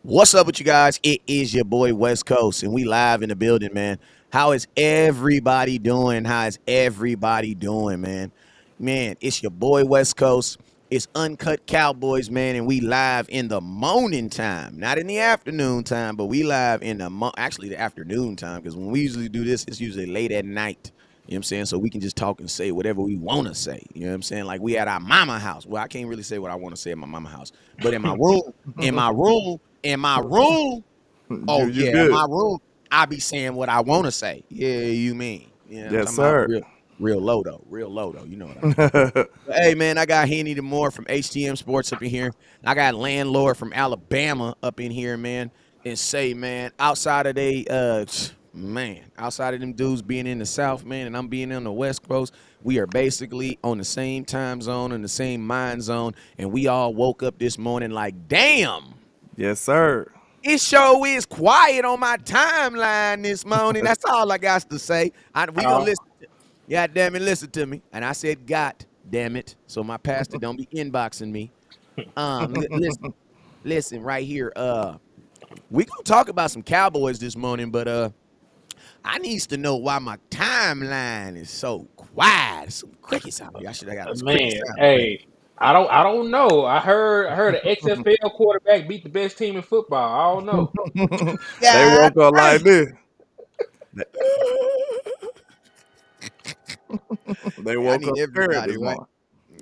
What's up with you guys? It is your boy West Coast, and we live in the building, man. How is everybody doing? How is everybody doing, man? Man, it's your boy West Coast. It's Uncut Cowboys, man, and we live in the morning time, not in the afternoon time, but we live in actually the afternoon time, because when we usually do this, it's usually late at night. You know what I'm saying? So we can just talk and say whatever we want to say. You know what I'm saying? Like we at our mama house. Well, I can't really say what I want to say at my mama house, but in my room. Oh You yeah, in good? my room, I be saying what I want to say. Yeah, you mean? You know what I'm Yes, talking about? sir. Real low though. You know what I mean? But, hey man, I got Henny the Moore from HTM Sports up in here. I got Landlord from Alabama up in here, man. And say, man, outside of them dudes being in the South, man, and I'm being on the West Coast, we are basically on the same time zone and the same mind zone, and we all woke up this morning like, damn. Yes, sir. It sure is quiet on my timeline this morning. That's all I got to say. We gonna Oh, listen. God damn it, listen to me. And I said, God damn it. So my pastor don't be inboxing me. Listen right here. We gonna talk about some Cowboys this morning, but I needs to know why my timeline is so quiet. Some crickets out here. I should have got a cricket man. sound effect. Hey, I don't know. I heard an XFL quarterback beat the best team in football. I don't know. They God woke up like damn. this. They I woke need up scared everybody, this right? morning.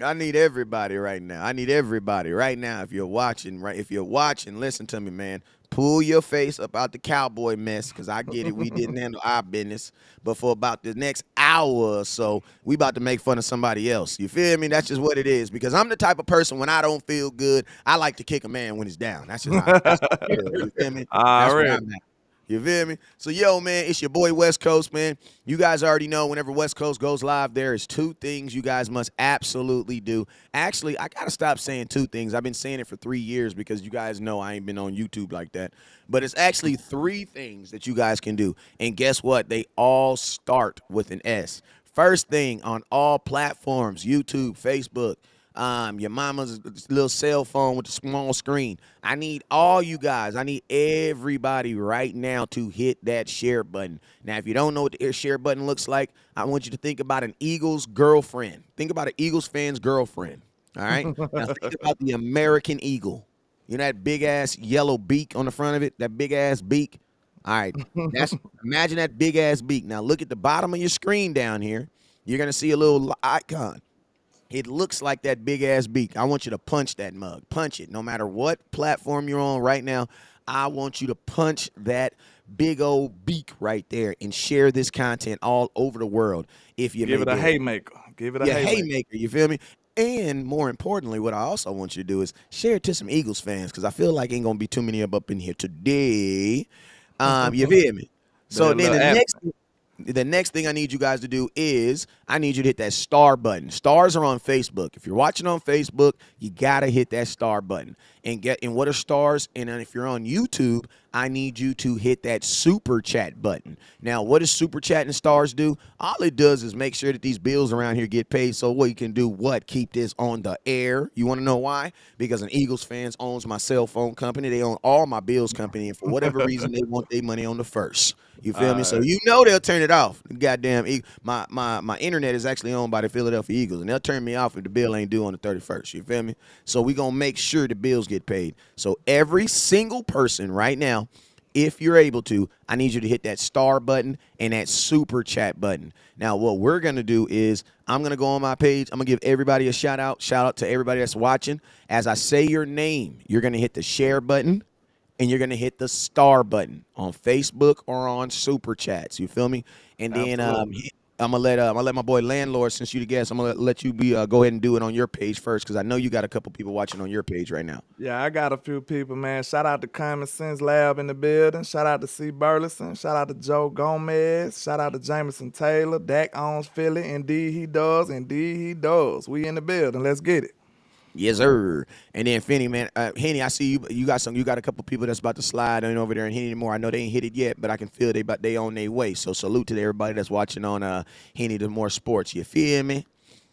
I need everybody right now. I need everybody right now. If you're watching, right? If you're watching, listen to me, man. Pull your face up out the cowboy mess, because I get it. We didn't handle our business. But for about the next hour or so, we about to make fun of somebody else. You feel me? That's just what it is. Because I'm the type of person, when I don't feel good, I like to kick a man when he's down. That's how I feel. You feel me? That's where Already. I'm at. You feel me? So, yo, man, it's your boy West Coast, man. You guys already know whenever West Coast goes live, there is two things you guys must absolutely do. Actually, I got to stop saying two things. I've been saying it for 3 years because you guys know I ain't been on YouTube like that. But it's actually three things that you guys can do. And guess what? They all start with an S. First thing, on all platforms, YouTube, Facebook, your mama's little cell phone with the small screen. I need all you guys. I need everybody right now to hit that share button. Now, if you don't know what the share button looks like, I want you to think about an Eagles girlfriend. Think about an Eagles fan's girlfriend. All right. Now think about the American Eagle. You know that big ass yellow beak on the front of it. That big ass beak. All right. That's Imagine that big ass beak. Now look at the bottom of your screen down here. You're gonna see a little icon. It looks like that big ass beak. I want you to punch that mug. Punch it. No matter what platform you're on right now, I want you to punch that big old beak right there and share this content all over the world if you Give may it a dare. haymaker. Give it a Your haymaker. haymaker, you feel me? And more importantly, what I also want you to do is share it to some Eagles fans, because I feel like ain't gonna be too many of them up in here today. You feel me? So That then little absent. the next thing I need you guys to do is I need you to hit that star button. Stars are on Facebook. If you're watching on Facebook, you gotta hit that star button and what are stars? And then if you're on YouTube, I need you to hit that super chat button. Now, what does super chat and stars do? All it does is make sure that these bills around here get paid. So what you can do, keep this on the air. You want to know why? Because an Eagles fans owns my cell phone company. They own all my bills company, and for whatever reason, they want their money on the first. You feel me? So Alright. you know they'll turn it off. Goddamn, my internet is actually owned by the Philadelphia Eagles, and they'll turn me off if the bill ain't due on the 31st. You feel me? So we gonna make sure the bills get paid. So every single person right now, if you're able to, I need you to hit that star button and that super chat button. Now, what we're going to do is I'm going to go on my page. I'm going to give everybody a shout out. Shout out to everybody that's watching. As I say your name, you're going to hit the share button and you're going to hit the star button on Facebook or on super chats. You feel me? And then Absolutely. I'm gonna let my boy Landlord, since you the guest, I'm gonna let you be go ahead and do it on your page first, because I know you got a couple people watching on your page right now. Yeah, I got a few people, man. Shout out to Common Sense Lab in the building. Shout out to C. Burleson. Shout out to Joe Gomez. Shout out to Jameson Taylor. Dak owns Philly. Indeed he does. Indeed he does. We in the building. Let's get it. Yes, sir. And then Finney, man, Henny, I see you. You got some. You got a couple people that's about to slide on over there and Henny more. I know they ain't hit it yet, but I can feel they on their way. So salute to everybody that's watching on Henny the More Sports. You feel me?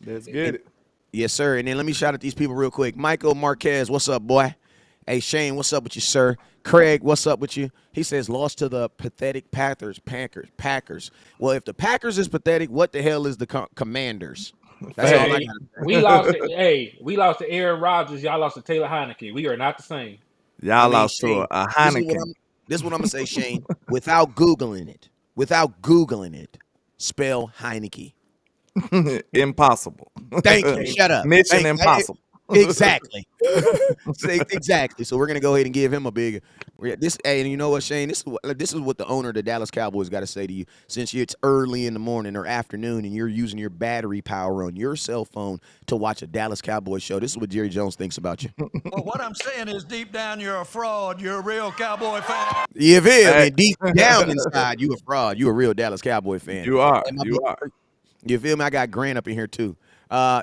Let's get it. Yes, sir. And then let me shout out these people real quick. Michael Marquez, what's up, boy? Hey Shane, what's up with you, sir? Craig, what's up with you? He says lost to the pathetic Packers. Well, if the Packers is pathetic, what the hell is the Commanders? That's all I Fact. Hey, got to say. we lost to we lost to Aaron Rodgers. Y'all lost to Taylor Heineke. We are not the same. I Y'all mean, lost to Shane, a this is what Heineken. I'm this is what I'm gonna say, Shane. Without Googling it, spell Heineke. Impossible. Thank you. Shut up. Mission Thank impossible. exactly. Say exactly. So we're gonna go ahead and give him a big this. Hey, and you know what, Shane? This is what the owner of the Dallas Cowboys got to say to you. Since it's early in the morning or afternoon, and you're using your battery power on your cell phone to watch a Dallas Cowboys show, this is what Jerry Jones thinks about you. Well, what I'm saying is deep down, you're a fraud. You're a real Cowboy fan. You feel me? Fact. Deep down inside, you a fraud. You a real Dallas Cowboy fan. You are. And my You are. You feel me? I got Grant up in here too.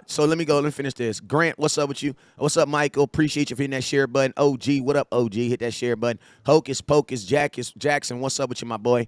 So let me go. Let me finish this. Grant, what's up with you? What's up, Michael? Appreciate you for hitting that share button. OG, what up, OG? Hit that share button. Hocus Pocus, Jackson, what's up with you, my boy?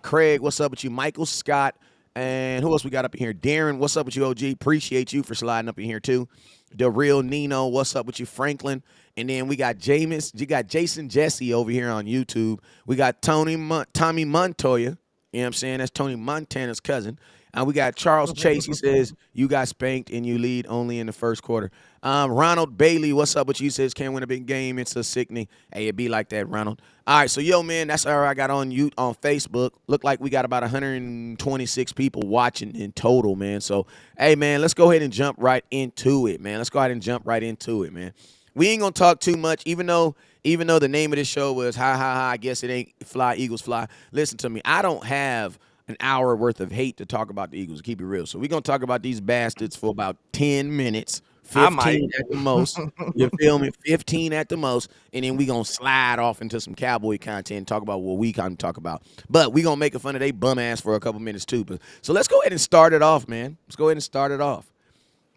Craig, what's up with you? Michael Scott, and who else we got up in here? Darren, what's up with you, OG? Appreciate you for sliding up in here too. The real Nino, what's up with you, Franklin? And then we got James, you got Jason Jesse over here on YouTube. We got Tommy Montoya. You know what I'm saying? That's Tony Montana's cousin. We got Charles Chase. He says, you got spanked and you lead only in the first quarter. Ronald Bailey, what's up with you? Says, can't win a big game. It's a sickening. Hey, it be like that, Ronald. All right, so, yo, man, that's all I got on Facebook. Look like we got about 126 people watching in total, man. So, hey, man, let's go ahead and jump right into it, man. Man. We ain't going to talk too much, even though the name of this show was I guess it ain't Fly, Eagles Fly. Listen to me. I don't have an hour worth of hate to talk about the Eagles. Keep it real. So we're going to talk about these bastards for about 10 minutes, I might. 15 at the most. You feel me? 15 at the most. And then we're going to slide off into some Cowboy content and talk about what we kind of talk about. But we're going to make fun of they bum ass for a couple minutes too. So let's go ahead and start it off, man. Let's go ahead and start it off.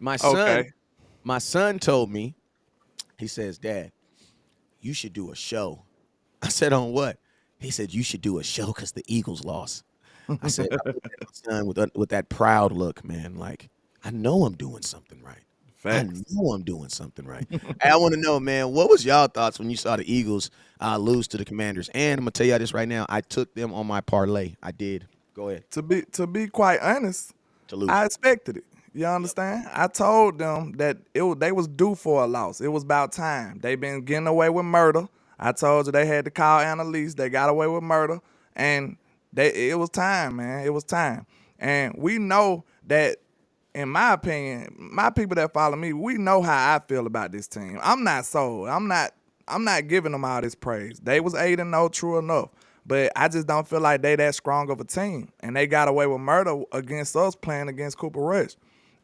My Okay. son told me, he says, Dad, you should do a show. I said, on what? He said, you should do a show because the Eagles lost. I said, I looked at my son with that proud look, man. Like, I know I'm doing something right. Facts. I know I'm doing something right. Hey, I want to know, man, what was y'all thoughts when you saw the Eagles lose to the Commanders? And I'm gonna tell y'all this right now. I took them on my parlay. I did. Go ahead. To be quite honest, To lose. I expected it. You understand? I told them that they was due for a loss. It was about time. They been getting away with murder. I told you they had to call Annalise. They got away with murder, and it was time, man. It was time. And we know that, in my opinion, my people that follow me, we know how I feel about this team. I'm not sold. I'm not giving them all this praise. They was 8-0, true enough. But I just don't feel like they that strong of a team. And they got away with murder against us playing against Cooper Rush.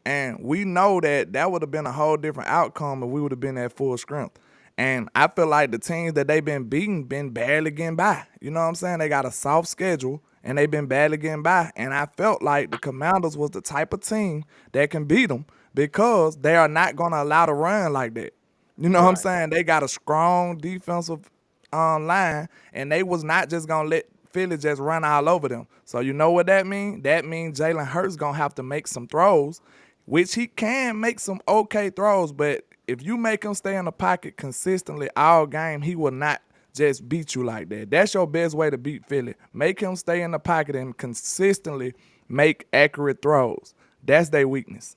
And we know that would have been a whole different outcome if we would have been at full strength. And I feel like the teams that they've been beating been barely getting by. You know what I'm saying? They got a soft schedule and they've been barely getting by. And I felt like the Commanders was the type of team that can beat them because they are not going to allow to run like that. You know what I'm saying? They got a strong defensive line, and they was not just going to let Philly just run all over them. So you know what that means? That means Jalen Hurts going to have to make some throws, which he can make some okay throws, but if you make him stay in the pocket consistently all game, he will not just beat you like that. That's your best way to beat Philly. Make him stay in the pocket and consistently make accurate throws. That's their weakness.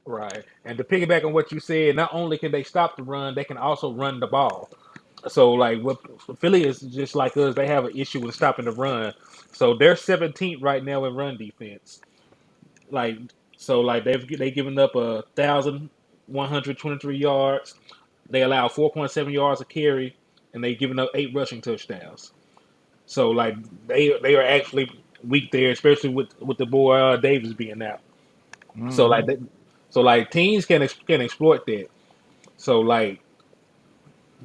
Right. And to piggyback on what you said, not only can they stop the run, they can also run the ball. So like what Philly is just like us, they have an issue with stopping the run. So they're 17th right now in run defense. Like like they given up 1,123 yards. They allow 4.7 yards a carry, and they given up 8 rushing touchdowns. So like they are actually weak there, especially with the boy Davis being out. So like Mm-hmm. that, so like teams can exploit that. So like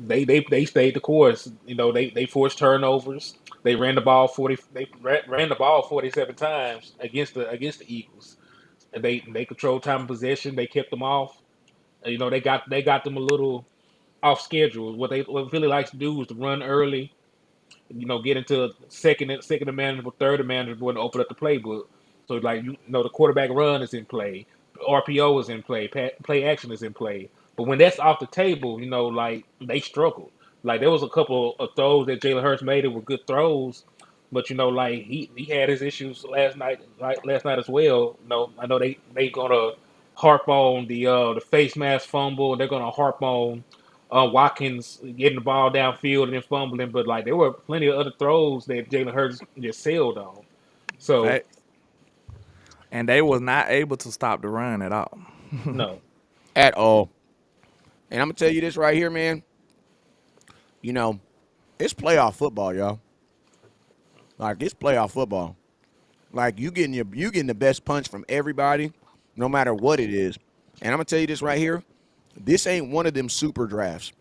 they stayed the course. You know they forced turnovers. They ran the ball 40. Ran the ball 47 times against the Eagles. And they controlled time of possession. They kept them off. You know they got them a little off schedule. What Philly likes to do is to run early. You know, get into second and manageable, third and manageable, and open up the playbook. So like the quarterback run is in play, RPO is in play, play action is in play. But when that's off the table, like they struggle. Like there was a couple of throws that Jalen Hurts made that were good throws, but like he had his issues last night, like last night as well. I know they gonna harp on the face mask fumble. They're gonna harp on Watkins getting the ball downfield and then fumbling, but like there were plenty of other throws that Jalen Hurts just sailed on. So Fact. And they was not able to stop the run at all. no, At all. And I'm gonna tell you this right here, man. You know, it's playoff football, y'all. Like it's playoff football. Like you getting the best punch from everybody, no matter what it is. And I'm gonna tell you this right here. This ain't one of them super drafts.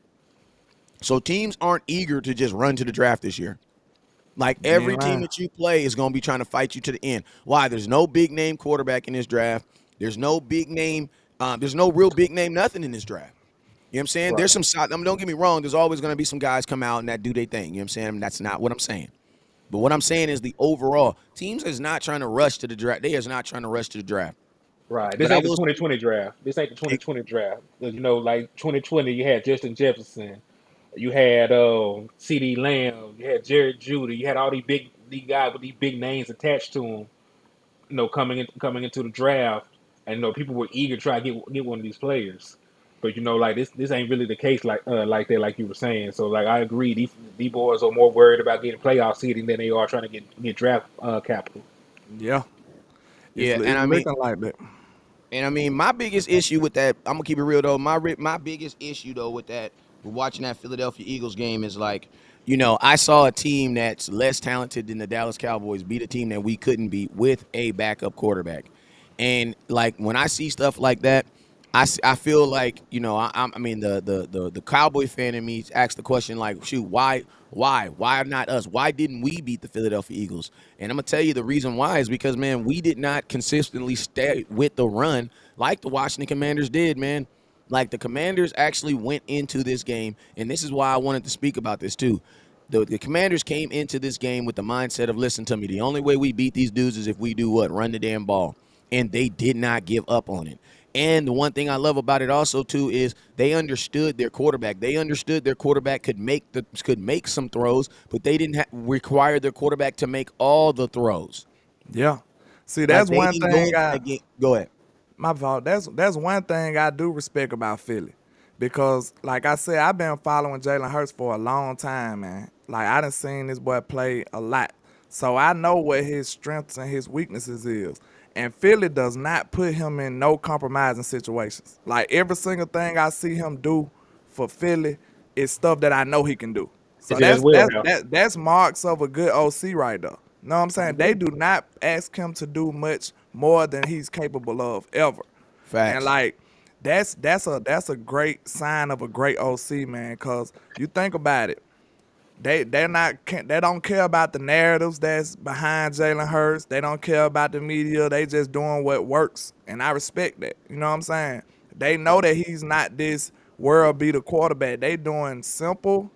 So teams aren't eager to just run to the draft this year. Like You every ain't team lying. that you play is going to be trying to fight you to the end. Why? There's no big name quarterback in this draft. There's no big name. There's no real big name nothing in this draft. You know what I'm saying? right, There's some. I mean, don't get me wrong. There's always going to be some guys come out and that do their thing. You know what I'm saying? I mean, that's not what I'm saying. But what I'm saying is the overall teams is not trying to rush to the draft. They is not trying to rush to the draft. right. This But I ain't the will. 2020 draft. This ain't the It, 2020 draft. 'Cause, like 2020, you had Justin Jefferson. You had C.D. Lamb, you had Jared Judy, you had all these guys with these big names attached to them. Coming into the draft, and people were eager to try to get one of these players. But like this ain't really the case like that, like you were saying. So like I agree, these boys are more worried about getting playoff seeding than they are trying to get draft capital. Yeah. It's yeah, and it's I mean, looking like that. my biggest issue with that, I'm gonna keep it real though. My biggest issue though with that, with watching that Philadelphia Eagles game is like, I saw a team that's less talented than the Dallas Cowboys beat a team that we couldn't beat with a backup quarterback, and like when I see stuff like that, I feel like I mean the Cowboy fan in me asks the question like, shoot, why not us? Why didn't we beat the Philadelphia Eagles? And I'm gonna tell you the reason why is because, man, we did not consistently stay with the run like the Washington Commanders did, man. Like the Commanders actually went into this game, and this is why I wanted to speak about this too. The Commanders came into this game with the mindset of, listen to me, the only way we beat these dudes is if we do what? Run the damn ball. And they did not give up on it. And the one thing I love about it also too is they understood their quarterback. They understood their quarterback could make some throws, but they didn't require their quarterback to make all the throws. Yeah. See, Like that's they one didn't go thing into I that game. Go ahead. my fault. That's one thing I do respect about Philly. Because like I said, I've been following Jalen Hurts for a long time, man. Like I done seen this boy play a lot. So I know what his strengths and his weaknesses is. And Philly does not put him in no compromising situations. Like every single thing I see him do for Philly is stuff that I know he can do. So Is it as well now? that's marks of a good OC right there. Know what I'm saying? They do not ask him to do much more than he's capable of ever. And Facts. like that's a great sign of a great OC, man, cuz you think about it. They don't care about the narratives that's behind Jalen Hurts. They don't care about the media. They just doing what works. And I respect that. You know what I'm saying? They know that he's not this world beater quarterback. They doing simple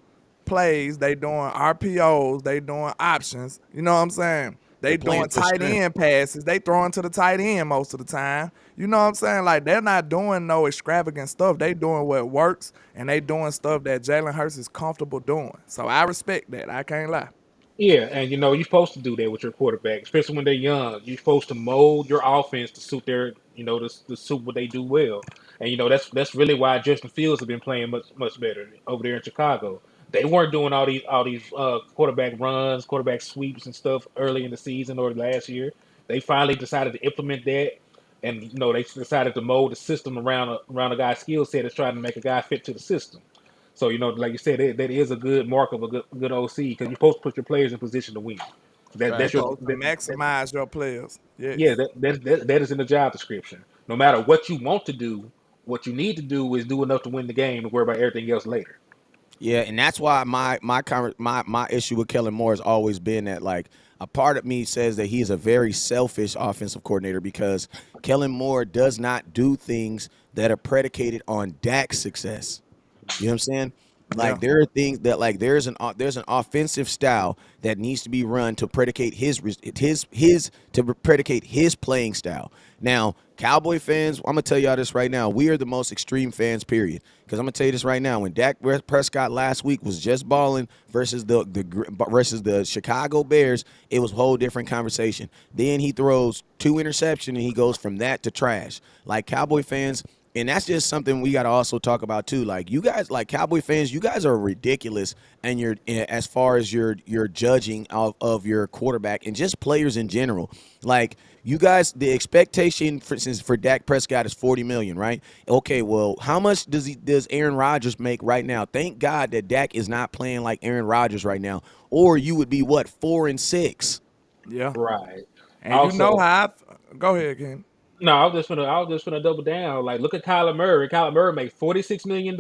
plays, they doing RPOs, they doing options. You know what I'm saying? They're They playing doing to tight strength. end passes. They throwing to the tight end most of the time. You know what I'm saying? Like they're not doing no extravagant stuff. They doing what works, and they doing stuff that Jalen Hurts is comfortable doing. So I respect that. I can't lie. Yeah, and you're supposed to do that with your quarterback, especially when they're young. You're supposed to mold your offense to suit to suit what they do well. And that's really why Justin Fields have been playing much better over there in Chicago. They weren't doing all these quarterback runs, quarterback sweeps, and stuff early in the season or last year. They finally decided to implement that, and they decided to mold the system around a guy's skill set, is trying to make a guy fit to the system. So like you said, that is a good mark of a good OC, because you're supposed to put your players in position to win. You're That's Facts. your supposed to maximize your players. yeah, Yes. that is in the job description. No matter what you want to do, what you need to do is do enough to win the game and worry about everything else later. Yeah, and that's why my issue with Kellen Moore has always been that, like, a part of me says that he is a very selfish offensive coordinator because Kellen Moore does not do things that are predicated on Dak's success. You know what I'm saying? Yeah. Like there are things that like there's an offensive style that needs to be run to predicate his to predicate his playing style. Now, Cowboy fans, I'm gonna tell y'all this right now. We are the most extreme fans, period. Because I'm gonna tell you this right now. When Dak Prescott last week was just balling versus the Chicago Bears, it was a whole different conversation. Then he throws 2 interceptions and he goes from that to trash. Like Cowboy fans. And that's just something we got to also talk about too. Like you guys, like Cowboy fans, you guys are ridiculous, and you're as far as your judging of your quarterback and just players in general. Like you guys, the expectation, for instance, for Dak Prescott is 40 million, right? Okay, well, how much does Aaron Rodgers make right now? Thank God that Dak is not playing like Aaron Rodgers right now, or you would be what 4-6. Yeah. Right. And you know Also, how go ahead, Ken. no, I was just gonna double down. Like, look at Kyler Murray. Kyler Murray made $46 million.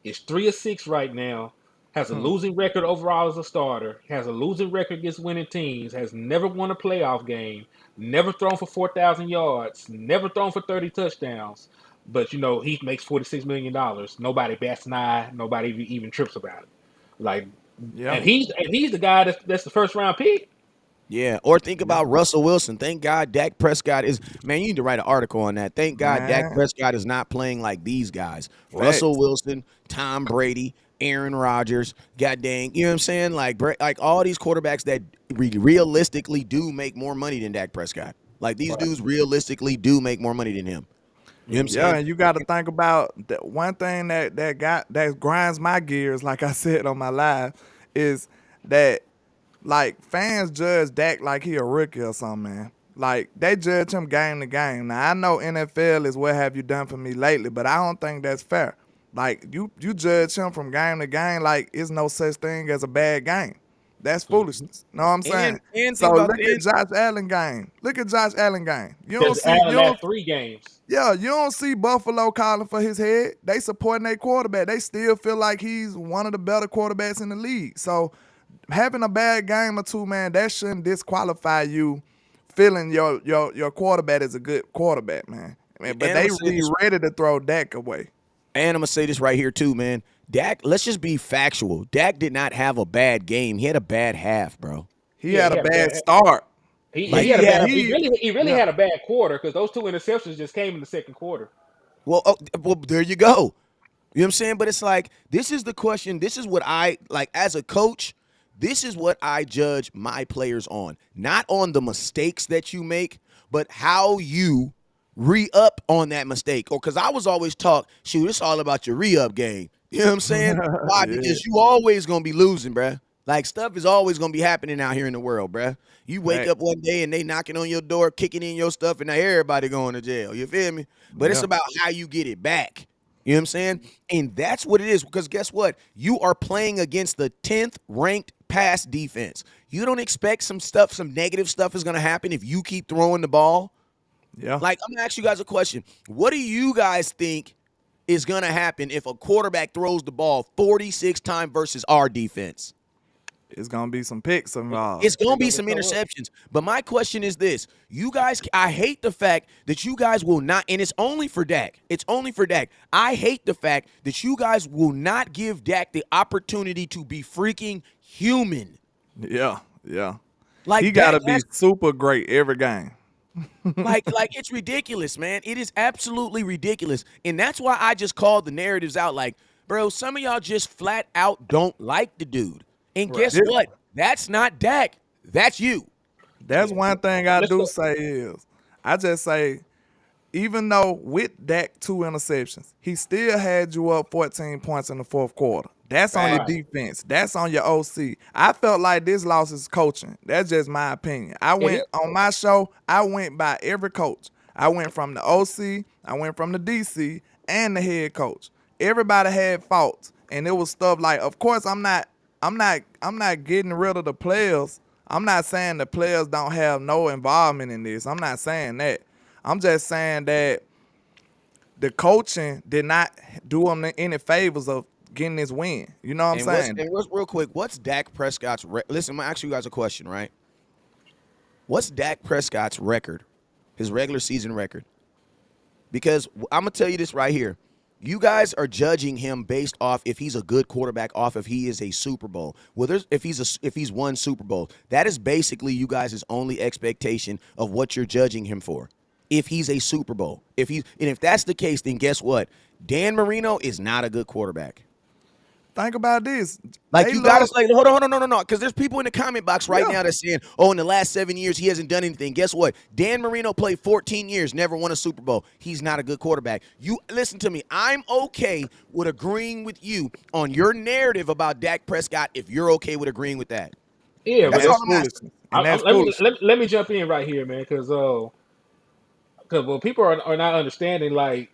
Is 3-6 right now. Has a losing record overall as a starter. Has a losing record against winning teams. Has never won a playoff game. Never thrown for 4,000 yards. Never thrown for 30 touchdowns. But he makes $46 million. Nobody bats an eye. Nobody even trips about it. Like, Yeah. and he's the guy that's the first round pick. Yeah, or think Yeah. about Russell Wilson. Thank God Dak Prescott is, man, you need to write an article on that. Thank God Dak Man. Prescott is not playing like these guys. Russell Facts. Wilson, Tom Brady, Aaron Rodgers, god dang, you know what I'm saying? Like all these quarterbacks that realistically do make more money than Dak Prescott. Like these Right. dudes realistically do make more money than him. You know what I'm Yeah, saying? and you got to think about that one thing that grinds my gears, like I said on my live, is that like fans judge Dak like he a rookie or something, man. Like they judge him game to game. Now I know NFL is what have you done for me lately, but I don't think that's fair. Like you judge him from game to game like it's no such thing as a bad game. That's foolishness. Know what I'm saying? And So think about look at Josh Allen game. Look at Josh Allen game. Because Allen last 3 games. Yeah, you don't see Buffalo calling for his head. They supporting their quarterback. They still feel like he's one of the better quarterbacks in the league. So having a bad game or two, man, that shouldn't disqualify you feeling your quarterback is a good quarterback, man. But and I'm they gonna say be this ready to throw Dak away. And I'm gonna say this right here too, man. Dak, let's just be factual. Dak did not have a bad game. He had a bad half, bro. He Yeah, had he a had a bad bad. start. He, Like he had a he had bad. a He really yeah. had a bad quarter because those 2 interceptions just came in the second quarter. well, there you go. You know what I'm saying? But it's like this is the question. This is what I like as a coach. This is what I judge my players on, not on the mistakes that you make, but how you re-up on that mistake. Or because I was always taught, shoot, it's all about your re-up game. You know what I'm saying? Why? Yeah. Because you always gonna be losing, bruh. Like stuff is always gonna be happening out here in the world, bruh. You wake Fact. up one day and they knocking on your door, kicking in your stuff, and now everybody going to jail. You feel me? But it's Yeah. about how you get it back. You know what I'm saying? And that's what it is. Because guess what? You are playing against the 10th ranked pass defense. You don't expect some negative stuff is gonna happen if you keep throwing the ball. Yeah. Like, I'm gonna ask you guys a question. What do you guys think is gonna happen if a quarterback throws the ball 46 times versus our defense? It's gonna be some picks involved. It's gonna They're be gonna some get toe up. interceptions. But my question is this: you guys, I hate the fact that you guys will not, and it's only for Dak. It's only for Dak. I hate the fact that you guys will not give Dak the opportunity to be freaking human. Yeah. Yeah. Like He gotta Dak be has super great every game. like it's ridiculous, man. It is absolutely ridiculous. And that's why I just called the narratives out like, bro, some of y'all just flat out don't like the dude. And guess Right. what? That's not Dak. That's you. That's Yeah. one thing I Let's do go. say is I just say even though with Dak 2 interceptions, he still had you up 14 points in the fourth quarter. That's on your Right. defense. That's on your OC. I felt like this loss is coaching. That's just my opinion. I It went is. on my show, I went by every coach. I went from the OC, I went from the DC, and the head coach. Everybody had faults. And it was stuff like, of course, I'm not getting rid of the players. I'm not saying the players don't have no involvement in this. I'm not saying that. I'm just saying that the coaching did not do them any favors of getting this win. You know what I'm And saying? what's real quick, what's Dak Prescott's listen, I'm gonna ask you guys a question, right? What's Dak Prescott's record? His regular season record? Because I'm gonna tell you this right here. You guys are judging him based off if he's a good quarterback, off if he is a Super Bowl. Well, if he's won Super Bowl, that is basically you guys' only expectation of what you're judging him for. If he's a Super Bowl, if that's the case, then guess what? Dan Marino is not a good quarterback. Think about this. Like They you got love- to like, hold on, no, because there's people in the comment box right Yeah. now that's saying, "Oh, in the last 7 years he hasn't done anything." Guess what? Dan Marino played 14 years, never won a Super Bowl. He's not a good quarterback. You listen to me. I'm okay with agreeing with you on your narrative about Dak Prescott if you're okay with agreeing with that. Yeah, That's man. all I'm asking. foolishness. And that's Let me foolishness. let me jump in right here, man, because what people are not understanding, like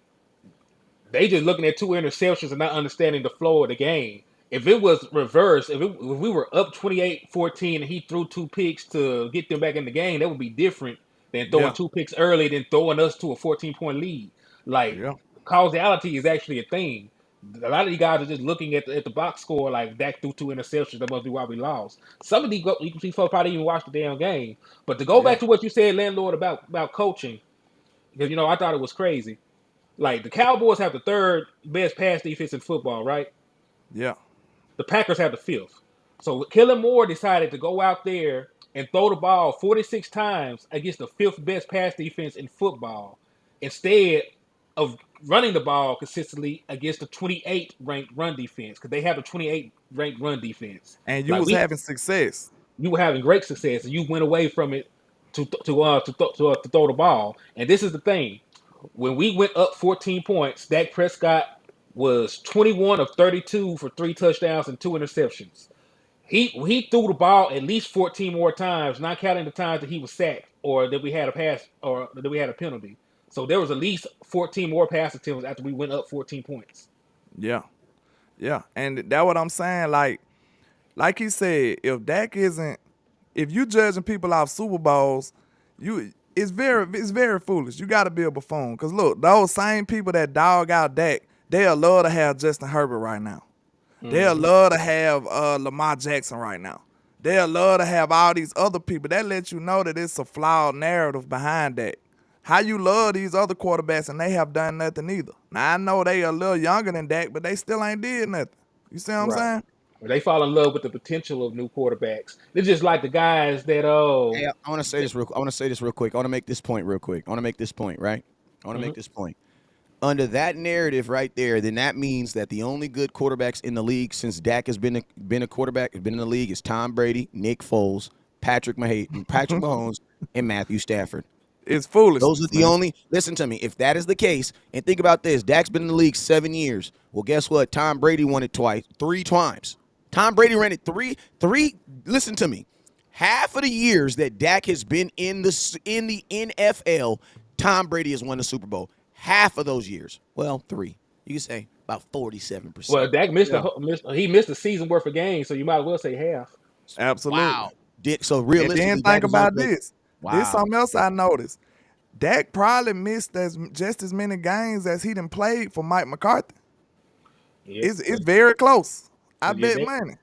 they just looking at 2 interceptions and not understanding the flow of the game. If it was reversed, if we were up 28-14 and he threw 2 picks to get them back in the game, that would be different than throwing Yeah. 2 picks early, then throwing us to a 14-point lead. Like Yeah. causality is actually a thing. A lot of you guys are just looking at the box score like Dak threw 2 interceptions. That must be why we lost. Some of these folks probably even watched the damn game. But to go Yeah. back to what you said, landlord, about coaching, because I thought it was crazy. Like the Cowboys have the 3rd best pass defense in football, right? Yeah. The Packers have the 5th. So Kellen Moore decided to go out there and throw the ball 46 times against the 5th best pass defense in football, instead of running the ball consistently against the 28th ranked run defense, because they have a 28th ranked run defense. And you was having success. You were having great success, and you went away from it to throw the ball. And this is the thing: when we went up 14 points, Dak Prescott was 21 of 32 for 3 touchdowns and 2 interceptions. He threw the ball at least 14 more times, not counting the times that he was sacked or that we had a pass or that we had a penalty. So there was at least 14 more pass attempts after we went up 14 points. Yeah. Yeah. And that's what I'm saying. Like he said, if you judging people off Super Bowls, it's very foolish. You got to be a buffoon. Because look, those same people that dog out Dak, they'll love to have Justin Herbert right now. They'll love to have Lamar Jackson right now. They'll love to have all these other people. That lets you know that it's a flawed narrative behind that. How you love these other quarterbacks and they have done nothing either. Now, I know they a little younger than Dak, but they still ain't did nothing. You see what I'm saying? They fall in love with the potential of new quarterbacks. They're just like the guys that Hey, I want to say this real quick. I want to make this point real quick. I want to make this point, right? I want to make this point. Under that narrative right there, then that means that the only good quarterbacks in the league since Dak has been a quarterback, has been in the league, is Tom Brady, Nick Foles, Patrick Mahomes, and Matthew Stafford. It's foolish. Those are the only. Listen to me. If that is the case, and think about this, Dak's been in the league 7 years. Well, guess what? Tom Brady won it 3 times. Tom Brady ran it three. Listen to me. Half of the years that Dak has been in the NFL, Tom Brady has won the Super Bowl. Half of those years. Well, 3. You can say about 47%. Well, Dak missed a season worth of games, so you might as well say half. Absolutely. Wow. So And realistically, then Dak think is only about played- this. Wow. This is something else I noticed. Dak probably missed just as many games as he done played for Mike McCarthy. Yeah. It's very close. I Yeah, bet money.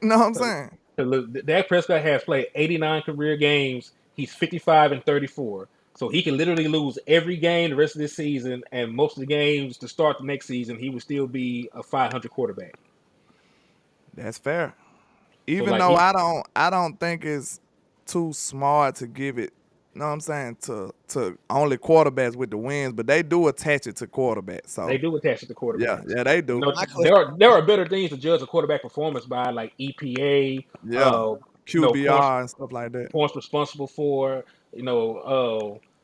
Know what I'm saying? Look, Dak Prescott has played 89 career games. He's 55-34. So he can literally lose every game the rest of this season, and most of the games to start the next season, he would still be a 500 quarterback. That's fair. Even like, though I don't think it's too smart to give it, you know what I'm saying, to only quarterbacks with the wins, but they do attach it to quarterbacks. So They do attach it to quarterbacks. yeah, they do. There are better things to judge a quarterback performance by, like EPA, QBR and stuff like that. points responsible for,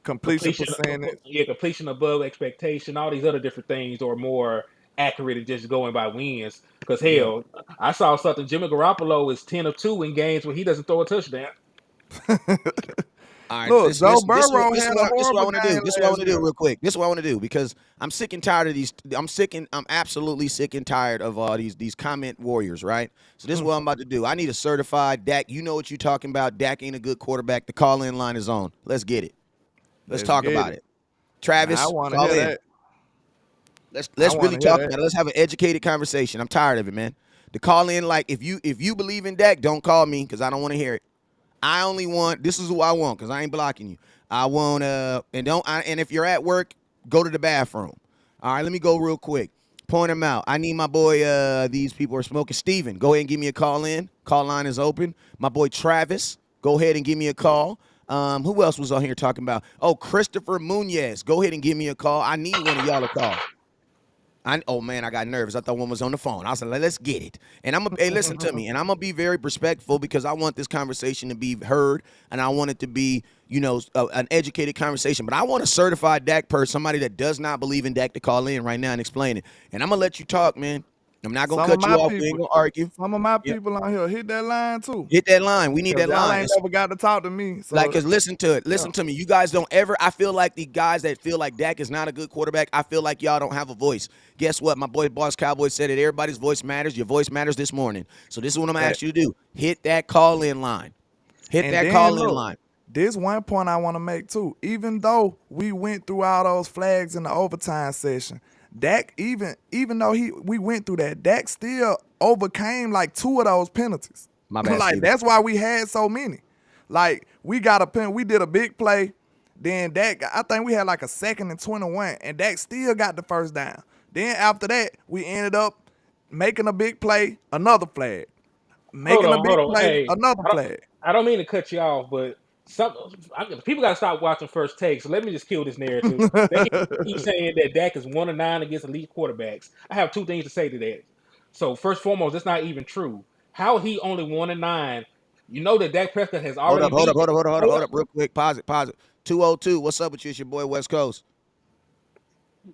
Completion percentage. completion above expectation. All these other different things are more accurate than just going by wins. Because hell, I saw something. Jimmy Garoppolo is 10 of 2 in games where he doesn't throw a touchdown. All right, Look, Joe Burrow this is had what a I horrible want to do. game This is what I want to last do year. real quick. This is what I want to do because I'm sick and tired of these. I'm absolutely sick and tired of all these comment warriors, right? So this is what I'm about to do. I need a certified Dak. You know what you're talking about. Dak ain't a good quarterback. The call-in line is on. Let's get it. Let's talk get about it. it. Travis, I want to call hear in. that. Let's I really wanna talk hear about that. it. Let's have an educated conversation. I'm tired of it, man. The call in, like if you believe in Dak, don't call me because I don't want to hear it. I only want this is who I want because I ain't blocking you. I want and if you're at work, go to the bathroom. All right, let me go real quick. Point them out. I need my boy, these people are smoking. Steven, go ahead and give me a call in. Call line is open. My boy Travis, go ahead and give me a call. Who else was on here talking about? Oh, Christopher Munez. Go ahead and give me a call. I need one of y'all to call. Oh man, I got nervous. I thought one was on the phone. I was like, let's get it. And hey, listen to me. And I'm gonna be very respectful because I want this conversation to be heard, and I want it to be, an educated conversation. But I want a certified Dak person, somebody that does not believe in Dak, to call in right now and explain it. And I'm gonna let you talk, man. I'm not gonna cut you off. We ain't gonna argue. Some of my people on here hit that line too. Hit that line. We need that Y'all line. ain't never got to talk to me. So. Like, cause listen to it. Listen to me. You guys don't ever. I feel like the guys that feel like Dak is not a good quarterback, I feel like y'all don't have a voice. Guess what? My boy Boss Cowboys said it. Everybody's voice matters. Your voice matters this morning. So this is what I'm gonna ask you to do. Hit that call-in line. Hit that call-in line. This one point I want to make too. Even though we went through all those flags in the overtime session, Dak, even though we went through that, Dak still overcame like 2 of those penalties. My bad, like Steven. that's why we had so many. Like we got a pen, we did a big play. Then Dak, I think we had like a 2nd and 21, and Dak still got the first down. Then after that, we ended up making a big play, another flag. Making a big play, Hey, another flag. I don't mean to cut you off, but people got to stop watching First Take. So let me just kill this narrative. They keep saying that Dak is 1-9 against elite quarterbacks. I have 2 things to say to that. So first and foremost, that's not even true. How he only 1-9? You know that Dak Prescott has already. Hold up, real quick. Pause it. 202. What's up with you? It's your boy West Coast.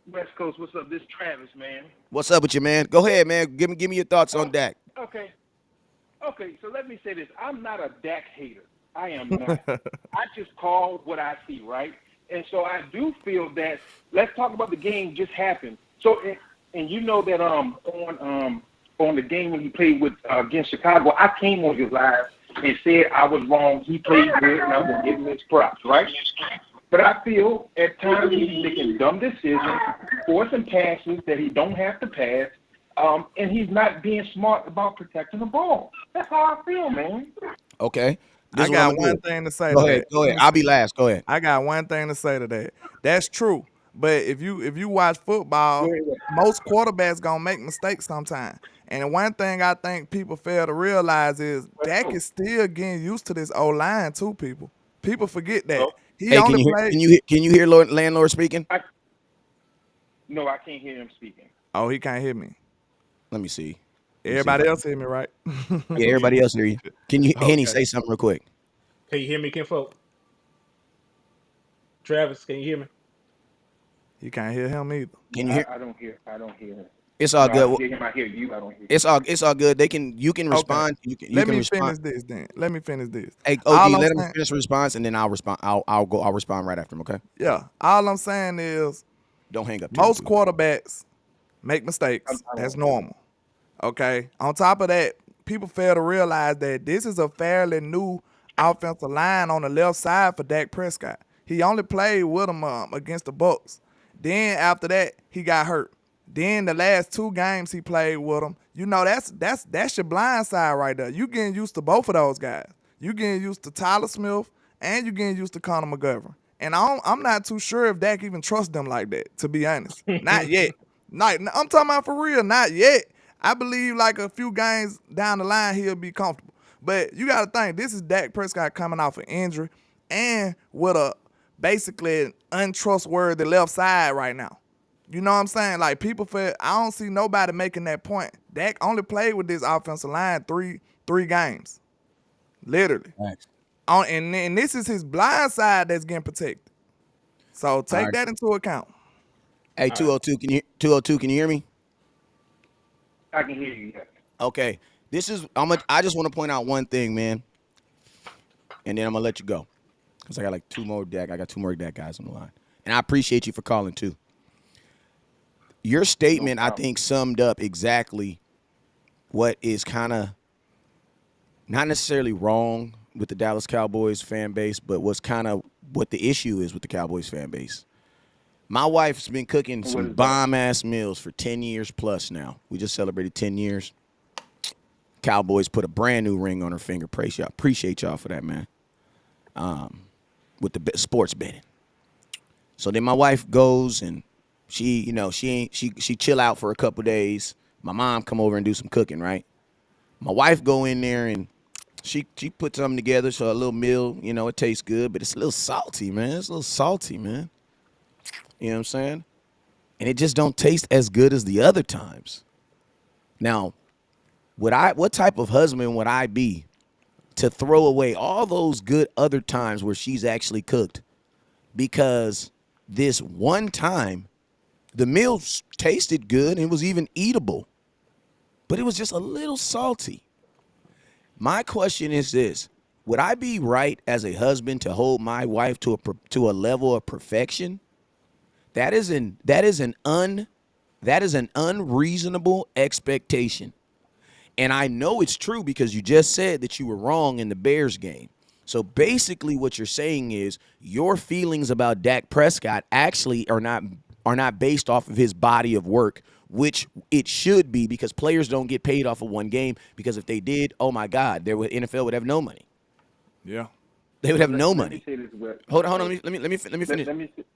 West Coast, what's up? This Travis, man. What's up with you, man? Go ahead, man. Give me your thoughts on Dak. Okay, so let me say this. I'm not a Dak hater. I am not. I just call what I see, right? And so I do feel that, let's talk about the game just happened. So, and you know that on the game when he played with against Chicago, I came on your live and said I was wrong. He played good, and I'm going to give him his props, right? But I feel at times he's making dumb decisions, forcing passes that he don't have to pass, and he's not being smart about protecting the ball. That's how I feel, man. Okay. I got one thing to say. Go ahead. I'll be last. Go ahead. I got one thing to say to that. That's true. But if you watch football, most quarterbacks gonna make mistakes sometimes. And one thing I think people fail to realize is Dak is still getting used to this O-line too, people. People forget that. Hey, can you hear landlord speaking? No, I can't hear him speaking. Oh, he can't hear me. Let me see. Everybody else hear me, right? Yeah, everybody else hear you. Can you, Henny, say something real quick? Can you hear me, kinfolk? Travis, can you hear me? You can't hear him either. Can you hear? I don't hear him. It's all good. I hear him. I hear you. I don't hear. It's all good. You can respond. Okay. Let me finish this then. Let me finish this. Hey, OG, let him finish the response, and then I'll respond. I'll respond right after him. Okay. Yeah. All I'm saying is, don't hang up. Most quarterbacks make mistakes. That's normal. Okay. On top of that, people fail to realize that this is a fairly new offensive line on the left side for Dak Prescott. He only played with him against the Bucs. Then after that, he got hurt. Then the last 2 games he played with him, that's your blind side right there. You getting used to both of those guys. You getting used to Tyler Smith and you getting used to Connor McGovern. And I'm not too sure if Dak even trusts them like that, to be honest. Not yet. I'm talking about for real, not yet. I believe like a few games down the line he'll be comfortable. But you got to think, this is Dak Prescott coming off an injury and with a basically untrustworthy left side right now. You know what I'm saying? Like I don't see nobody making that point. Dak only played with this offensive line three games. Literally. Thanks. And this is his blind side that's getting protected. So take that into account. Hey, 202, can you hear me? I can hear you. Okay. I just want to point out one thing, man. And then I'm gonna let you go. Because I got like 2 more Dak. I got 2 more Dak guys on the line. And I appreciate you for calling too. Your statement, I think, summed up exactly what is kind of not necessarily wrong with the Dallas Cowboys fan base, but what's kind of what the issue is with the Cowboys fan base. My wife's been cooking some bomb-ass meals for 10 years plus now. We just celebrated 10 years. Cowboys put a brand new ring on her finger. Appreciate y'all for that, man. With the sports betting. So then my wife goes and she chill out for a couple days. My mom come over and do some cooking, right? My wife go in there and she put something together, so a little meal, it tastes good, but it's a little salty, man. It's a little salty, man. You know what I'm saying? And it just don't taste as good as the other times. Now, what type of husband would I be to throw away all those good other times where she's actually cooked because this one time the meal tasted good and it was even eatable, but it was just a little salty. My question is this: would I be right as a husband to hold my wife to a level of perfection? That is an unreasonable expectation. And I know it's true because you just said that you were wrong in the Bears game. So basically what you're saying is your feelings about Dak Prescott actually are not based off of his body of work, which it should be, because players don't get paid off of one game, because if they did, oh my God, NFL would have no money. Yeah. They would have no Let money. me say this, Wes. Hold on. Let me finish. Let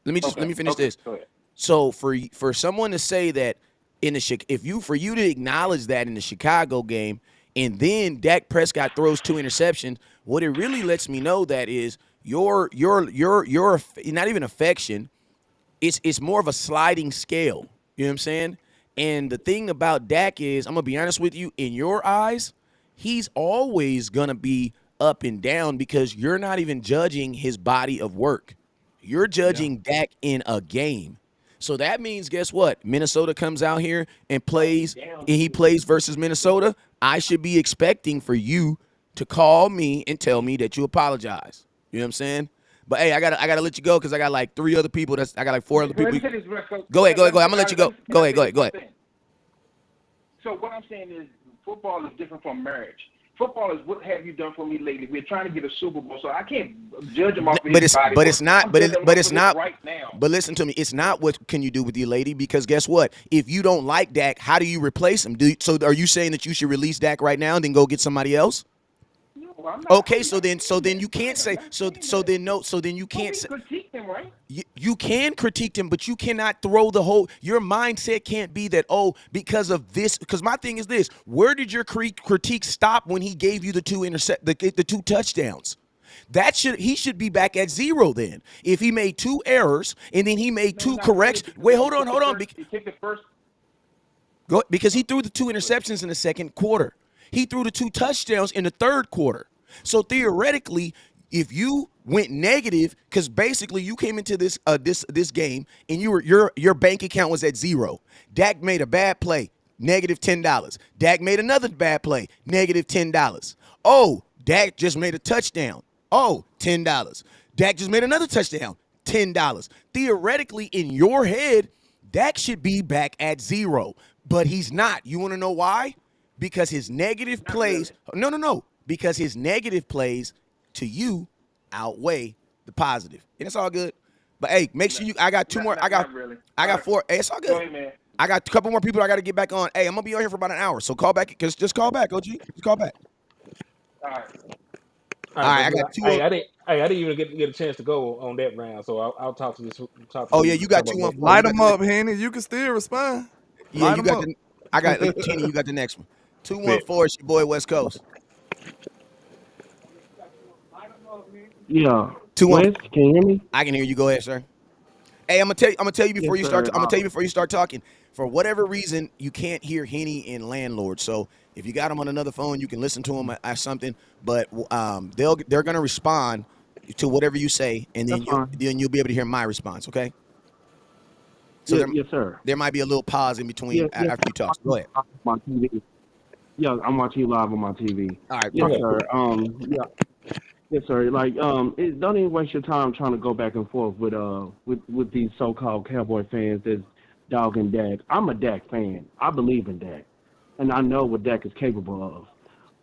me finish this. Go ahead. So for someone to say that for you to acknowledge that in the Chicago game, and then Dak Prescott throws 2 interceptions, what it really lets me know that is your not even affection, it's more of a sliding scale. You know what I'm saying? And the thing about Dak is, I'm gonna be honest with you, in your eyes, he's always gonna be up and down because you're not even judging his body of work. You're judging Dak in a game. So that means, guess what? Minnesota comes out here and plays, and he plays versus Minnesota. I should be expecting for you to call me and tell me that you apologize. You know what I'm saying? But hey, I gotta let you go because I got like 3 other people. I got like 4 other people. Go ahead. I'm gonna let you go. Go ahead. So what I'm saying is, football is different from marriage. Football is what have you done for me lately? We're trying to get a Super Bowl, so I can't judge him off of his body. But it's not. But it's not right now. But listen to me. It's not what can you do with your lady, because guess what? If you don't like Dak, how do you replace him? So are you saying that you should release Dak right now and then go get somebody else? No, I'm not. Okay, so then you can't say then you can't say critique him, right? you can critique him, but you cannot throw the whole. Your mindset can't be that, because of this. Because my thing is this: where did your critique stop when he gave you the 2 touchdowns? He should be back at 0 then. If he made 2 errors and then he made 2 corrections. Wait, hold on. He took the first. Because he threw the 2 interceptions in the second quarter. He threw the 2 touchdowns in the third quarter. So theoretically, if you went negative, because basically you came into this game and your bank account was at 0. Dak made a bad play, negative $10. Dak made another bad play, negative $10. Oh, Dak just made a touchdown. Oh, $10. Dak just made another touchdown, $10. Theoretically, in your head, Dak should be back at 0, but he's not. You want to know why? Because his negative plays. No. Because his negative plays to you outweigh the positive, and it's all good. But hey, make sure I got 2 more. I got 4. Hey, it's all good. Go ahead, man. I got a couple more people I got to get back on. Hey, I'm gonna be on here for about an hour, so call back. Just call back, OG. Just call back. All right. All right, I got 2. I didn't even get a chance to go on that round, so I'll talk to this. Yeah, you got 2 on. Light them up, Henny. You can still respond. Yeah, Light you 'em got up. I got Kenny. You got the next one. 214. It's your boy West Coast. Yeah. 214. Wes, can you hear me? I can hear you. Go ahead, sir. Hey, I'm gonna tell you before you start. I'm gonna tell you before you start talking. For whatever reason, you can't hear Henny and Landlord. So if you got him on another phone, you can listen to him at something. But they're gonna respond to whatever you say, and then you'll be able to hear my response. Okay. So yes, sir. There might be a little pause in between after you talk. So go ahead. My TV. Yeah, I'm watching you live on my TV. All right. Yes, sir. Yes, sir. Like, don't even waste your time trying to go back and forth with these so-called Cowboy fans that's dogging Dak. I'm a Dak fan. I believe in Dak, and I know what Dak is capable of.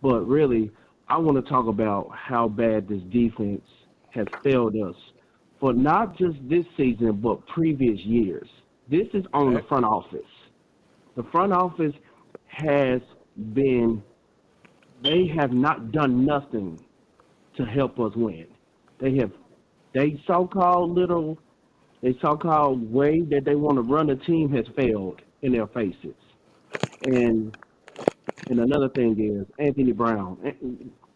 But really, I want to talk about how bad this defense has failed us for not just this season, but previous years. This is on the front office. The front office they have not done nothing to help us win. They so-called little The so-called way that they want to run the team has failed in their faces. And and another thing is Anthony Brown.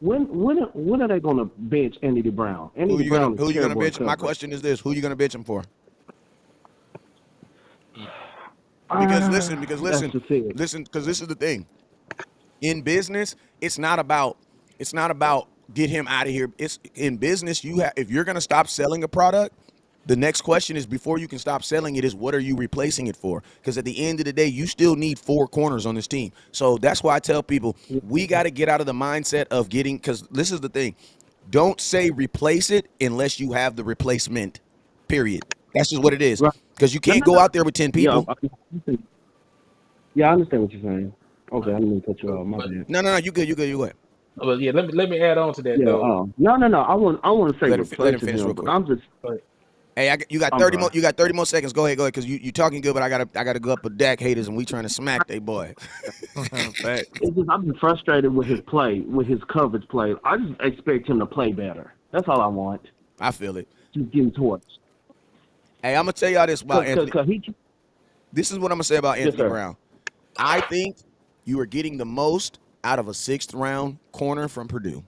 When are they going to bench Anthony Brown? Anthony Brown is who you gonna terrible in bench? My coverage. question is this: who you gonna bench him for? That's just it. Listen, because this is the thing. In business, it's not about get him out of here. It's in business. You have if you're gonna stop selling a product, the next question is before you can stop selling it is what are you replacing it for? Because at the end of the day, you still need four corners on this team. So that's why I tell people we got to get out of the mindset of getting because this is the thing. Don't say replace it unless you have the replacement. Period. That's just what it is. Right. Because you No, can't no, go no. out there with 10 Yeah, people. yeah, I understand what you're saying. Okay, I didn't mean to cut you off. My But bad. No. You good. You go ahead. but yeah, let me add on to that Yeah. though. No, no, no. I want to say Let him replacing finish him, real but quick. I'm just. But Hey, you got I'm 30 more. sorry. You got 30 more seconds. Go ahead, because you talking good, but I gotta go up with Dak haters, and we trying to smack they boy. Fact. It's just I've been frustrated with his play, with his coverage play. I just expect him to play better. That's all I want. I feel it. Just getting torched. Hey, I'm gonna tell y'all this about Anthony. Cause he. This is what I'm gonna say about Yes, Anthony sir. Brown. I think you are getting the most out of a sixth round corner from Purdue.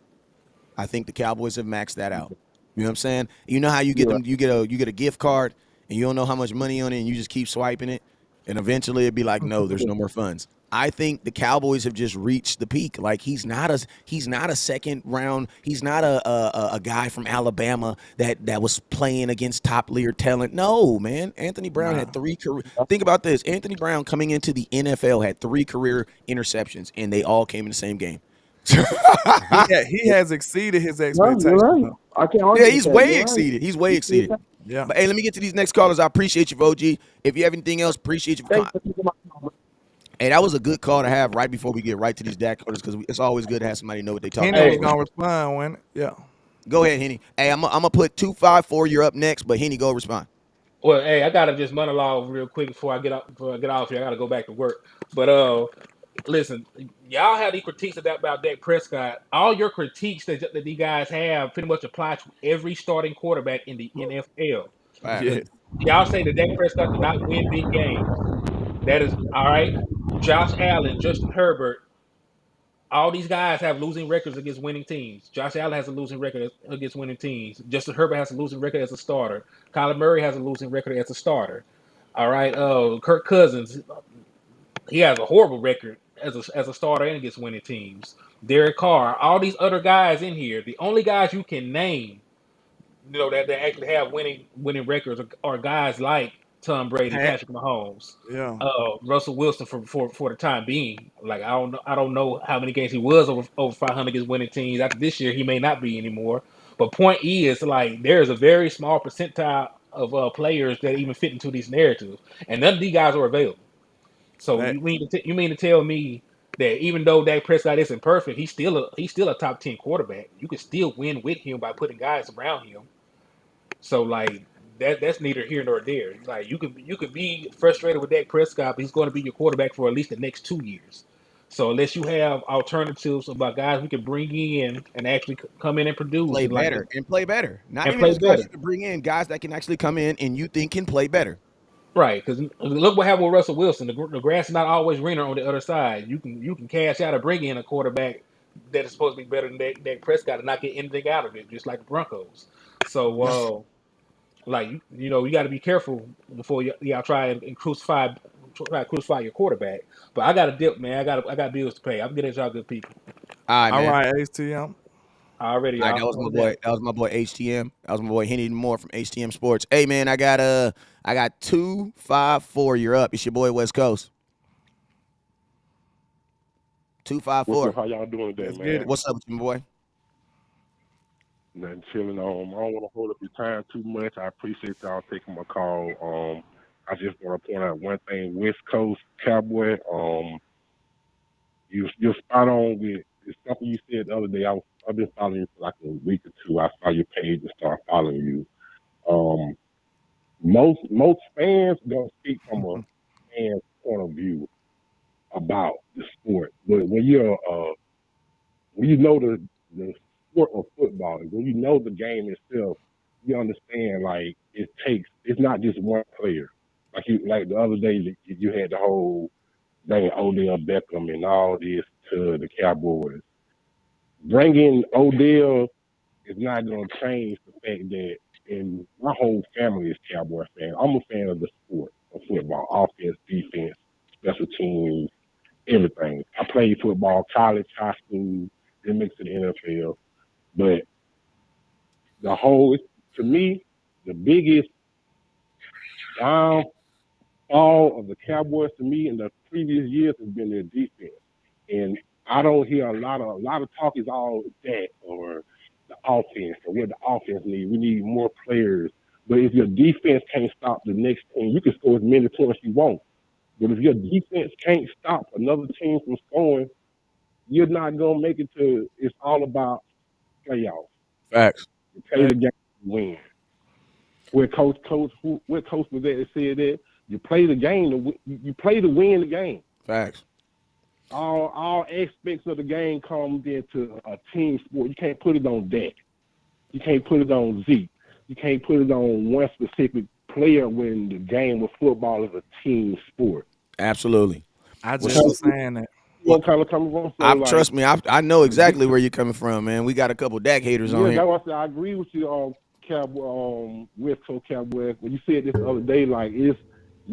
I think the Cowboys have maxed that out. You know what I'm saying? You know how you get You're right. them, you get a gift card and you don't know how much money on it and you just keep swiping it and eventually it'd be like, no, there's no more funds. I think the Cowboys have just reached the peak. Like he's not a second round. He's not a guy from Alabama that was playing against top leader talent. No, man. Anthony Brown Nah. had three career. Think about this. Anthony Brown coming into the NFL had three career interceptions and they all came in the same game. He has exceeded his No, you're expectations right. though. I can't Yeah, argue with he's that. way You're right. exceeded. He's way exceeded. Yeah. But hey, let me get to these next callers. I appreciate you, OG. If you have anything else, appreciate you for Thanks calling. for taking my call. Hey, that was a good call to have right before we get right to these DAC callers because it's always good to have somebody know what they talking Henny was hey, about. gonna respond when yeah. Go ahead, Henny. Hey, I'm gonna put 254. You're up next, but Henny, go respond. well, hey, I gotta just monologue real quick before I get up before I get off here. I gotta go back to work. But listen, y'all have these critiques about Dak Prescott. All your critiques that these guys have pretty much apply to every starting quarterback in the NFL. Yeah. Facts. Y'all say that Dak Prescott did not win big games. That is all right. Josh Allen, Justin Herbert, all these guys have losing records against winning teams. Josh Allen has a losing record against winning teams. Justin Herbert has a losing record as a starter. Kyler Murray has a losing record as a starter. All right. Kirk Cousins, he has a horrible record as a starter and against winning teams. Derek Carr, all these other guys in here, the only guys you can name, that actually have winning records are guys like Tom Brady, Pat. Patrick Mahomes, Yeah. Russell Wilson for the time being. Like I don't know how many games he was over 500 against winning teams. After this year, he may not be anymore. But point is, like there is a very small percentile of players that even fit into these narratives, and none of these guys are available. So Fact. you mean to tell me that even though Dak Prescott isn't perfect, he's still a top 10 quarterback. You can still win with him by putting guys around him. So like that's neither here nor there. Like you could be frustrated with Dak Prescott, but he's going to be your quarterback for at least the next 2 years. So unless you have alternatives about guys we can bring in and actually come in and produce Play and like better and play better. Not and even play just guys better, you can bring in, guys that can actually come in and you think can play better. right? Because look what happened with Russell Wilson. The grass is not always greener on the other side. You can cash out and bring in a quarterback that is supposed to be better than Dak Prescott and not get anything out of it, just like the Broncos. So like you got to be careful before y'all try to crucify your quarterback. But I got to dip, man. I got bills to pay. I'm getting y'all good people. All right, All man. right, HTM. Already, All right, that y'all. was my No boy. doubt. That was my boy HTM. That was my boy Henny Moore from HTM Sports. Hey man, I got 254. You're up. It's your boy West Coast. What's up? 254. How y'all doing today, Let's get man? it. What's up with you, my boy? Nothing chilling. I don't want to hold up your time too much. I appreciate y'all taking my call. I just want to point out one thing. West Coast Cowboy. You're spot on with it's something you said the other day. I've been following you for like a week or two. I saw your page and started following you. Um, most fans don't speak from a fan's point of view about the sport, but when you know the sport of football, when you know the game itself, you understand, like it's not just one player. Like the other day you had the whole thing Odell Beckham and all this to the Cowboys. Bringing Odell is not going to change the fact that, and my whole family is Cowboy fan. I'm a fan of the sport of football, offense, defense, special teams, everything. I played football, college, high school, then mixed to the NFL. But the whole, to me, the biggest downfall of the Cowboys to me in the previous years has been their defense. And I don't hear a lot of talk is all that or the offense or what the offense needs. We need more players. But if your defense can't stop the next team, you can score as many points you want. But if your defense can't stop another team from scoring, you're not gonna make it to. It's all about playoffs. Facts. You play the game, you win. Where coach was that said that you play the game, you play to win the game. Facts. All aspects of the game comes into a team sport. You can't put it on Dak. You can't put it on Zeke. You can't put it on one specific player when the game of football is a team sport. Absolutely. I just Well, was saying that. what kind of coming from? So like, Trust me, I know exactly where you're coming from, man. We got a couple Dak haters on yeah, here. that's why I said I agree with you on Cowboy, West Coast Cowboys. When you said this the other day, like you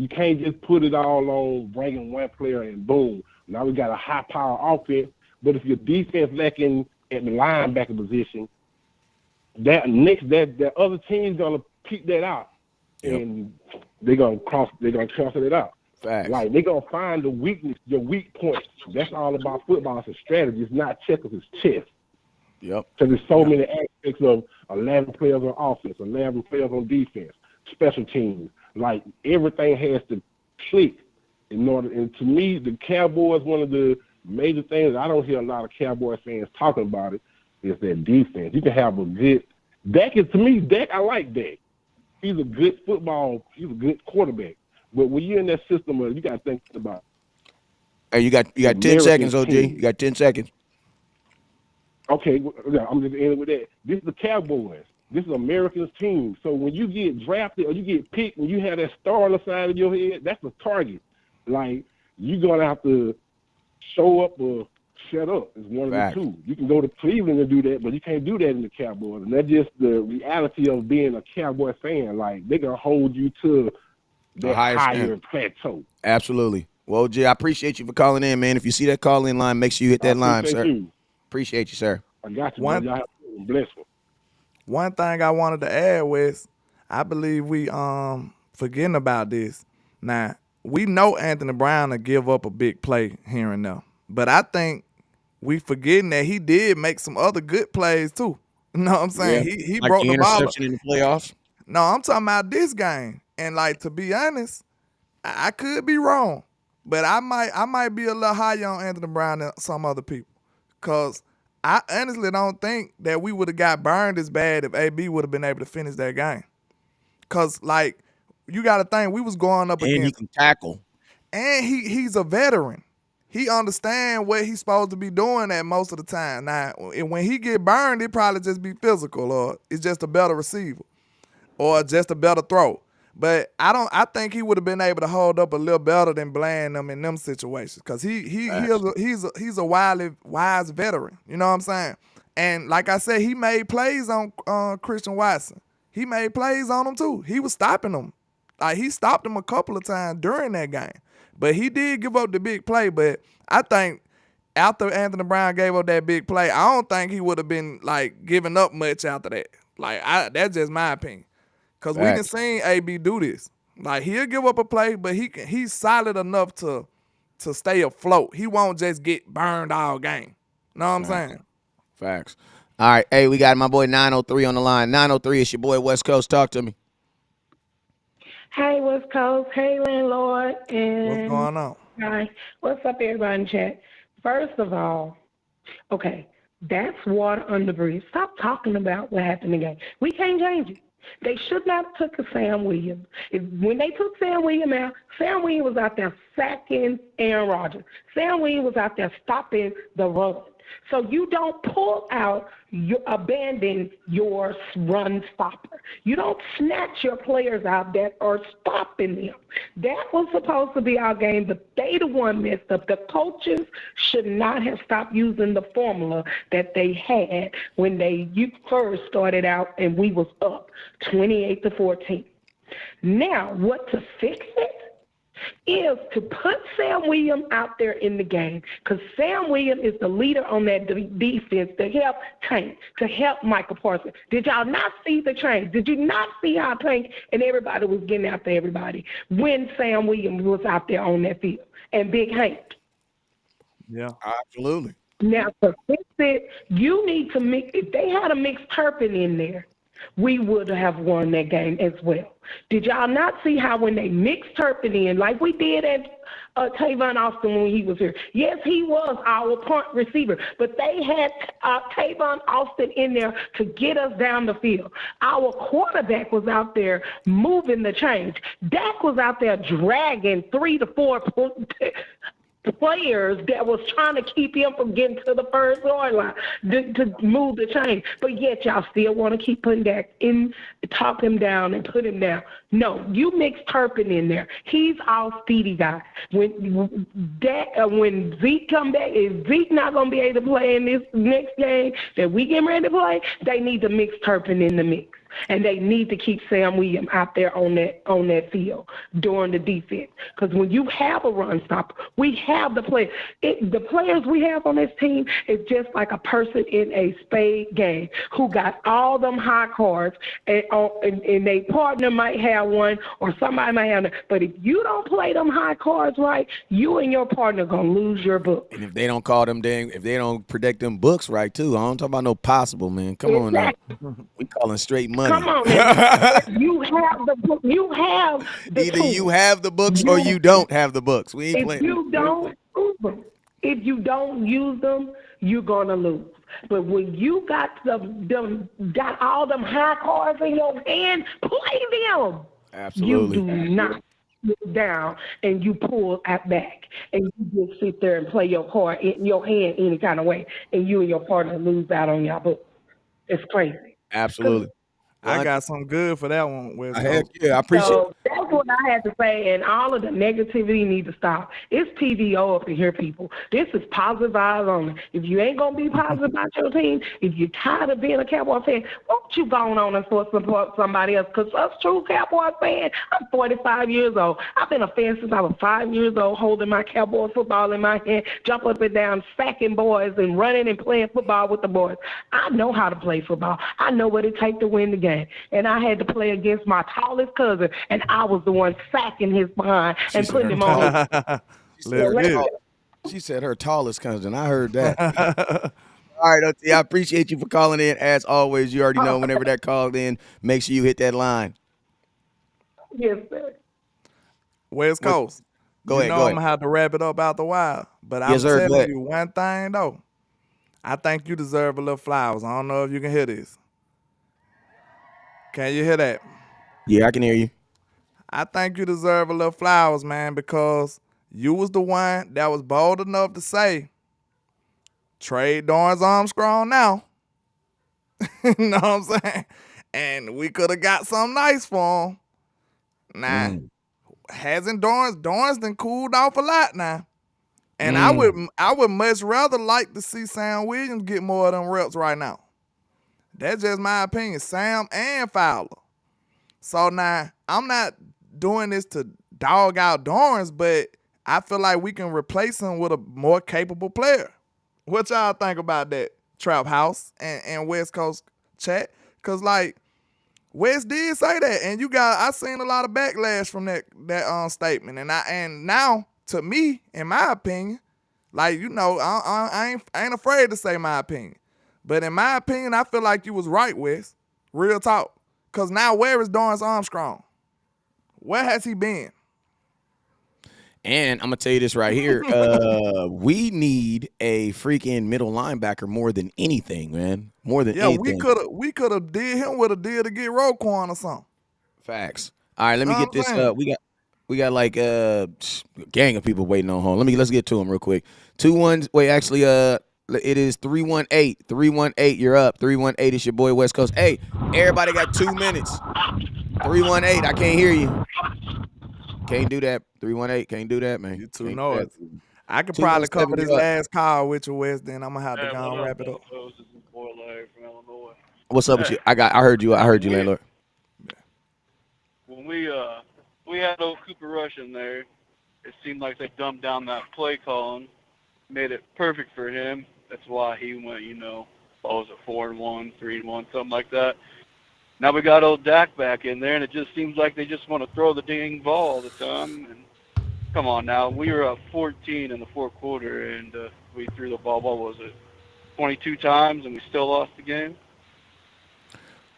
can't just put it all on bringing one player and boom. Now we got a high power offense, but if your defense lacking at the linebacker position, that other team's gonna pick that out, and they're gonna cross it out. Facts. Like they're gonna find the weakness, your weak points. That's all about football. It's a strategy. It's not checkers. It's chess. Yep. Because there's so many aspects of 11 players on offense, 11 players on defense, special teams. Like everything has to click in order. And to me, the Cowboys, one of the major things I don't hear a lot of Cowboy fans talking about it is their defense. You can have a good Dak. To me, Dak, I like Dak. He's a good quarterback. But when you're in that system, you got to think about. Hey, you got 10 American seconds, OG. team. You got 10 seconds. Okay, I'm just ending with that. This is the Cowboys. This is America's team. So when you get drafted or you get picked and you have that star on the side of your head, that's a target. Like, you're going to have to show up or shut up. It's one of the two. You can go to Cleveland and do that, but you can't do that in the Cowboys. And that's just the reality of being a Cowboy fan. Like, they're going to hold you to that higher plateau. Absolutely. Well, OG, I appreciate you for calling in, man. If you see that call-in line, make sure you hit that line, sir. You. Appreciate you, sir. I got you, man. Y'all have a blessed one. One thing I wanted to add was, I believe we forgetting about this. Now, we know Anthony Brown will give up a big play here and there, but I think we forgetting that he did make some other good plays too. You know what I'm saying? Yeah. He like broke the ball interception in the playoffs. No, I'm talking about this game. And like, to be honest, I could be wrong, but I might be a little higher on Anthony Brown than some other people, cause I honestly don't think that we would have got burned as bad if AB would have been able to finish that game. Cause like, you got to think, we was going up against. And he can tackle. And he's a veteran. He understand what he's supposed to be doing at most of the time. Now, when he get burned, it probably just be physical, or it's just a better receiver, or just a better throw. But I think he would have been able to hold up a little better than Bland them in them situations, because he's a wise veteran. You know what I'm saying? And like I said, he made plays on Christian Watson. He made plays on him too. He was stopping him. Like, he stopped him a couple of times during that game. But he did give up the big play. But I think after Anthony Brown gave up that big play, I don't think he would have been like giving up much after that. Like, that's just my opinion. Because we done seen AB do this. Like, he'll give up a play, but he's solid enough to stay afloat. He won't just get burned all game. Know what I'm saying? Facts. All right. Hey, we got my boy 903 on the line. 903, it's your boy West Coast. Talk to me. Hey, West Coast. Hey, landlord. And what's going on? Hi. What's up, everybody in chat? First of all, okay, that's water under the bridge. Stop talking about what happened again. We can't change it. They should not have took a Sam Williams. When they took Sam Williams out, Sam Williams was out there sacking Aaron Rodgers. Sam Williams was out there stopping the run. So you don't pull out, you abandon your run stopper. You don't snatch your players out that are stopping them. That was supposed to be our game, but they the one messed up. The coaches should not have stopped using the formula that they had when you first started out and we was up 28-14. Now, what to fix it? Is to put Sam Williams out there in the game, because Sam Williams is the leader on that defense to help Tank, to help Michael Parsons. Did y'all not see the change? Did you not see how Tank and everybody was getting after everybody when Sam Williams was out there on that field and Big Hank? Yeah. Absolutely. Now, to fix it, you need to mix. If they had a mixed Turpin in there, we would have won that game as well. Did y'all not see how when they mixed Turpin in, like we did at Tavon Austin when he was here? Yes, he was our punt receiver, but they had Tavon Austin in there to get us down the field. Our quarterback was out there moving the chains. Dak was out there dragging 3 to 4 players that was trying to keep him from getting to the first yard line to move the chain. But yet y'all still want to keep putting Dak in, talk him down and put him down. No, you mix Turpin in there. He's our speedy guy. When Zeke come back, if Zeke not going to be able to play in this next game that we getting ready to play, they need to mix Turpin in the mix. And they need to keep Sam Williams out there on that field during the defense. Because when you have a run stopper, we have the players. The players we have on this team is just like a person in a spade game who got all them high cards, and their partner might have one or somebody might have one. But if you don't play them high cards right, you and your partner going to lose your book. And if they don't call them if they don't predict them books right, too, I don't talk about no possible, man. Come on now. We calling straight money. Come on, man. You have the book. You have the Either tool. you have the books or you don't have the books. We ain't If playing. you don't use them, if you don't use them, you're gonna lose. But when you got got all them high cards in your hand, play them. Absolutely. You do not sit down and you pull back and you just sit there and play your card in your hand any kind of way, and you and your partner lose out on your book. It's crazy. Absolutely. I got some good for that one, West Heck Coast. yeah, I appreciate So that's what I had to say, and all of the negativity need to stop. It's PVO up in here, people. This is positive vibes only. If you ain't going to be positive about your team, if you're tired of being a Cowboy fan, won't you go on and support somebody else? Because us true Cowboy fans, I'm 45 years old. I've been a fan since I was 5 years old, holding my Cowboy football in my hand, jump up and down, sacking boys and running and playing football with the boys. I know how to play football. I know what it takes to win the game. And I had to play against my tallest cousin, and I was the one sacking his behind and putting him on. She said her tallest cousin. I heard that. All right, OT, I appreciate you for calling in. As always, you already know whenever that called in, make sure you hit that line. Yes, sir. West Coast. Go ahead. I'm going to have to wrap it up out the wild. But I'm telling you one thing, though. I think you deserve a little flowers. I don't know if you can hear this. Can you hear that? Yeah, I can hear you. I think you deserve a little flowers, man, because you was the one that was bold enough to say, trade Dorrance Armstrong now. You know what I'm saying? And we could have got something nice for him. Now, hasn't Dorrance done cooled off a lot now. And I would much rather like to see Sam Williams get more of them reps right now. That's just my opinion. Sam and Fowler. So now, I'm not doing this to dog out Dorrance, but I feel like we can replace him with a more capable player. What y'all think about that, Trap House and West Coast chat? Because, like, West did say that, and I seen a lot of backlash from that statement. And now, to me, in my opinion, like, you know, I ain't afraid to say my opinion. But in my opinion, I feel like you was right, Wes. Real talk. Because now where is Dorrance Armstrong? Where has he been? And I'm going to tell you this right here. We need a freaking middle linebacker more than anything, man. More than anything. Yeah, we could have did him with a deal to get Roquan or something. Facts. All right, let me get this. We got like a gang of people waiting on hold. Let's get to them real quick. 2-1. Wait, actually, It is 318. 318. You're up. 318. It's your boy West Coast. Hey, everybody got 2 minutes. 318. I can't hear you. Can't do that. 318. Can't do that, man. You too Can't do that. noisy. I could probably cover 217. this You're up. last call with you, West. Then I'm gonna have to Hey, go what and up, wrap it up. West Coast? This is boy Larry from Illinois. What's up with you? I heard you. I heard you, landlord. When we had old Cooper Rush in there, it seemed like they dumbed down that play calling, made it perfect for him. That's why he went, what was it, 4-1, 3-1, something like that. Now we got old Dak back in there, and it just seems like they just want to throw the dang ball all the time. And come on now, we were up 14 in the fourth quarter, and we threw the ball, what was it, 22 times, and we still lost the game?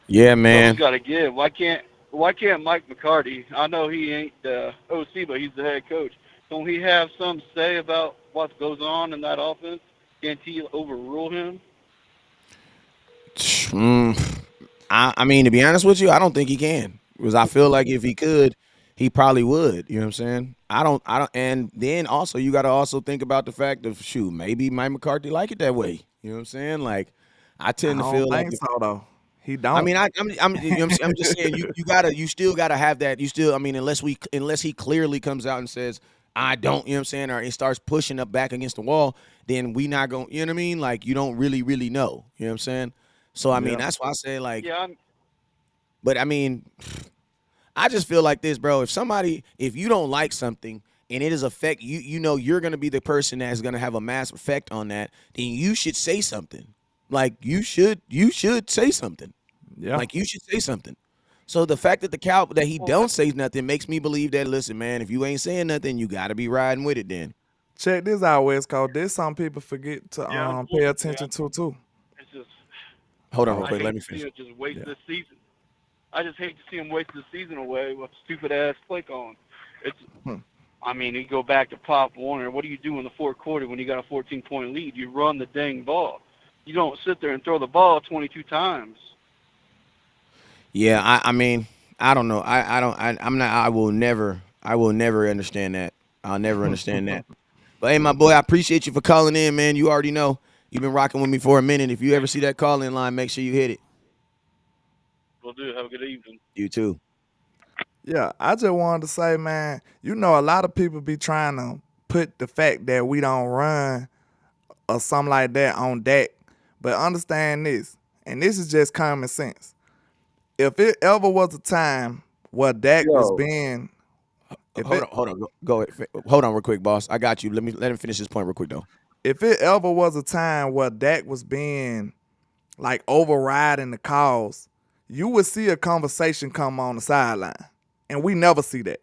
Yeah, man. Something's got to give. Why can't Mike McCarty? I know he ain't the OC, but he's the head coach. Don't he have some say about what goes on in that offense? Can't he overrule him? I mean, to be honest with you, I don't think he can, because I feel like if he could, he probably would. You know what I'm saying? I don't. And then also, you got to also think about the fact of maybe Mike McCarthy like it that way. You know what I'm saying? Like, I I tend to don't feel like think so though. He don't. I mean, I'm just saying you still gotta have that. You still, I mean, unless he clearly comes out and says I don't, you know what I'm saying, or it starts pushing up back against the wall, then we not going, you know what I mean? Like, you don't really know, you know what I'm saying? So I mean, that's why I say, like, Yeah, but I mean, I just feel like this, bro. If you don't like something and it is affect you, you're gonna be the person that's gonna have a massive effect on that, then you should say something. Like, you should say something. Yeah. Like, you should say something. So the fact that that he don't say nothing makes me believe that, listen, man, if you ain't saying nothing, you got to be riding with it then. Check this out, West Coast. This some people forget to pay attention to too. it's just Hold on real I quick. hate Let me to see finish. him just waste this season. I just hate to see him waste the season away with stupid ass play calling. I mean, you go back to Pop Warner. What do you do in the fourth quarter when you got a 14-point lead? You run the dang ball. You don't sit there and throw the ball 22 times. Yeah, I mean, I don't know. I will never understand that. I'll never understand that. But hey, my boy, I appreciate you for calling in, man. You already know you've been rocking with me for a minute. If you ever see that call in line, make sure you hit it. Will do. Have a good evening. You too. Yeah, I just wanted to say, man, a lot of people be trying to put the fact that we don't run or something like that on Dak. But understand this, and this is just common sense. If it ever was a time where Dak was being Hold on. Go ahead. Hold on real quick, boss. I got you. Let him finish his point real quick though. if it ever was a time where Dak was being like overriding the calls, you would see a conversation come on the sideline. And we never see that.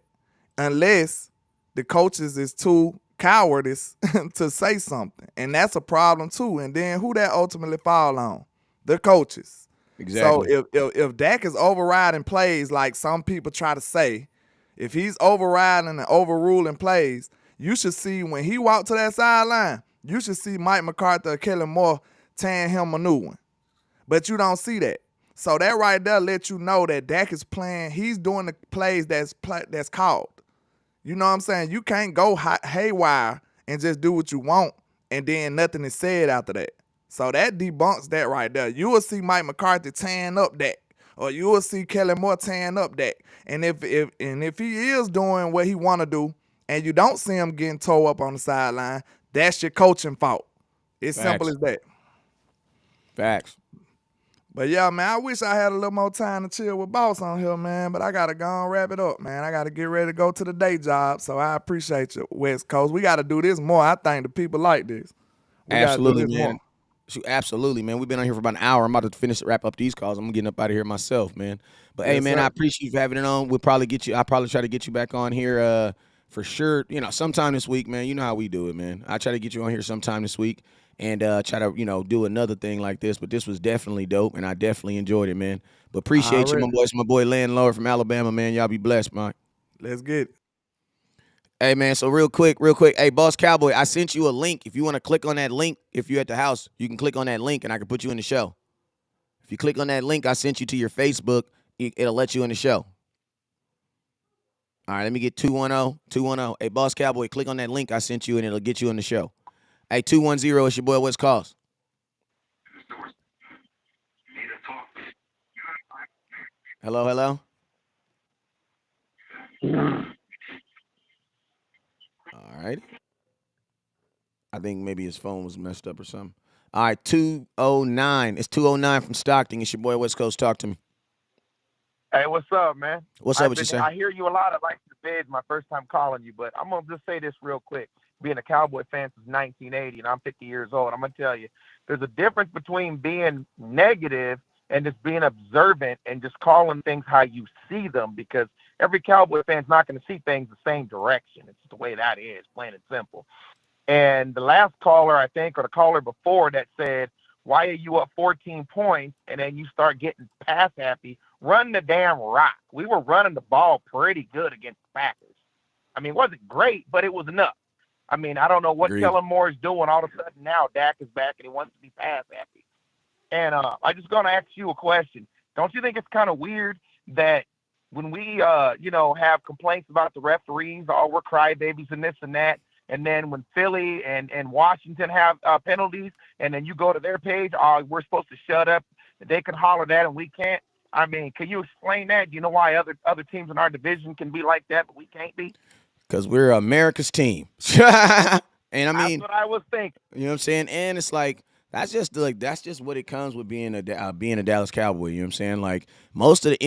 Unless the coaches is too cowardice to say something. And that's a problem too. And then who that ultimately fall on? The coaches. Exactly. So if Dak is overriding plays like some people try to say, if he's overriding and overruling plays, you should see when he walked to that sideline, you should see Mike McCarthy or Kellen Moore tearing him a new one. But you don't see that. So that right there lets you know that Dak is playing. He's doing the plays that's called. You know what I'm saying? You can't go haywire and just do what you want and then nothing is said after that. So that debunks that right there. You will see Mike McCarthy tearing up Dak, or you will see Kellen Moore tearing up Dak. And if he is doing what he want to do, and you don't see him getting towed up on the sideline, that's your coaching fault. It's simple as that. Facts. But yeah, man, I wish I had a little more time to chill with Boss on here, man. But I gotta go and wrap it up, man. I gotta get ready to go to the day job. So I appreciate you, West Coast. We gotta do this more. I think the people like this. We Absolutely, gotta do this man. Absolutely, man. We've been on here for about an hour. I'm about to wrap up these calls. I'm getting up out of here myself, man. But hey, man, sir. I appreciate you for having it on. I'll probably try to get you back on here for sure. Sometime this week, man. You know how we do it, man. I try to get you on here sometime this week and try to, do another thing like this. But this was definitely dope, and I definitely enjoyed it, man. But appreciate you, my boy. It's my boy Landlord from Alabama, man. Y'all be blessed, man. Let's get it. Hey, man, so real quick. Hey, Boss Cowboy, I sent you a link. If you want to click on that link, if you're at the house, you can click on that link, and I can put you in the show. If you click on that link I sent you to your Facebook, it'll let you in the show. All right, let me get 210. Hey, Boss Cowboy, click on that link I sent you, and it'll get you in the show. Hey, 210, it's your boy West Coast. Hello, hello. All right. I think maybe his phone was messed up or something. All right, 209. It's 209 from Stockton. It's your boy West Coast. Talk to me. Hey, what's up, man? What's up with you, sir? I hear you a lot. I like the bid. My first time calling you, but I'm gonna just say this real quick. Being a Cowboy fan since 1980, and I'm 50 years old, I'm gonna tell you, there's a difference between being negative and just being observant and just calling things how you see them. Because every Cowboy fan's not gonna see things the same direction. It's the way that is, plain and simple. And the last caller, I think, or the caller before that said, why are you up 14 points? And then you start getting pass happy. Run the damn rock. We were running the ball pretty good against the Packers. I mean, it wasn't great, but it was enough. I mean, I don't know what Agreed. Kellen Moore is doing. All of a sudden now Dak is back and he wants to be pass happy. And I'm just going to ask you a question. Don't you think it's kind of weird that when we, have complaints about the referees, we're crybabies and this and that, and then when Philly and Washington have penalties, and then you go to their page, we're supposed to shut up. They can holler that and we can't. I mean, can you explain that? Do you know why other teams in our division can be like that, but we can't be? Because we're America's team. And I mean, that's what I was thinking. You know what I'm saying? And it's like that's just what it comes with being a Dallas Cowboy. You know what I'm saying? Like most of the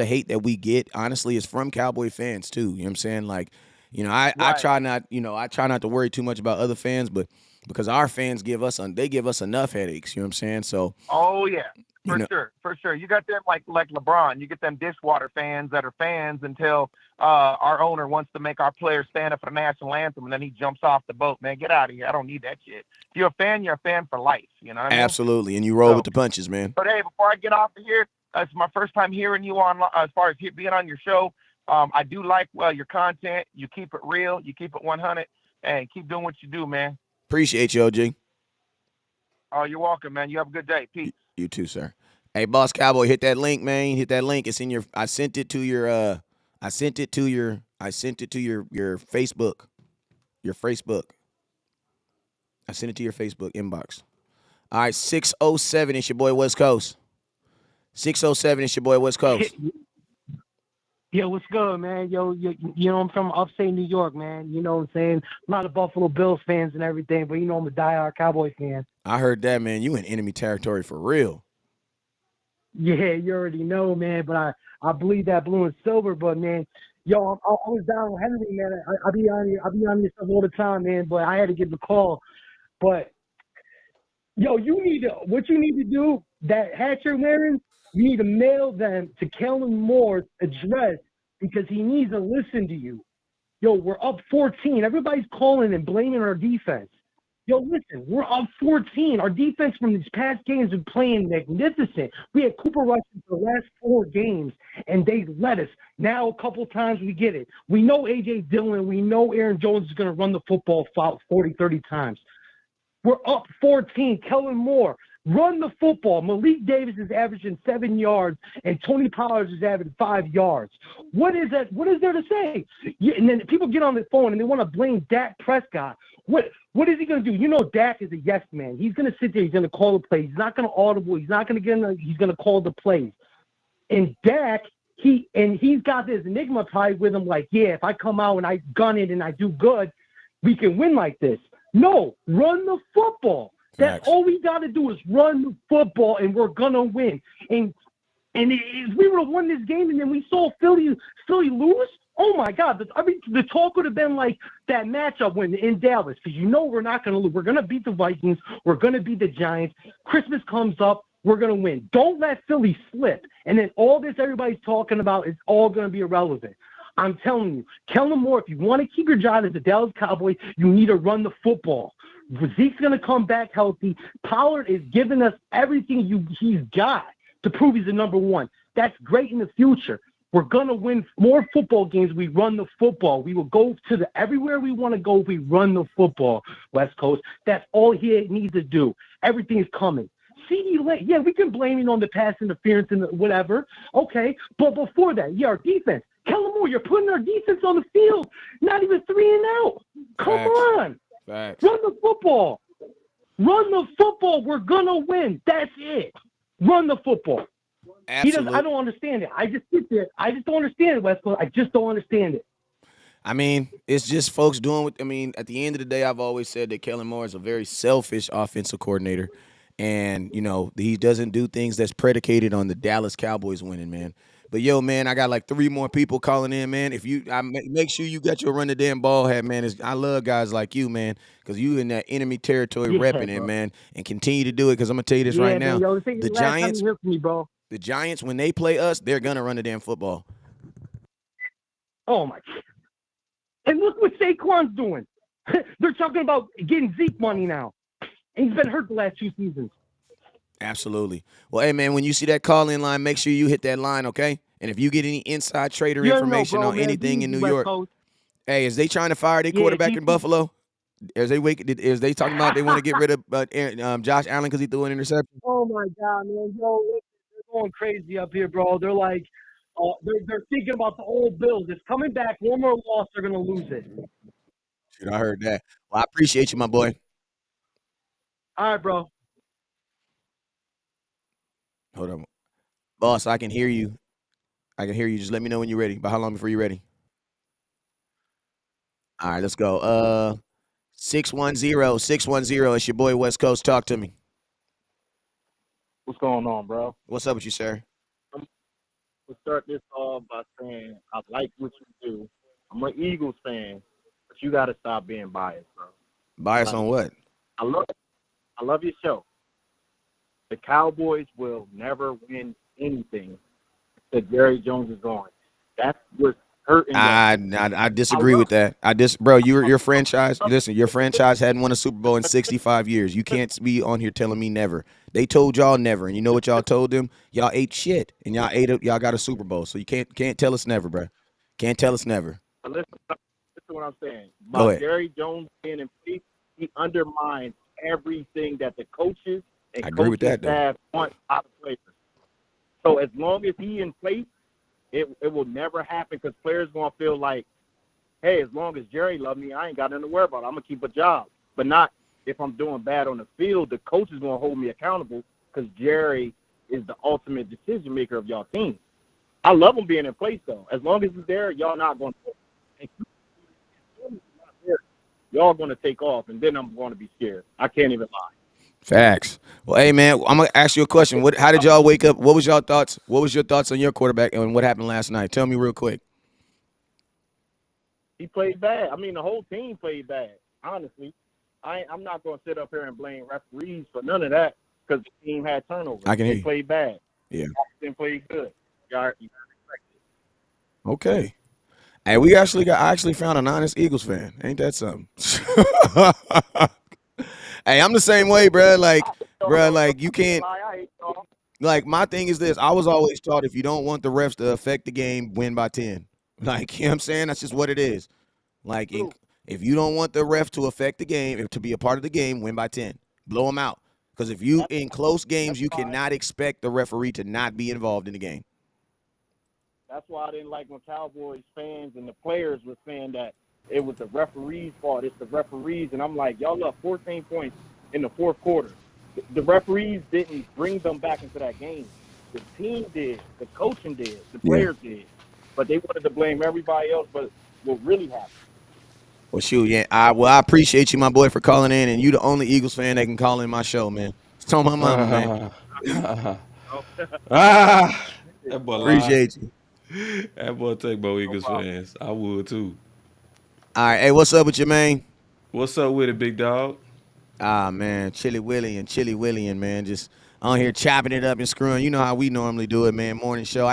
hate that we get, honestly, is from Cowboy fans too. You know what I'm saying? Like, I try not to worry too much about other fans, but because our fans give us enough headaches. You know what I'm saying? So. Oh yeah. For sure. You got them like LeBron. You get them dishwater fans that are fans until our owner wants to make our players stand up for the national anthem, and then he jumps off the boat. Man, get out of here. I don't need that shit. If you're a fan, you're a fan for life. You know what I mean? Absolutely, and you roll with the punches, man. But hey, before I get off of here, it's my first time hearing you on as far as being on your show. I do like your content. You keep it real. You keep it 100, and keep doing what you do, man. Appreciate you, OG. Oh, you're welcome, man. You have a good day. Peace. You too, sir. Hey, Boss Cowboy, hit that link, man. Hit that link. It's in your. I sent it to your Facebook. Your Facebook. I sent it to your Facebook inbox. All right, 607. It's your boy West Coast. 607. It's your boy West Coast. Yo, what's good, man? Yo, I'm from upstate New York, man. You know what I'm saying? A lot of Buffalo Bills fans and everything, but I'm a diehard Cowboy fan. I heard that, man. You in enemy territory for real. Yeah, you already know, man. But I bleed that blue and silver. But man, yo, I'm always down with Henry, man. I be on your stuff all the time, man. But I had to give the call. But yo, what you need to do, that hat you're wearing, you need to mail them to Kellen Moore's address because he needs to listen to you. Yo, we're up 14. Everybody's calling and blaming our defense. Yo, listen, we're up 14. Our defense from these past games has been playing magnificent. We had Cooper Rush for the last 4 games, and they let us. Now a couple times we get it. We know A.J. Dillon. We know Aaron Jones is going to run the football 40, 30 times. We're up 14. Kellen Moore, run the football. Malik Davis is averaging 7 yards, and Tony Pollard is averaging 5 yards. What is that? What is there to say? And then people get on the phone and they want to blame Dak Prescott. What is he going to do? You know, Dak is a yes man. He's going to sit there. He's going to call the plays. He's not going to audible. He's not going to he's going to call the plays. And Dak, he's got this enigma pride with him. Like, yeah, if I come out and I gun it and I do good, we can win like this. No, run the football. That's all we got to do is run the football, and we're gonna win. And if we would have won this game, and then we saw Philly lose. Oh my God! The talk would have been like that matchup in Dallas, because we're not gonna lose. We're gonna beat the Vikings. We're gonna beat the Giants. Christmas comes up. We're gonna win. Don't let Philly slip. And then all this everybody's talking about is all gonna be irrelevant. I'm telling you, Kellen Moore, if you want to keep your job as a Dallas Cowboy, you need to run the football. Zeke's going to come back healthy. Pollard is giving us everything he's got to prove he's the number one. That's great in the future. We're going to win more football games. We run the football. We will go to everywhere we want to go if we run the football, West Coast. That's all he needs to do. Everything is coming. Yeah, we can blame him on the pass interference and whatever. Okay, but before that, our defense. Kellen Moore, No, you're putting our defense on the field. Not even 3 and out. Come Facts. on. Facts. Run the football. Run the football. We're going to win. That's it. Run the football. Absolutely. I don't understand it. I just sit there. I just don't understand it, West Coast. I just don't understand it. I mean, it's just folks doing what. I mean, at the end of the day, I've always said that Kellen Moore is a very selfish offensive coordinator, and he doesn't do things that's predicated on the Dallas Cowboys winning, man. But yo, man, I got like 3 more people calling in, man. If you, make sure you got your run the damn ball hat, man. I love guys like you, man, because you in that enemy territory Yeah, repping it, bro. man, and continue to do it. Because I'm gonna tell you this Yeah, right man. now, Yo, this ain't the the last time Giants, you hear from me, bro. the Giants, when they play us, they're gonna run the damn football. Oh, my God. And look what Saquon's doing. They're talking about getting Zeke money now. And he's been hurt the last 2 seasons. Absolutely. Well, hey, man, when you see that call-in line, make sure you hit that line, okay? And if you get any inside trader You already know, information bro, on man. anything in Easy, New West York, Coast. hey, is they trying to fire their Yeah, quarterback in GP. Buffalo? Is they talking about they want to get rid of Josh Allen because he threw an interception? Oh, my God, man. Yo, they're going crazy up here, bro. They're like, they're thinking about the old Bills. It's coming back. One more loss, they're going to lose it. Shit, I heard that. Well, I appreciate you, my boy. All right, bro. Hold on. Boss, I can hear you. I can hear you. Just let me know when you're ready. About how long before you're ready? All right, let's go. 610. It's your boy West Coast. Talk to me. What's going on, bro? What's up with you, sir? We'll start this off by saying I like what you do. I'm an Eagles fan, but you got to stop being biased, bro. Bias on what? I love your show. The Cowboys will never win anything that Jerry Jones is gone. That's what's hurting. I disagree with that. Bro, your franchise. Listen, your franchise hadn't won a Super Bowl in 65 years. You can't be on here telling me never. They told y'all never, and you know what y'all told them? Y'all ate shit, and y'all got a Super Bowl. So you can't tell us never, bro. Can't tell us never. But listen to what I'm saying. Go By ahead. Jerry Jones being in place, he undermines everything that the coaches and I agree with coaching that, though. staff want out of players. So as long as he in place, it will never happen because players going to feel like, hey, as long as Jerry love me, I ain't got nothing to worry about. I'm going to keep a job. But not if I'm doing bad on the field, the coach is going to hold me accountable because Jerry is the ultimate decision maker of y'all team. I love him being in place, though. As long as he's there, y'all not going to y'all going to take off, and then I'm going to be scared. I can't even lie. Facts. Well, hey man, I'm gonna ask you a question. How did y'all wake up? What was your thoughts? What was your thoughts on your quarterback and what happened last night? Tell me real quick. He played bad. I mean, the whole team played bad, honestly. I'm not going to sit up here and blame referees for none of that because the team had turnovers. I can hear They you. played bad. Yeah. Washington played good. You gotta expect it. Okay. Hey, I actually found an honest Eagles fan. Ain't that something? Hey, I'm the same way, bro. Like you can't. Like my thing is this. I was always taught if you don't want the refs to affect the game, win by 10. Like, you know what I'm saying? That's just what it is. Like, if you don't want the ref to affect the game, to be a part of the game, win by 10. Blow them out. Because if you in close games, you cannot expect the referee to not be involved in the game. That's why I didn't like when Cowboys fans and the players were saying that it was the referee's fault. It's the referees. And I'm like, y'all left 14 points in the fourth quarter. The referees didn't bring them back into that game. The team did. The coaching did. The players did. But they wanted to blame everybody else. But what really happened? Well, shoot, yeah. I appreciate you, my boy, for calling in. And you the only Eagles fan that can call in my show, man. It's on my mama, man. That boy lie. Appreciate you. That boy take both Eagles fans. I would too. All right. Hey, what's up with you, man? What's up with it, big dog? Ah, man, Chili Willie and man, just on here chopping it up and screwing. You know how we normally do it, man. Morning show.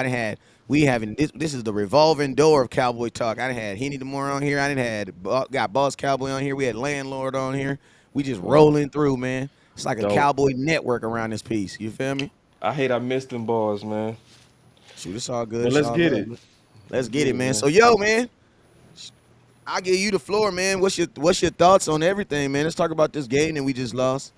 This is the revolving door of Cowboy talk. I done had Henny DeMore on here. Got Boss Cowboy on here. We had Landlord on here. We just rolling through, man. It's like a Dope. Cowboy network around this piece. You feel me? I missed them bars, man. Shoot, it's all good. But It's let's all get love. it. Let's get it, man. man. So, yo, man, I'll give you the floor, man. What's your thoughts on everything, man? Let's talk about this game that we just lost.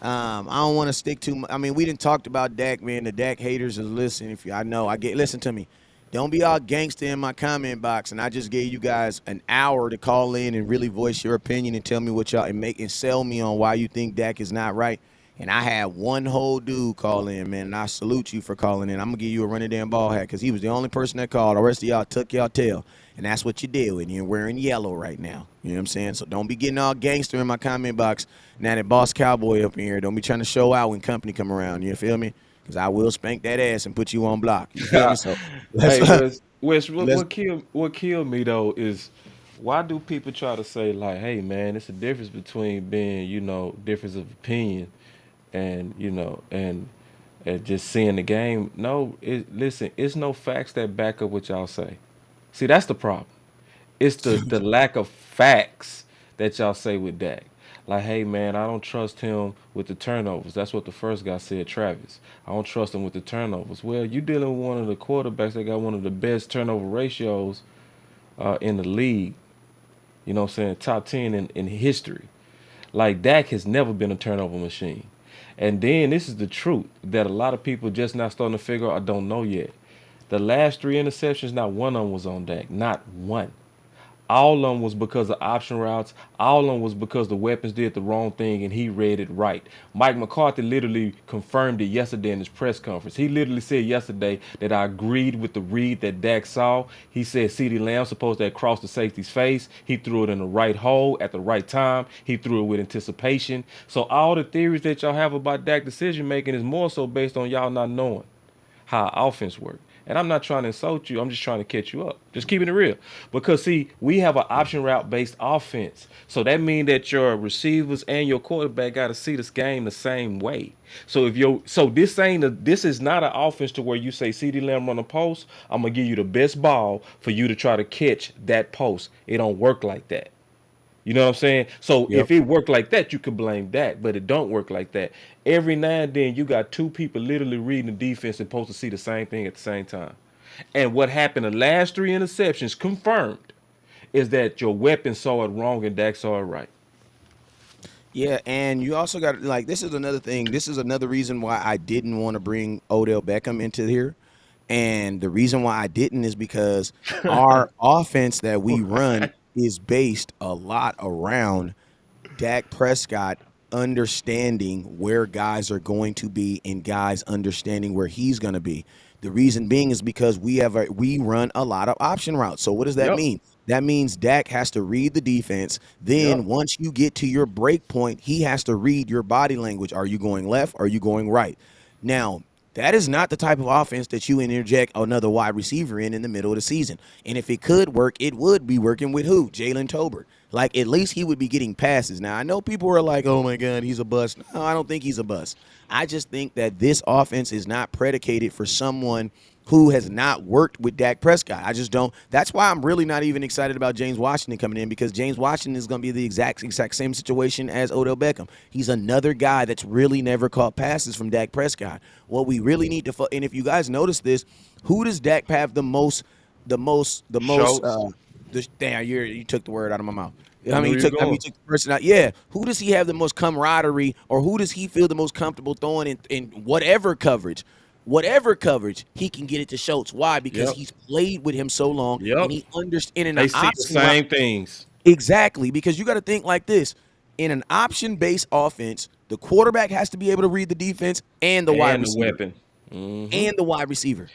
I don't want to stick too much. I mean, we didn't talk about Dak, man. The Dak haters is listening. Listen to me. Don't be all gangster in my comment box. And I just gave you guys an hour to call in and really voice your opinion and tell me what y'all and sell me on why you think Dak is not right. And I had one whole dude call in, man, and I salute you for calling in. I'm gonna give you a running damn ball hat because he was the only person that called. The rest of y'all took y'all tail. And that's what you did, and you're wearing yellow right now. You know what I'm saying? So don't be getting all gangster in my comment box. Now that boss cowboy up in here, don't be trying to show out when company come around. You feel me? Because I will spank that ass and put you on block. You feel me? So let's Hey, Wes, let's what killed me though is why do people try to say like, hey man, it's a difference between being, difference of opinion and and just seeing the game. No, listen, it's no facts that back up what y'all say. See, that's the problem. It's the lack of facts that y'all say with Dak. Like, hey man, I don't trust him with the turnovers. That's what the first guy said, Travis. I don't trust him with the turnovers. Well, you dealing with one of the quarterbacks that got one of the best turnover ratios in the league. You know what I'm saying? Top 10 in history. Like Dak has never been a turnover machine. And then this is the truth that a lot of people just not starting to figure out or don't know yet. The last three interceptions, not one of them was on Dak. Not one. All of them was because of option routes. All of them was because the weapons did the wrong thing and he read it right. Mike McCarthy literally confirmed it yesterday in his press conference. He literally said yesterday that I agreed with the read that Dak saw. He said CeeDee Lamb supposed to have crossed the safety's face. He threw it in the right hole at the right time. He threw it with anticipation. So all the theories that y'all have about Dak decision making is more so based on y'all not knowing how offense works. And I'm not trying to insult you. I'm just trying to catch you up. Just keeping it real. Because see, we have an option route based offense. So that means that your receivers and your quarterback got to see this game the same way. So this is not an offense to where you say CeeDee Lamb run a post. I'm gonna give you the best ball for you to try to catch that post. It don't work like that. You know what I'm saying? So Yep. if it worked like that, you could blame that, but it don't work like that. Every now and then, you got two people literally reading the defense and supposed to see the same thing at the same time. And what happened the last three interceptions confirmed is that your weapon saw it wrong and Dak saw it right. Yeah, and you also got like this is another thing. This is another reason why I didn't want to bring Odell Beckham into here. And the reason why I didn't is because our offense that we run is based a lot around Dak Prescott understanding where guys are going to be and guys understanding where he's going to be. The reason being is because we run a lot of option routes. So what does that Yep. mean? That means Dak has to read the defense. Then Yep. once you get to your break point, he has to read your body language. Are you going left? Are you going right? Now, that is not the type of offense that you interject another wide receiver in the middle of the season. And if it could work, it would be working with who? Jalen Tolbert. Like, at least he would be getting passes. Now, I know people are like, oh, my God, he's a bust. No, I don't think he's a bust. I just think that this offense is not predicated for someone who has not worked with Dak Prescott. I just don't. That's why I'm really not even excited about James Washington coming in, because James Washington is going to be the exact same situation as Odell Beckham. He's another guy that's really never caught passes from Dak Prescott. What we really need to, and if you guys notice this, who does Dak have the most, Schultz. damn, you took the word out of my mouth. I knew you were You going. took the person out. Yeah. Who does he have the most camaraderie, or who does he feel the most comfortable throwing in whatever coverage? Whatever coverage, he can get it to Schultz. Why? Because Yep. he's played with him so long and Yep. he understands in an They see the option route. same things. Exactly. Because you got to think like this. In an option-based offense, the quarterback has to be able to read the defense and the wide And the receiver weapon. Hmm. and the wide receiver.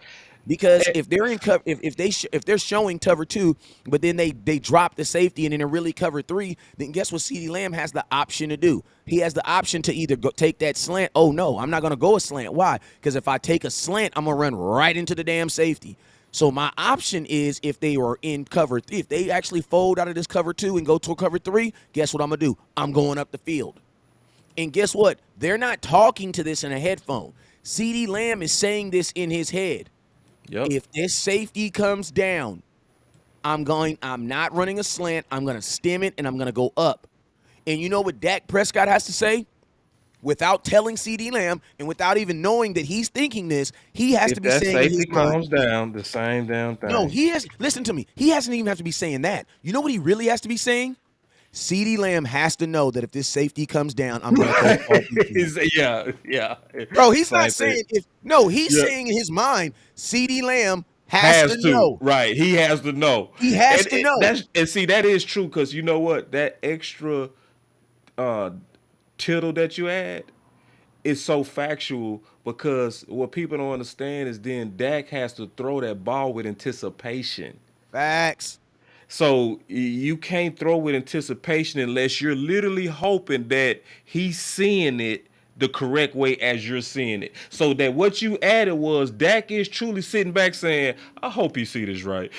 Because if they're in cover, if they're showing cover two, but then they drop the safety and then they really cover three, then guess what? CeeDee Lamb has the option to do. He has the option to either go take that slant. Oh no, I'm not gonna go a slant. Why? Because if I take a slant, I'm gonna run right into the damn safety. So my option is, if they are in cover three, if they actually fold out of this cover two and go to a cover three, guess what I'm gonna do? I'm going up the field. And guess what? They're not talking to this in a headphone. CeeDee Lamb is saying this in his head. Yep. If this safety comes down, I'm not running a slant. I'm going to stem it and I'm going to go up. And you know what Dak Prescott has to say? Without telling CeeDee Lamb and without even knowing that he's thinking this, he has If to be that saying in safety his mind. comes down, the same damn No, thing. listen to me. He hasn't even have to be saying that. You know what he really has to be saying? CeeDee Lamb has to know that if this safety comes down, I'm going to go far deep. Yeah, yeah. Bro, he's not Same thing. saying he's Yeah. saying in his mind, CeeDee Lamb Has to know. Right. He has to know. He has And to know. see, that is true because you know what? That extra uh tittle that you add is so factual because what people don't understand is then Dak has to throw that ball with anticipation. Facts. So you can't throw with anticipation unless you're literally hoping that he's seeing it the correct way as you're seeing it. So that what you added was Dak is truly sitting back saying, "I hope he see this right."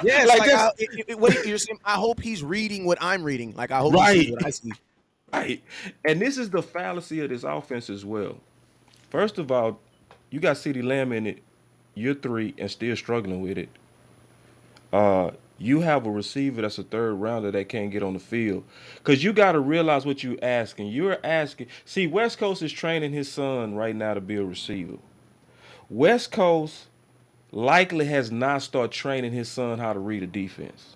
Yes, like like that's you're saying, I hope he's reading what I'm reading. Like I hope he sees right, what I see. right. And this is the fallacy of this offense as well. First of all, you got CeeDee Lamb in it, you're 3 and still struggling with it. You have a receiver that's a third rounder that can't get on the field. Because you got to realize what you're asking. You're asking, see, West Coast is training his son right now to be a receiver. West Coast likely has not started training his son how to read a defense.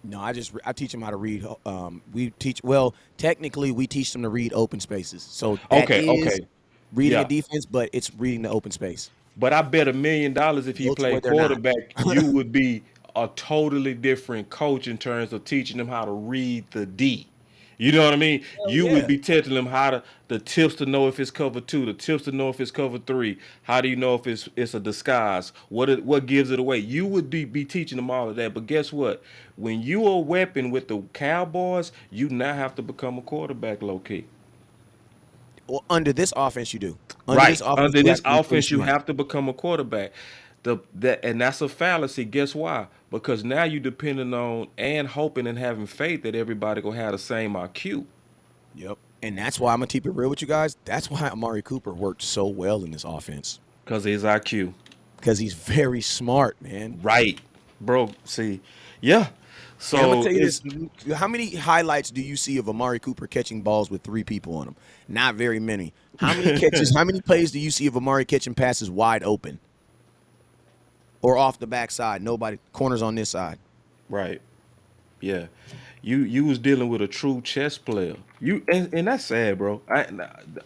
No, I teach him how to read. Well, technically we teach them to read open spaces. So that Okay, is okay. reading a Yeah. defense, but it's reading the open space. But I bet $1 million if he Go to where played they're not. quarterback, you would be a totally different coach in terms of teaching them how to read the D. You know what I mean? Hell You would yeah. be telling them how to the tips to know if it's cover 2, the tips to know if it's cover 3. How do you know if it's a disguise? What gives it away? You would be teaching them all of that. But guess what? When you are a weapon with the Cowboys, you now have to become a quarterback low key. Well, under this offense, you do. Under this Right. offense, Under you have this to be fully offense, you smart. have to become a quarterback. And that's a fallacy. Guess why? Because now you're depending on and hoping and having faith that everybody gonna have the same IQ. Yep. And that's why I'm gonna keep it real with you guys. That's why Amari Cooper worked so well in this offense. Because his IQ. Because he's very smart, man. Right. Bro, see. Yeah. And I'm gonna So tell you it's this: how many highlights do you see of Amari Cooper catching balls with 3 people on him? Not very many. How many catches? How many plays do you see of Amari catching passes wide open or off the backside? Nobody. Corners on this side. right. Yeah. You was dealing with a true chess player. And that's sad, bro. I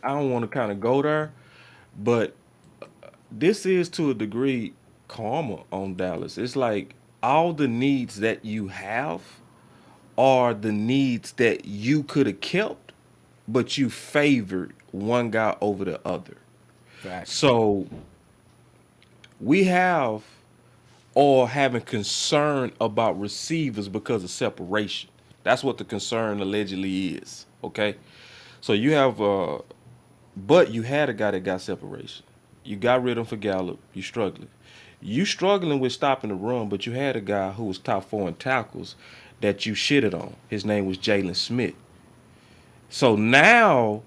don't want to kind of go there, but this is to a degree karma on Dallas. It's like all the needs that you have are the needs that you could have kept, but you favored one guy over the other. Facts. So we have or having concern about receivers because of separation. That's what the concern allegedly is. Okay. So you have but you had a guy that got separation. You got rid of him for Gallup. You struggling. You struggling with stopping the run, but you had a guy who was top 4 in tackles that you shitted on. His name was Jalen Smith. So now,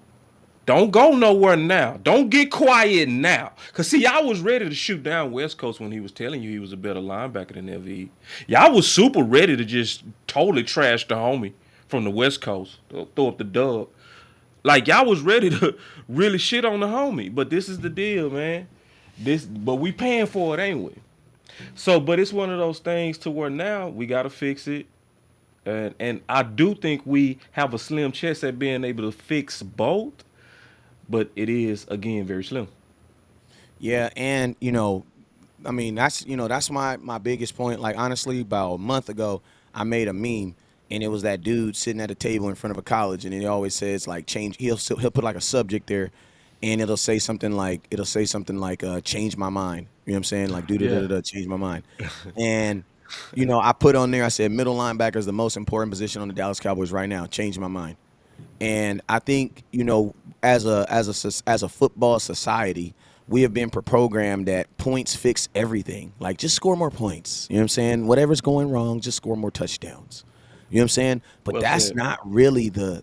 don't go nowhere now. Don't get quiet now. Cause see, y'all was ready to shoot down West Coast when he was telling you he was a better linebacker than LV. Y'all was super ready to just totally trash the homie from the West Coast. Throw up the dub. Like y'all was ready to really shit on the homie. But this is the deal, man. But we paying for it, ain't we? So, but it's one of those things to where now we gotta fix it. And I do think we have a slim chance at being able to fix both, but it is again very slim. Yeah, and I mean that's my biggest point. Like honestly, about a month ago, I made a meme, and it was that dude sitting at a table in front of a college, and he always says like change. He'll put like a subject there, and it'll say something like change my mind. You know what I'm saying? Like do Yeah. change my mind, and. I put on there. I said middle linebacker is the most important position on the Dallas Cowboys right now. Change my mind, and I think as a football society, we have been programmed that points fix everything. Like just score more points. You know what I'm saying? Whatever's going wrong, just score more touchdowns. You know what I'm saying? But Well that's said. not really the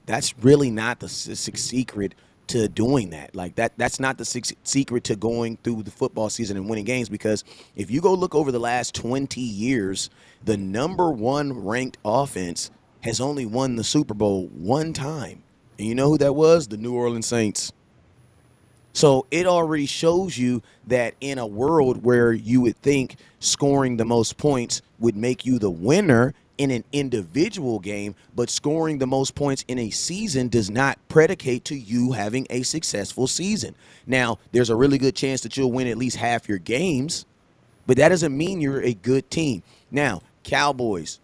secret to doing that. Like that's not the secret to going through the football season and winning games, because if you go look over the last 20 years, the number 1 ranked offense has only won the Super Bowl 1 time. And you know who that was? The New Orleans Saints. So it already shows you that in a world where you would think scoring the most points would make you the winner in an individual game, but scoring the most points in a season does not predicate to you having a successful season. Now, there's a really good chance that you'll win at least half your games, but that doesn't mean you're a good team. Now, Cowboys,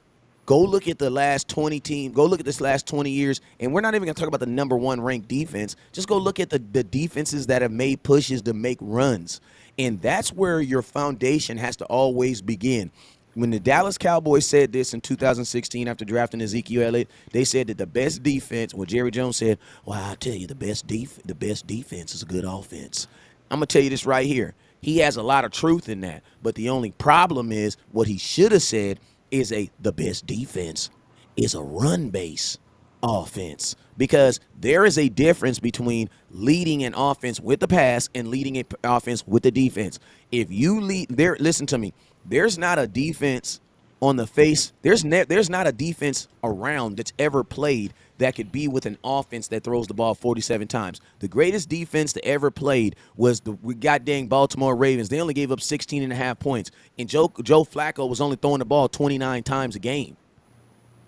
go look at the last 20 team. Go look at this last 20 years, and we're not even going to talk about the number one ranked defense. Just go look at the defenses that have made pushes to make runs. And that's where your foundation has to always begin. When the Dallas Cowboys said this in 2016 after drafting Ezekiel Elliott, they said that the best defense, well, Jerry Jones said, well, I'll tell you, the best defense is a good offense. I'm going to tell you this right here. He has a lot of truth in that. But the only problem is what he should have said is the best defense is a run base offense, because there is a difference between leading an offense with the pass and leading an offense with the defense. If you lead there, listen to me. There's not a defense on the face. There's not a defense around that's ever played that could be with an offense that throws the ball 47 times. The greatest defense that ever played was the goddamn Baltimore Ravens. They only gave up 16 and a half points, and Joe Flacco was only throwing the ball 29 times a game.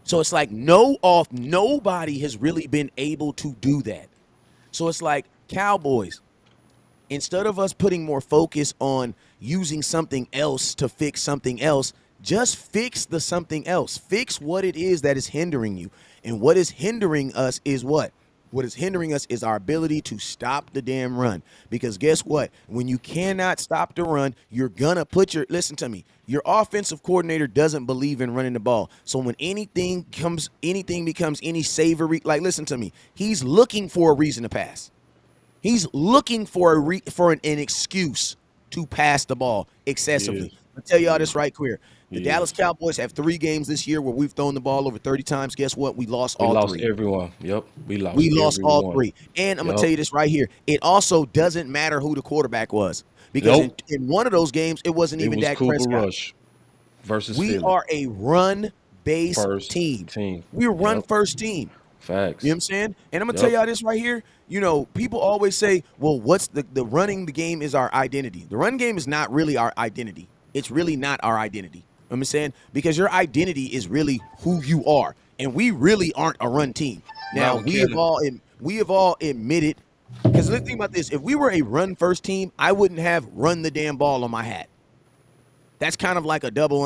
So it's like nobody has really been able to do that. So it's like Cowboys, instead of us putting more focus on using something else to fix something else, just fix the something else. Fix what it is that is hindering you. And what is hindering us is what? What is hindering us is our ability to stop the damn run. Because guess what? When you cannot stop the run, you're going to listen to me, your offensive coordinator doesn't believe in running the ball. So when anything becomes any savory, like, listen to me, he's looking for a reason to pass. He's looking for an excuse to pass the ball excessively. I'll tell y'all this right here. The Dallas Cowboys have 3 games this year where we've thrown the ball over 30 times. Guess what? We lost all 3. We lost everyone. Yep. We lost all 3. And I'm going to tell you this right here. It also doesn't matter who the quarterback was. Because in one of those games, it wasn't even Dak Prescott. Rush versus we Philly. are a run-based team. We're a run-first team. Facts. You know what I'm saying? And I'm going to tell y'all this right here. You know, people always say, well, what's the running the game is our identity. The run game is not really our identity. It's really not our identity. You know what I'm saying? Because your identity is really who you are. And we really aren't a run team. Now, we have all admitted, because let's think about this. If we were a run-first team, I wouldn't have run the damn ball on my hat. That's kind of like a double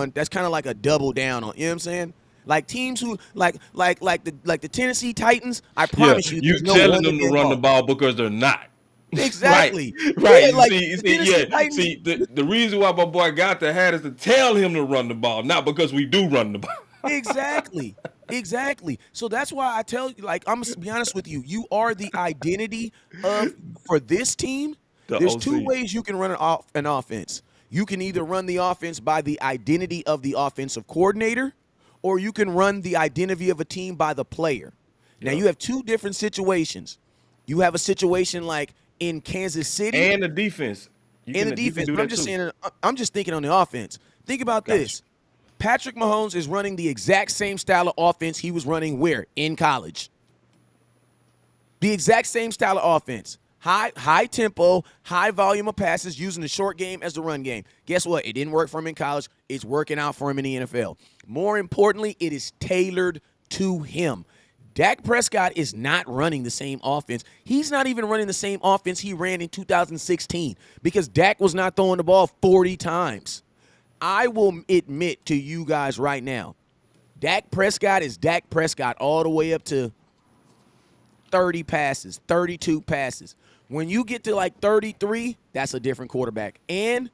down on, you know what I'm saying? Like teams who like the Tennessee Titans, I promise you, you're telling them to run the ball because they're not. Exactly. Right. Yeah, see, the reason why my boy got the hat is to tell him to run the ball, not because we do run the ball. Exactly. So that's why I tell you, like, I'm gonna be honest with you, you are the identity for this team. There's OC. 2 ways you can run an offense. You can either run the offense by the identity of the offensive coordinator, or you can run the identity of a team by the player. Now, you have 2 different situations. You have a situation like in Kansas City. And the defense. But I'm just thinking on the offense. Think about this. Patrick Mahomes is running the exact same style of offense he was running where? In college. The exact same style of offense. High tempo, high volume of passes, using the short game as the run game. Guess what? It didn't work for him in college. It's working out for him in the NFL. More importantly, it is tailored to him. Dak Prescott is not running the same offense. He's not even running the same offense he ran in 2016 because Dak was not throwing the ball 40 times. I will admit to you guys right now, Dak Prescott is Dak Prescott all the way up to 30 passes, 32 passes. When you get to like 33, that's a different quarterback. And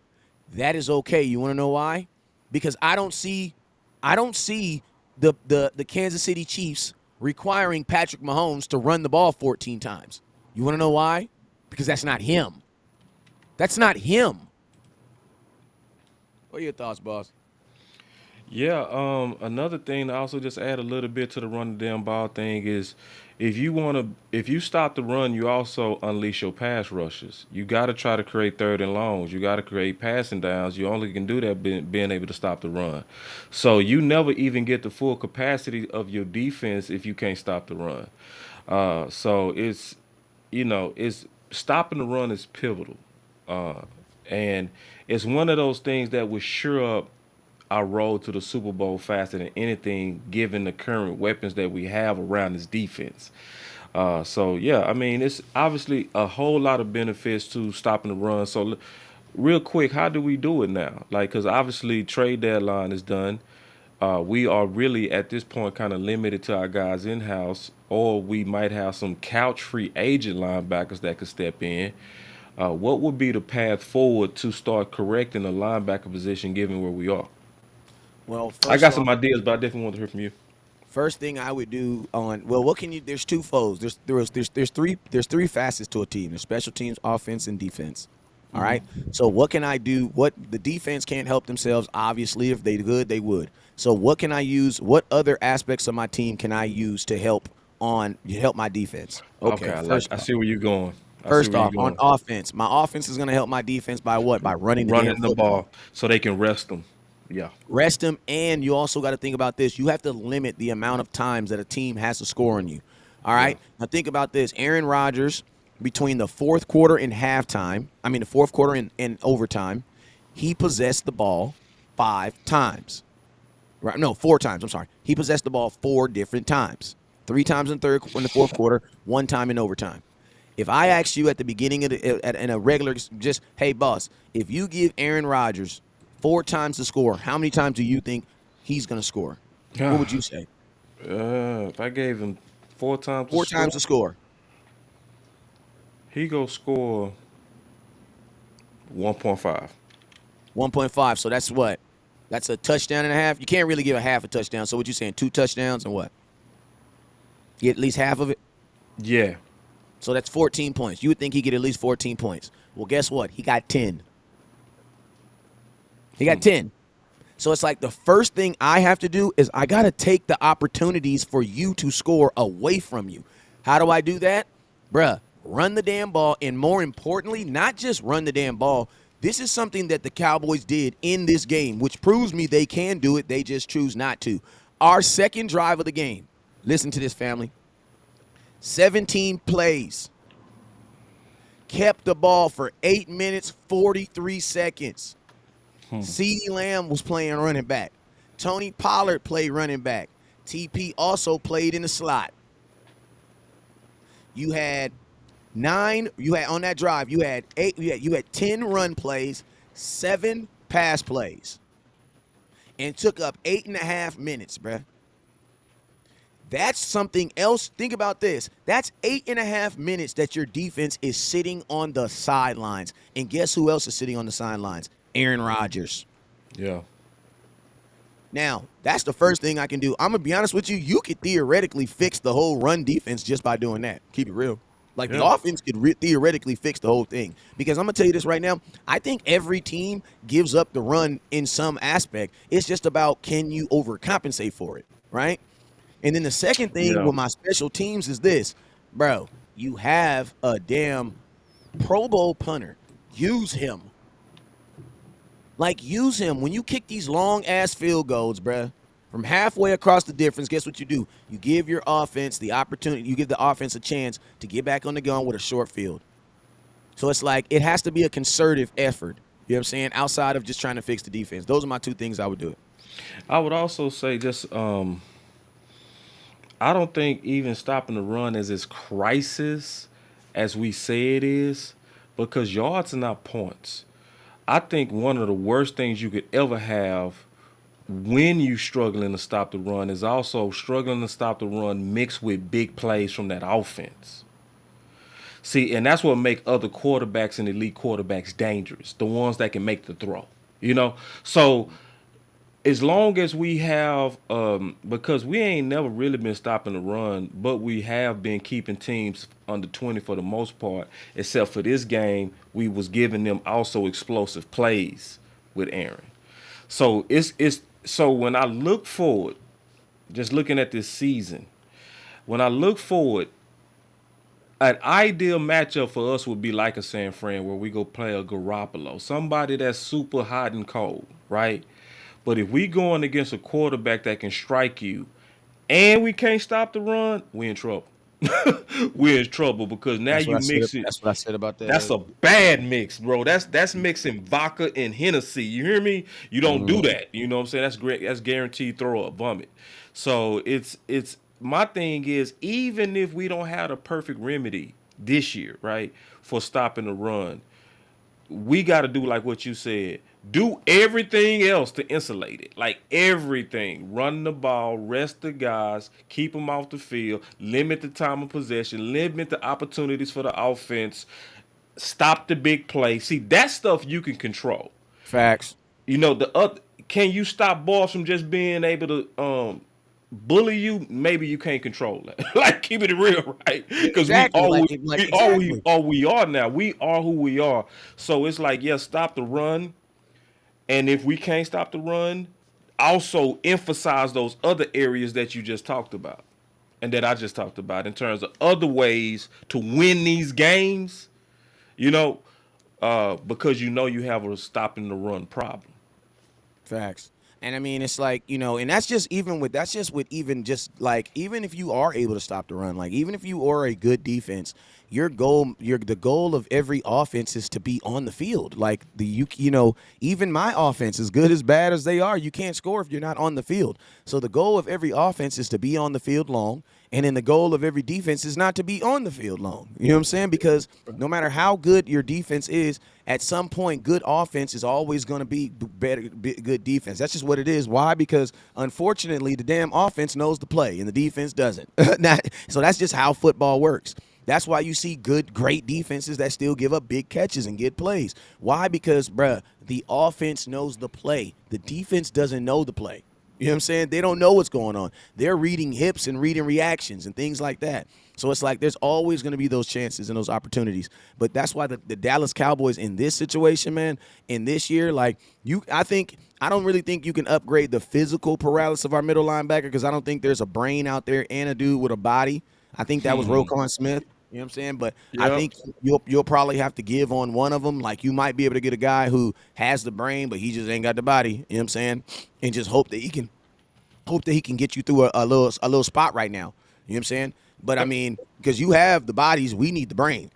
that is okay. You want to know why? Because I don't see the Kansas City Chiefs requiring Patrick Mahomes to run the ball 14 times. You want to know why? Because that's not him. That's not him. What are your thoughts, boss? Yeah, another thing to also just add a little bit to the run the damn ball thing is if you stop the run, you also unleash your pass rushes. You got to try to create 3rd and longs. You got to create passing downs. You only can do that being able to stop the run. So you never even get the full capacity of your defense if you can't stop the run. So it's stopping the run is pivotal. And it's one of those things that will sure up our road to the Super Bowl faster than anything, given the current weapons that we have around this defense. So, yeah, I mean, it's obviously a whole lot of benefits to stopping the run. So real quick, how do we do it now? Like, because obviously trade deadline is done. We are really at this point kind of limited to our guys in house, or we might have some couch free agent linebackers that could step in. What would be the path forward to start correcting the linebacker position given where we are? Well, I first got some off, ideas, but I definitely want to hear from you. first thing I would do on well, what can you? There's two folds. There's three facets to a team. There's special teams, offense, and defense. All right. So what can I do? What the defense can't help themselves. Obviously, if they could, they would. So what can I use? What other aspects of my team can I use to help my defense? Okay, Okay. First I off, see where you're going. I see first where you're off, on going. offense, my offense is going to help my defense by what? By running the damn Running the football. ball so they can rest them. Yeah. Rest them, and you also got to think about this. You have to limit the amount of times that a team has to score on you. All Yeah. right. Now think about this. Aaron Rodgers, between the fourth quarter and halftime, the fourth quarter and overtime, he possessed the ball 5 times. Right? No, 4 times. I'm sorry. He possessed the ball 4 different times. 3 times in the fourth quarter, 1 time in overtime. If I ask you at the beginning of in a regular, just hey boss, if you give Aaron Rodgers 4 times to score, how many times do you think he's gonna score? What would you say? If I gave him 4 times to Four score, times to score. he go score 1.5. 1.5. So that's what? That's a touchdown and a half. You can't really give a half a touchdown. So what you saying? 2 touchdowns and what? Get at least half of it. Yeah. So that's 14 points. You would think he'd get at least 14 points. Well, guess what? He got 10. He got 10. So it's like the first thing I have to do is I got to take the opportunities for you to score away from you. How do I do that? Bruh, run the damn ball. And more importantly, not just run the damn ball. This is something that the Cowboys did in this game, which proves me they can do it. They just choose not to. Our second drive of the game. Listen to this, family. 17 plays. Kept the ball for 8 minutes, 43 seconds. CeeDee Lamb was playing running back. Tony Pollard played running back. TP also played in the slot. You had on that drive, you had 10 run plays, 7 pass plays. And took up 8.5 minutes, bruh. That's something else. Think about this. That's 8.5 minutes that your defense is sitting on the sidelines. And guess who else is sitting on the sidelines? Aaron Rodgers. Yeah. Now, that's the first thing I can do. I'm going to be honest with you. You could theoretically fix the whole run defense just by doing that. Keep it real. Like, the offense could theoretically fix the whole thing. Because I'm going to tell you this right now. I think every team gives up the run in some aspect. It's just about, can you overcompensate for it, right? And then the second thing Yeah. with my special teams is this. Bro, you have a damn Pro Bowl punter. Use him. Like, use him. When you kick these long-ass field goals, bruh, from halfway across the difference, guess what you do? You give your offense the opportunity, you give the offense a chance to get back on the gun with a short field. So it's like it has to be a concerted effort, you know what I'm saying, outside of just trying to fix the defense. Those are my 2 things I would do it. I would also say just I don't think even stopping the run is as crisis as we say it is, because yards are not points. I think one of the worst things you could ever have when you struggling to stop the run is also struggling to stop the run mixed with big plays from that offense. See, and that's what make other quarterbacks and elite quarterbacks dangerous. The ones that can make the throw. You know? So as long as we have because we ain't never really been stopping the run, but we have been keeping teams under 20 for the most part, except for this game, we was giving them also explosive plays with Aaron. So it's so when I look forward, just looking at this season, when I look forward, an ideal matchup for us would be like a San Fran, where we go play a Garoppolo, somebody that's super hot and cold, right? But if we going against a quarterback that can strike you and we can't stop the run, we in trouble. We're in trouble because now That's what you I said. mix it. That's what I said about That's that. a bad mix, bro. That's mixing vodka and Hennessy. You hear me? You don't do that. You know what I'm saying? That's great. That's guaranteed throw up vomit. So it's my thing is, even if we don't have the perfect remedy this year, right, for stopping the run, we got to do like what you said. Do everything else to insulate it. Like everything. Run the ball, rest the guys, keep them off the field, limit the time of possession, limit the opportunities for the offense, stop the big play. See, that stuff you can control. Facts. You know, the other can you stop balls from just being able to bully you? Maybe you can't control that. Like keep it real, right? Because Exactly. Like exactly. we are now. We are who we are. So it's like, yeah, stop the run. And if we can't stop the run, also emphasize those other areas that you just talked about and that I just talked about in terms of other ways to win these games, you know, because you know you have a stopping the run problem. Facts. And I mean, it's like, and that's just with even just like, even if you are able to stop the run, like, even if you are a good defense, the goal of every offense is to be on the field. Like, even my offense, as good as bad as they are, you can't score if you're not on the field. So the goal of every offense is to be on the field long. And then the goal of every defense is not to be on the field long. You know what I'm saying? Because no matter how good your defense is, at some point, good offense is always going to be better, good defense. That's just what it is. Why? Because unfortunately, the damn offense knows the play and the defense doesn't. So that's just how football works. That's why you see great defenses that still give up big catches and get plays. Why? Because, bruh, the offense knows the play. The defense doesn't know the play. You know what I'm saying? They don't know what's going on. They're reading hips and reading reactions and things like that. So it's like there's always going to be those chances and those opportunities. But that's why the Dallas Cowboys in this situation, man, in this year, like I don't really think you can upgrade the physical paralysis of our middle linebacker because I don't think there's a brain out there and a dude with a body. I think that was Roquan Smith. You know what I'm saying? But I Yep. think you'll probably have to give on one of them. Like you might be able to get a guy who has the brain, but he just ain't got the body. You know what I'm saying? And just hope that he can get you through a little spot right now. You know what I'm saying? But I mean, because you have the bodies, we need the brain.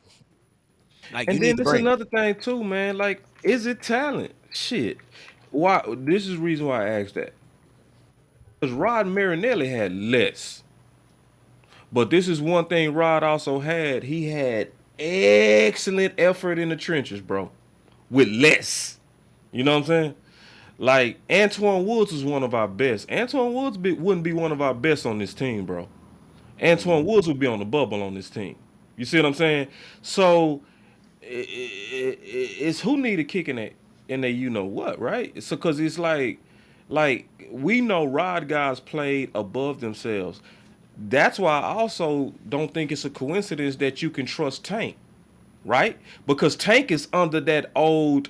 Like you And need then the there's brain. another thing too, man. Like, is it talent? Shit. Why? This is the reason why I asked that. Because Rod Marinelli had less. But this is one thing Rod also had. He had excellent effort in the trenches, bro, with less. You know what I'm saying? Like Antoine Woods is one of our best. Antoine Woods wouldn't be one of our best on this team, bro. Antoine Woods would be on the bubble on this team. You see what I'm saying? So it's who need a kick in that, you know what, right? So because it's like we know Rod guys played above themselves. That's why I also don't think it's a coincidence that you can trust Tank, right? Because Tank is under that old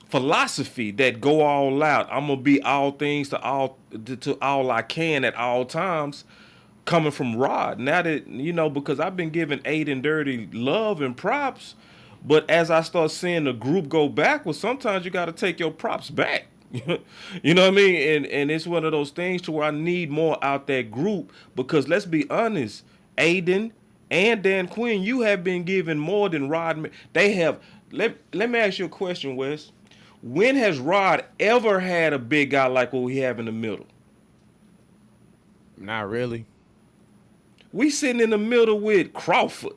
philosophy that go all out. I'm gonna be all things to all I can at all times. Coming from Rod, now that because I've been giving Aiden Dirty love and props, but as I start seeing the group go backwards, sometimes you got to take your props back. You know what I mean? And it's one of those things to where I need more out that group because let's be honest, Aiden and Dan Quinn, you have been given more than Rod. They have. Let me ask you a question, Wes. When has Rod ever had a big guy like what we have in the middle? Not really. We sitting in the middle with Crawford.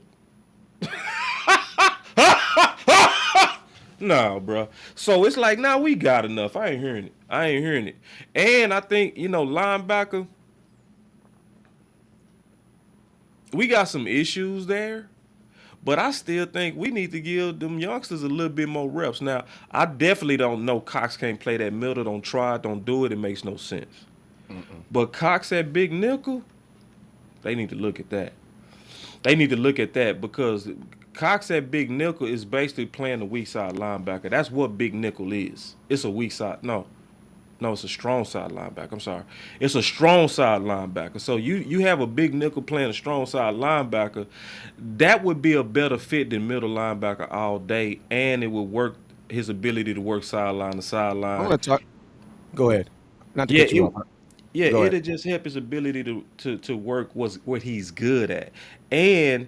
Nah, bro. So it's like, nah, we got enough. I ain't hearing it. And I think, linebacker, we got some issues there. But I still think we need to give them youngsters a little bit more reps. Now, I definitely don't know Cox can't play that middle. Don't try it. Don't do it. It makes no sense. But Cox at big nickel, they need to look at that. They need to look at that because Cox at big nickel is basically playing the weak side linebacker. That's what big nickel is. It's a weak side. No, it's a strong side linebacker. I'm sorry. It's a strong side linebacker. So you have a big nickel playing a strong side linebacker. That would be a better fit than middle linebacker all day, and it would work his ability to work sideline to I sideline. want to talk. Go ahead. Not to Yeah, cut you off. Go ahead. it'll just help his ability to work what he's good at. And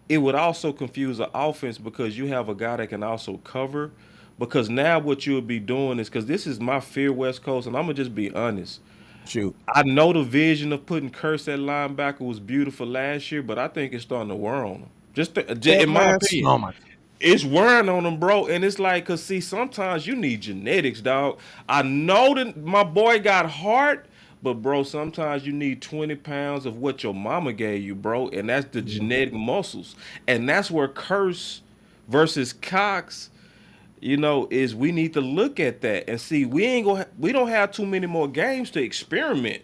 it would also confuse the offense because you have a guy that can also cover. Because now what you'll be doing is because this is my fear, West Coast, and I'm gonna just be honest. Shoot. I know the vision of putting Curse at linebacker was beautiful last year, but I think it's starting to wear on him. Just Yeah, in my man. opinion. Oh my. It's wearing on them, bro. And it's like, cause see, sometimes you need genetics, dog. I know that my boy got heart, but bro, sometimes you need 20 pounds of what your mama gave you, bro. And that's the genetic muscles. And that's where Curse versus Cox, is we need to look at that and see we don't have too many more games to experiment.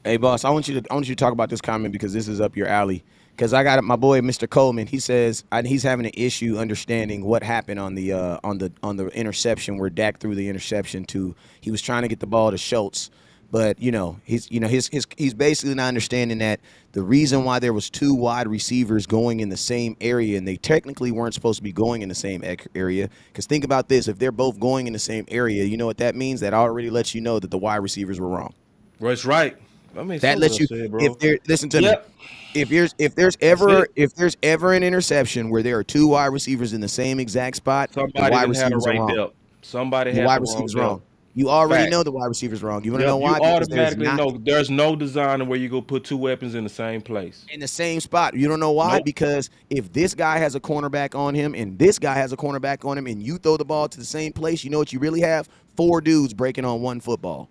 Hey, boss, I want you to talk about this comment because this is up your alley. Because I got my boy, Mr. Coleman. He says he's having an issue understanding what happened on the interception where Dak threw the interception to. He was trying to get the ball to Schultz, but he's basically not understanding that the reason why there was two wide receivers going in the same area and they technically weren't supposed to be going in the same area. Because think about this: if they're both going in the same area, you know what that means? That already lets you know that the wide receivers were wrong. Well, that's right. I mean, That so lets well you said, if bro. there listen to me. Yep, If there's that's ever it. if there's ever an interception where there are two wide receivers in the same exact spot, the Somebody wide didn't have the receivers are right wrong. depth. Somebody The had wide the wrong receivers depth. wrong. You already Fact. know the wide receivers wrong. You want to know Yep, you why? Because there's automatically not know there's no design where you go put two weapons in the same place. in the same spot. You don't know why? Nope. Because if this guy has a cornerback on him and this guy has a cornerback on him and you throw the ball to the same place, you know what you really have? Four dudes breaking on one football.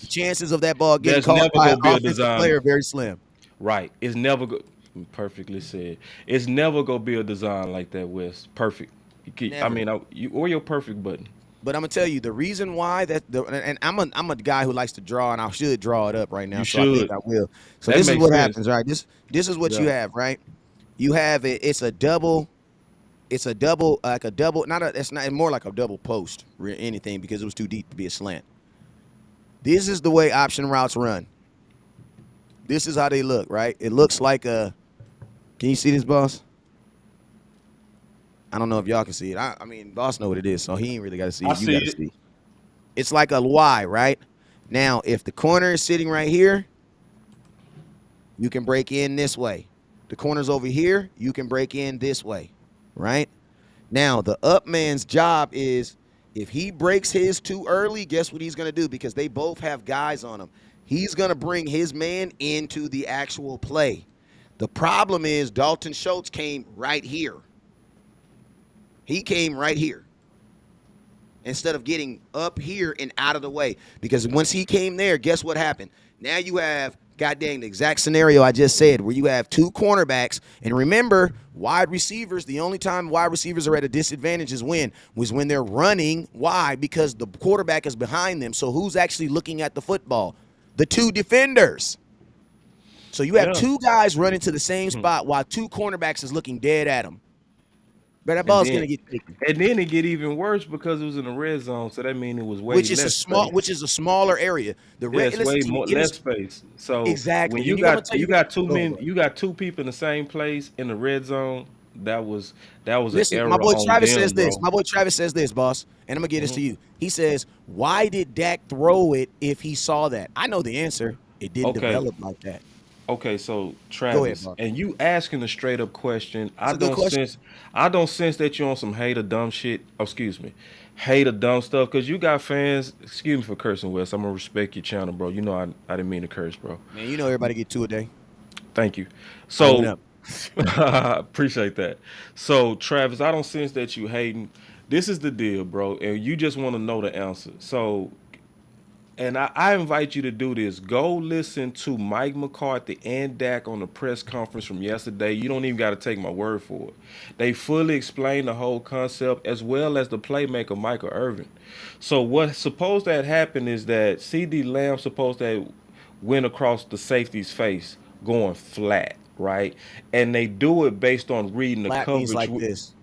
The Facts. chances of that ball getting There's caught never by gonna an be a offensive design. player are very slim. Right. It's never go perfectly said. It's never gonna be a design like that, Wes. Perfect. I Never. mean, you or your perfect button. But I'm gonna tell you the reason why and I'm a guy who likes to draw, and I should draw it up right now, You so I think should. I will. So That this is makes what sense. happens, right? This is what you Yeah. have, right? You have it. It's a double, like a double. Not a. It's not more like a double post or anything because it was too deep to be a slant. This is the way option routes run. This is how they look, right? It looks like a. Can you see this, boss? I don't know if y'all can see it. I mean, boss know what it is, so he ain't really got to see I it. You see got to it. see. It's like a Y, right? Now, if the corner is sitting right here, you can break in this way. The corner's over here, you can break in this way, right? Now, the up man's job is if he breaks his too early, guess what he's going to do? Because they both have guys on them. He's going to bring his man into the actual play. The problem is Dalton Schultz came right here. He came right here instead of getting up here and out of the way. Because once he came there, guess what happened? Now you have, goddamn, the exact scenario I just said, where you have two cornerbacks. And remember, wide receivers, the only time wide receivers are at a disadvantage is when they're running. Why? Because the quarterback is behind them. So who's actually looking at the football? The two defenders. So you have Yeah. two guys running to the same spot while two cornerbacks is looking dead at them. But that And ball's then going to get taken. and then it get even worse because it was in the red zone, so that means it was way Which is a less space. smaller area. The Yeah, red. it's Listen way to me. more It less is space. So when exactly. you And I'm gonna got tell you you this. got two Go men, ahead. you got two people in the same place in the red zone. That was an Listen, my error boy on Travis says them, this. bro. My boy Travis says this, boss, and I'm gonna get this Hmm. to you. He says, "Why did Dak throw it if he saw that?" I know the answer. It didn't Okay, develop like that. okay. So Go ahead, Travis, boss. and you asking a straight up question. It's a good question. I don't sense that you on some hate or dumb shit. Oh, excuse me, hate or dumb stuff. Cause you got fans. Excuse me for cursing, Wes. I'm gonna respect your channel, bro. You know I didn't mean to curse, bro. Man, you know everybody get two a day. Thank you. I went So up. appreciate that. So Travis, I don't sense that you hating. This is the deal, bro, and you just want to know the answer. So, and I invite you to do this. Go listen to Mike McCarthy and Dak on the press conference from yesterday. You don't even got to take my word for it. They fully explained the whole concept as well as the playmaker Michael Irvin. So what's supposed to have happened is that CD Lamb supposed to have went across the safety's face going flat, right? And they do it based on reading the Flat means coverage. like this.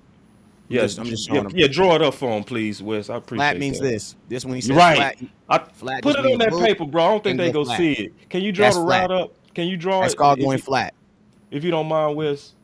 Yeah, I'm just yeah, showing them. yeah. Draw it up for him, please, Wes. I Flat appreciate means that. this. This when he You're says right. flat. I Flat put just it on means that move paper, bro. I don't think and they go go flat. see it. Can you draw That's the flat. route up? Can you draw That's it called going flat. if you don't mind, Wes?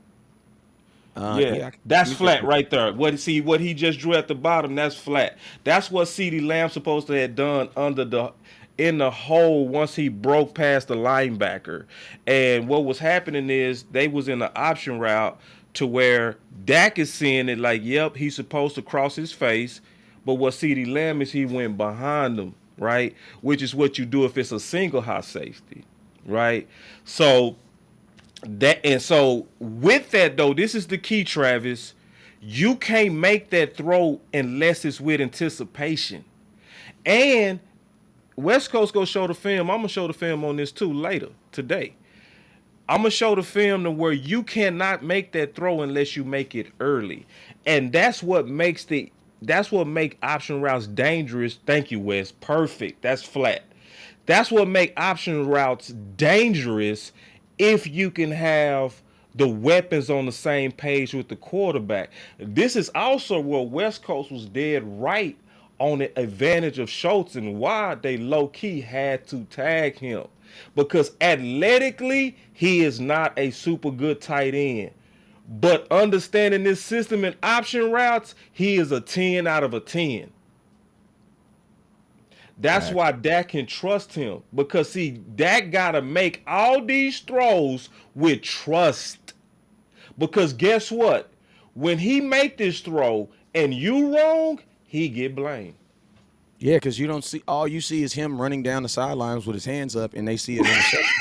Yeah, Yeah. Let that's me take a flat picture. right there. What he just drew at the bottom, that's flat. That's what CD Lamb supposed to have done under the in the hole once he broke past the linebacker. And what was happening is they was in the option route to where Dak is seeing it like, yep, he's supposed to cross his face. But what CD Lamb is he went behind him, right? Which is what you do if it's a single high safety, right? So with that though, this is the key, Travis. You can't make that throw unless it's with anticipation. And West Coast go show the film. I'm gonna show the film on this too later today. I'm gonna show the film to where you cannot make that throw unless you make it early, and that's what make option routes dangerous. Thank you, Wes. Perfect. That's flat. That's what make option routes dangerous if you can have the weapons on the same page with the quarterback. This is also where West Coast was dead right on the advantage of Schultz and why they low key had to tag him. Because athletically, he is not a super good tight end. But understanding this system and option routes, he is a 10 out of a 10. That's Facts. why Dak can trust him. Because see, Dak gotta make all these throws with trust. Because guess what? When he make this throw and you wrong, he get blamed. Yeah, because you don't see all you see is him running down the sidelines with his hands up, and they see an interception.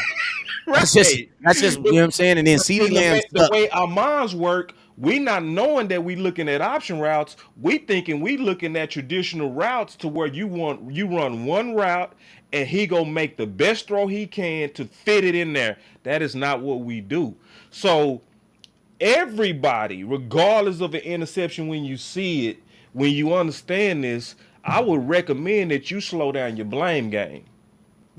That's just you know what I'm saying. And then CD And Lamb's the way our minds work, we not knowing that we looking at option routes, we thinking we looking at traditional routes to where you run one route and he gonna make the best throw he can to fit it in there. That is not what we do. So everybody, regardless of an interception, when you see it, when you understand this, I would recommend that you slow down your blame game.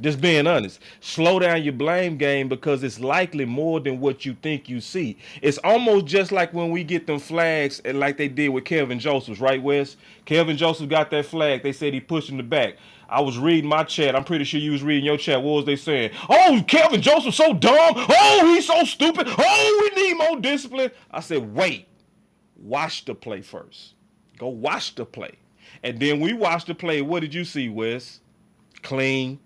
Just being honest. Slow down your blame game because it's likely more than what you think you see. It's almost just like when we get them flags and like they did with Kevin Josephs, right, Wes? Kevin Joseph got that flag. They said he pushed in the back. I was reading my chat. I'm pretty sure you was reading your chat. What was they saying? Oh, Kevin Joseph so dumb. Oh, he's so stupid. Oh, we need more discipline. I said, wait. Watch the play first. Go watch the play. And then we watched the play. What did you see, Wes? Clean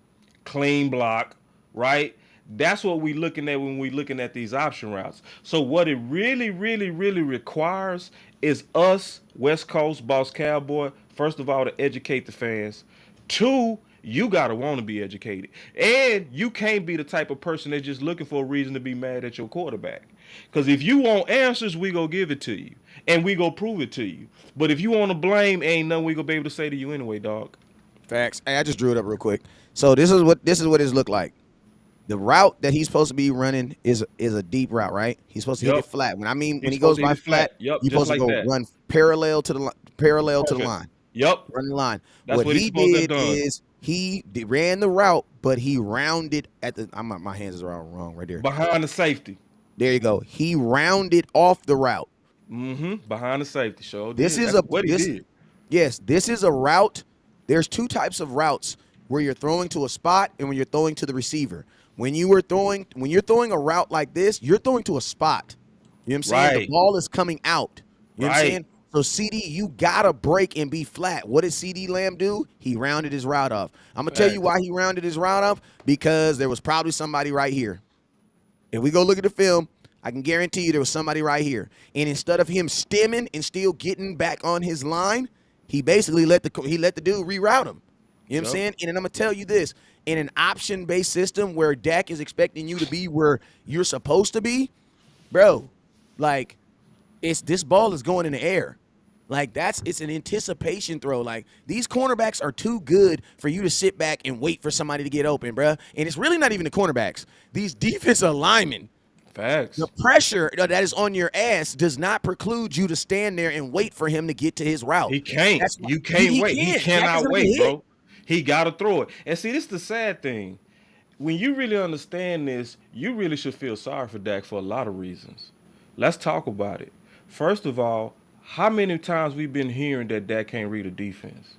block, right? That's what we looking at when we looking at these option routes. So what it really, really, really requires is us, West Coast, Boss Cowboy, first of all, to educate the fans. Two, you gotta want to be educated. And you can't be the type of person that's just looking for a reason to be mad at your quarterback. Because if you want answers, we go give it to you. And we go prove it to you. But if you want to blame, ain't nothing we gonna be able to say to you anyway, dog. Facts. Hey, I just drew it up real quick. So this is what it looked like. The route that he's supposed to be running is a deep route, right? He's supposed to hit it flat. When he goes by flat, Yep, he's just supposed to like go that. run parallel to the line. Yep. Run the line. That's what he's he supposed to have did done. is he ran the route, but he rounded at the. My hands are all wrong right there. Behind the safety. There you go. He rounded off the route. Behind the safety. Show. This is That's what he did. Yes, this is a route. There's two types of routes where you're throwing to a spot and when you're throwing to the receiver. When you're throwing a route like this, you're throwing to a spot. You know what I'm saying? Right. The ball is coming out. You know what I'm Right. saying? So CD, you gotta break and be flat. What did CD Lamb do? He rounded his route off. I'm gonna tell you why he rounded his route off, because there was probably somebody right here. If we go look at the film, I can guarantee you there was somebody right here. And instead of him stemming and still getting back on his line, he basically let the dude reroute him. You know what I'm saying? And then I'm going to tell you this. In an option-based system where Dak is expecting you to be where you're supposed to be, bro, like, this ball is going in the air. Like, it's an anticipation throw. Like, these cornerbacks are too good for you to sit back and wait for somebody to get open, bro. And it's really not even the cornerbacks. These defensive linemen. Facts. The pressure that is on your ass does not preclude you to stand there and wait for him to get to his route. He can't. You can't wait. He cannot wait, bro. He got to throw it. And see, this is the sad thing. When you really understand this, you really should feel sorry for Dak for a lot of reasons. Let's talk about it. First of all, how many times we've been hearing that Dak can't read a defense?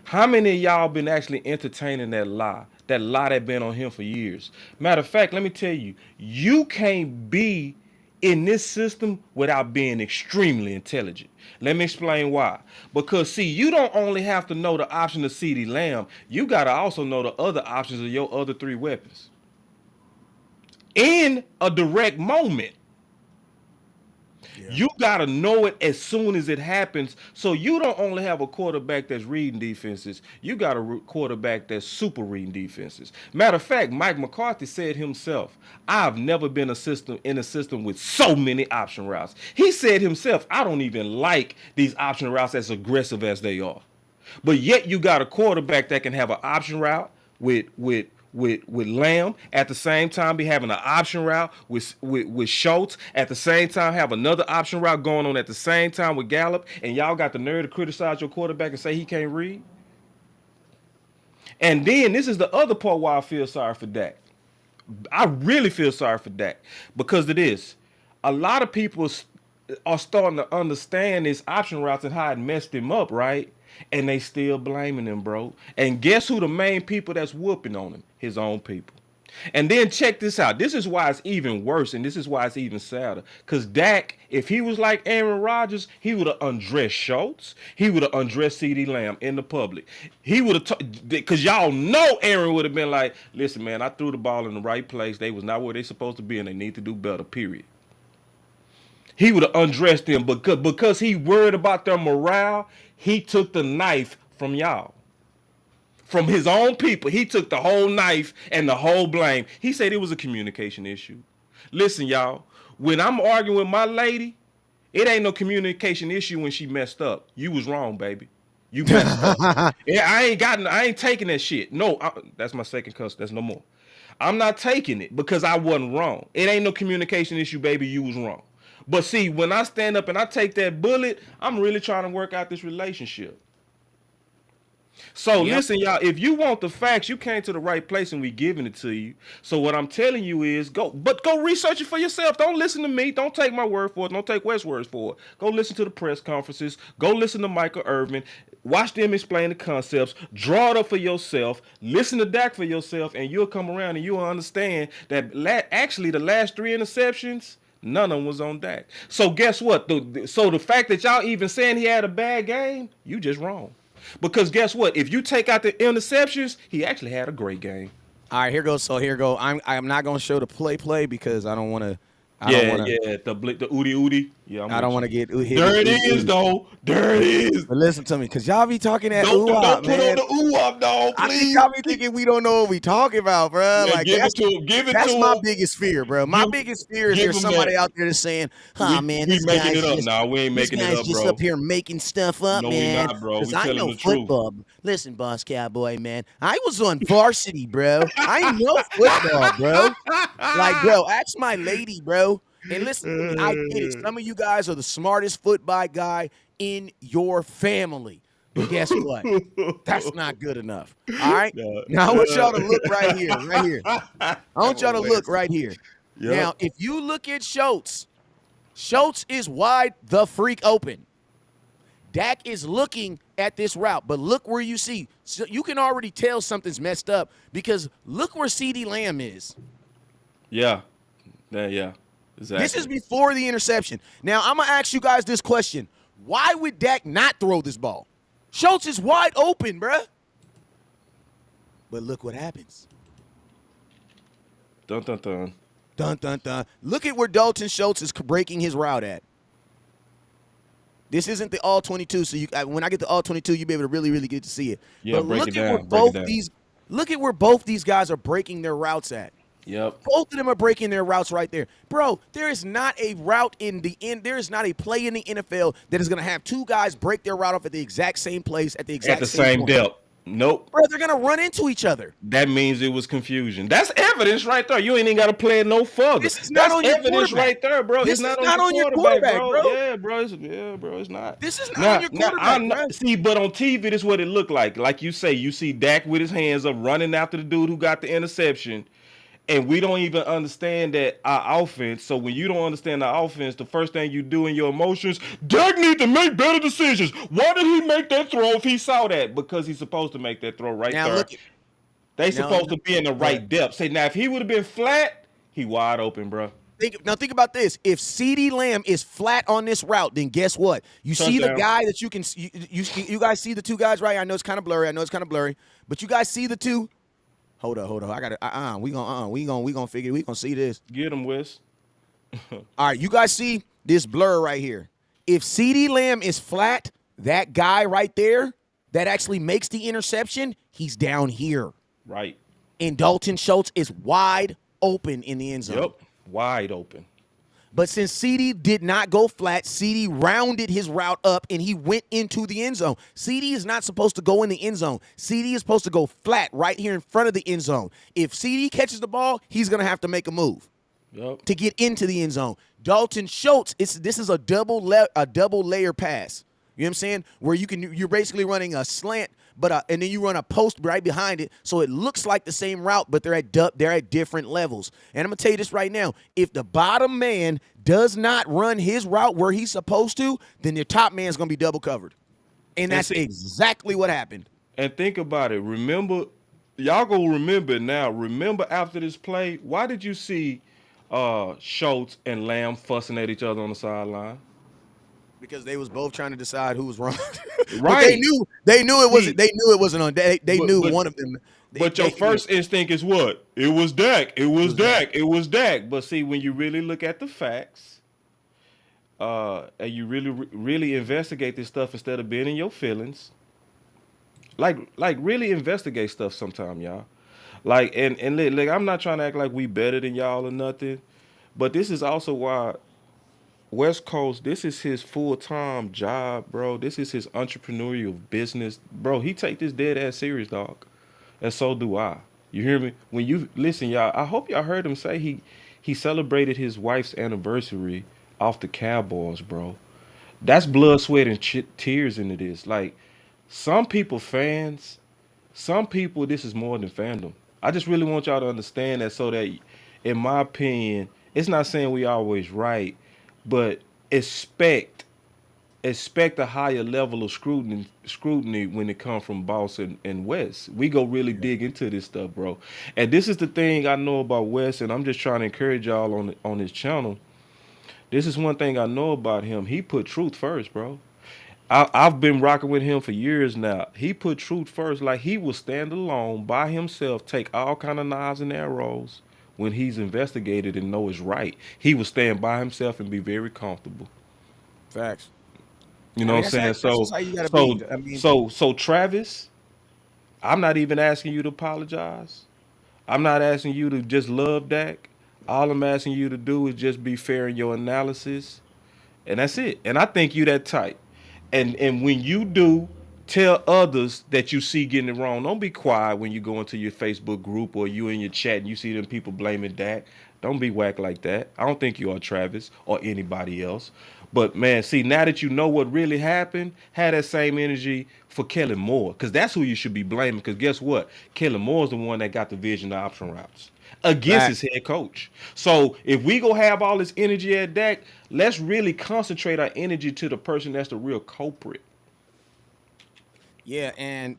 How many of y'all been actually entertaining that lie? That lie that been on him for years. Matter of fact, let me tell you, you can't be in this system without being extremely intelligent. Let me explain why. Because see, you don't only have to know the option of CeeDee Lamb, you gotta also know the other options of your other three weapons. In a direct moment. You got to know it as soon as it happens. So you don't only have a quarterback that's reading defenses. You got a quarterback that's super reading defenses. Matter of fact, Mike McCarthy said himself, I've never been in a system with so many option routes. He said himself, I don't even like these option routes as aggressive as they are. But yet you got a quarterback that can have an option route with Lamb, at the same time be having an option route with Schultz, at the same time have another option route going on at the same time with Gallup, and y'all got the nerve to criticize your quarterback and say he can't read. And then this is the other part why I feel sorry for Dak. I really feel sorry for Dak because of this. A lot of people are starting to understand this option routes and how it messed him up, right? And they still blaming him, bro. And guess who the main people that's whooping on him? His own people. And then check this out. This is why it's even worse, and this is why it's even sadder. Because Dak, if he was like Aaron Rodgers, he would have undressed Schultz. He would have undressed CeeDee Lamb in the public. He would have, because y'all know Aaron would have been like, listen, man, I threw the ball in the right place. They was not where they supposed to be, and they need to do better, period. He would have undressed them, but because he worried about their morale, he took the knife from y'all. From his own people, he took the whole knife and the whole blame. He said it was a communication issue. Listen, y'all, when I'm arguing with my lady, it ain't no communication issue when she messed up. You was wrong, baby. You messed up. Yeah, I ain't taking that shit. No, that's my second cuss. That's no more. I'm not taking it because I wasn't wrong. It ain't no communication issue, baby. You was wrong. But see, when I stand up and I take that bullet, I'm really trying to work out this relationship. So listen, y'all, if you want the facts, you came to the right place and we giving it to you. So what I'm telling you is go research it for yourself. Don't listen to me. Don't take my word for it. Don't take West's words for it. Go listen to the press conferences. Go listen to Michael Irvin. Watch them explain the concepts. Draw it up for yourself. Listen to Dak for yourself, and you'll come around and you'll understand that actually the last 3 interceptions, none of them was on Dak. So guess what? So the fact that y'all even saying he had a bad game, you just wrong. Because guess what? If you take out the interceptions, he actually had a great game. All right, here goes. So here go. I'm not gonna show the play because I don't want to. The Udi. Yeah, I don't want to get hit. There it is, though. There it is. But listen to me, because y'all be talking that don't put man. on the ooh-wop, dog, please. I think y'all be thinking we don't know what we talking about, bro. Yeah, like give it to him. That's my biggest fear, bro. My biggest fear is there's somebody out there that's saying, man, we this making guy's it up. just, nah, we ain't making it up, just bro. up here making stuff up, no, man. We not, bro. We I telling know the truth. football. Listen, Boss Cowboy, man. I was on varsity, bro. I know football, bro. Like, bro, ask my lady, bro. And listen, I get it. Some of you guys are the smartest football guy in your family. But guess what? That's not good enough. All right? Now, I want y'all to look right here. I want y'all to look right here. Yep. Now, if you look at Schultz is wide the freak open. Dak is looking at this route, but look where you see. So you can already tell something's messed up because look where CeeDee Lamb is. Yeah. Exactly. This is before the interception. Now, I'm going to ask you guys this question. Why would Dak not throw this ball? Schultz is wide open, bruh. But look what happens. Dun, dun, dun. Dun, dun, dun. Look at where Dalton Schultz is breaking his route at. This isn't the all 22, so when I get the all 22, you'll be able to really, really get to see it. Yeah, but break it down. Look at where both these guys are breaking their routes at. Yep. Both of them are breaking their routes right there. Bro, there is not a route in the end. There is not a play in the NFL that is going to have two guys break their route off at the exact same place at the same point. depth. Nope. Bro, they're going to run into each other. That means it was confusion. That's evidence right there. You ain't even got to play it no further. This is not on your evidence right there, bro. This it's is not on your quarterback, bro. Yeah, bro. It's not. This is not on your quarterback, bro. See, but on TV, this is what it looked like. Like you say, you see Dak with his hands up running after the dude who got the interception. And we don't even understand that our offense. So when you don't understand the offense, the first thing you do in your emotions, Dak need to make better decisions. Why did he make that throw if he saw that? Because he's supposed to make that throw right there. They supposed to be in the right depth. Say now, if he would have been flat, he wide open, bro. Think about this. If CeeDee Lamb is flat on this route, then guess what? You see the guy that you can. You guys see the two guys, right? I know it's kind of blurry. But you guys see the two. Hold up. I got it. We gonna figure. We gonna see this. Get him, Wes. All right, you guys see this blur right here. If CeeDee Lamb is flat, that guy right there that actually makes the interception, he's down here. Right. And Dalton Schultz is wide open in the end zone. Yep. Wide open. But since CD did not go flat, CD rounded his route up and he went into the end zone. CD is not supposed to go in the end zone. CD is supposed to go flat right here in front of the end zone. If CD catches the ball, he's going to have to make a move Yep. to get into the end zone. Dalton Schultz, this is a double layer pass. You know what I'm saying? Where you're basically running a slant, but and then you run a post right behind it, so it looks like the same route, but they're at different levels. And I'm gonna tell you this right now: if the bottom man does not run his route where he's supposed to, then the top man's gonna be double covered, and that's exactly what happened. And think about it. Remember, y'all gonna remember it now. Remember after this play, why did you see Schultz and Lamb fussing at each other on the sideline? Because they was both trying to decide who was wrong. But Right. they knew it wasn't. They knew it wasn't on. They knew But one of them. but your first instinct is what? It was Dak. It was Dak. It was Dak. But see, when you really look at the facts, and you really investigate this stuff instead of being in your feelings, like really investigate stuff sometime, y'all. Like, I'm not trying to act like we better than y'all or nothing, but this is also why West Coast, this is his full-time job, bro. This is his entrepreneurial business. Bro, he take this dead ass serious, dog. And so do I. You hear me? When you listen, y'all, I hope y'all heard him say he celebrated his wife's anniversary off the Cowboys, bro. That's blood, sweat, and tears into this. Like, some people fans, some people, this is more than fandom. I just really want y'all to understand that so that, in my opinion, it's not saying we always right, but expect a higher level of scrutiny when it comes from Boss and West. We go really dig into this stuff, bro. And this is the thing I know about West, and I'm just trying to encourage y'all on his channel. This is one thing I know about him. He put truth first, bro. I've been rocking with him for years now. He put truth first. Like, he will stand alone by himself, take all kind of knives and arrows when he's investigated and know it's right. He will stand by himself and be very comfortable. Facts. You I know mean, what I'm saying? that's So just how you gotta so be. I mean, so Travis, I'm not even asking you to apologize. I'm not asking you to just love Dak. All I'm asking you to do is just be fair in your analysis, and that's it. And I think you that tight. And when you do, tell others that you see getting it wrong. Don't be quiet when you go into your Facebook group or you in your chat and you see them people blaming Dak. Don't be whack like that. I don't think you are Travis or anybody else. But man, see, now that you know what really happened, have that same energy for Kellen Moore. Because that's who you should be blaming. Because guess what? Kellen Moore's the one that got the vision of option routes against his facts. head coach. So if we go have all this energy at Dak, let's really concentrate our energy to the person that's the real culprit. Yeah, and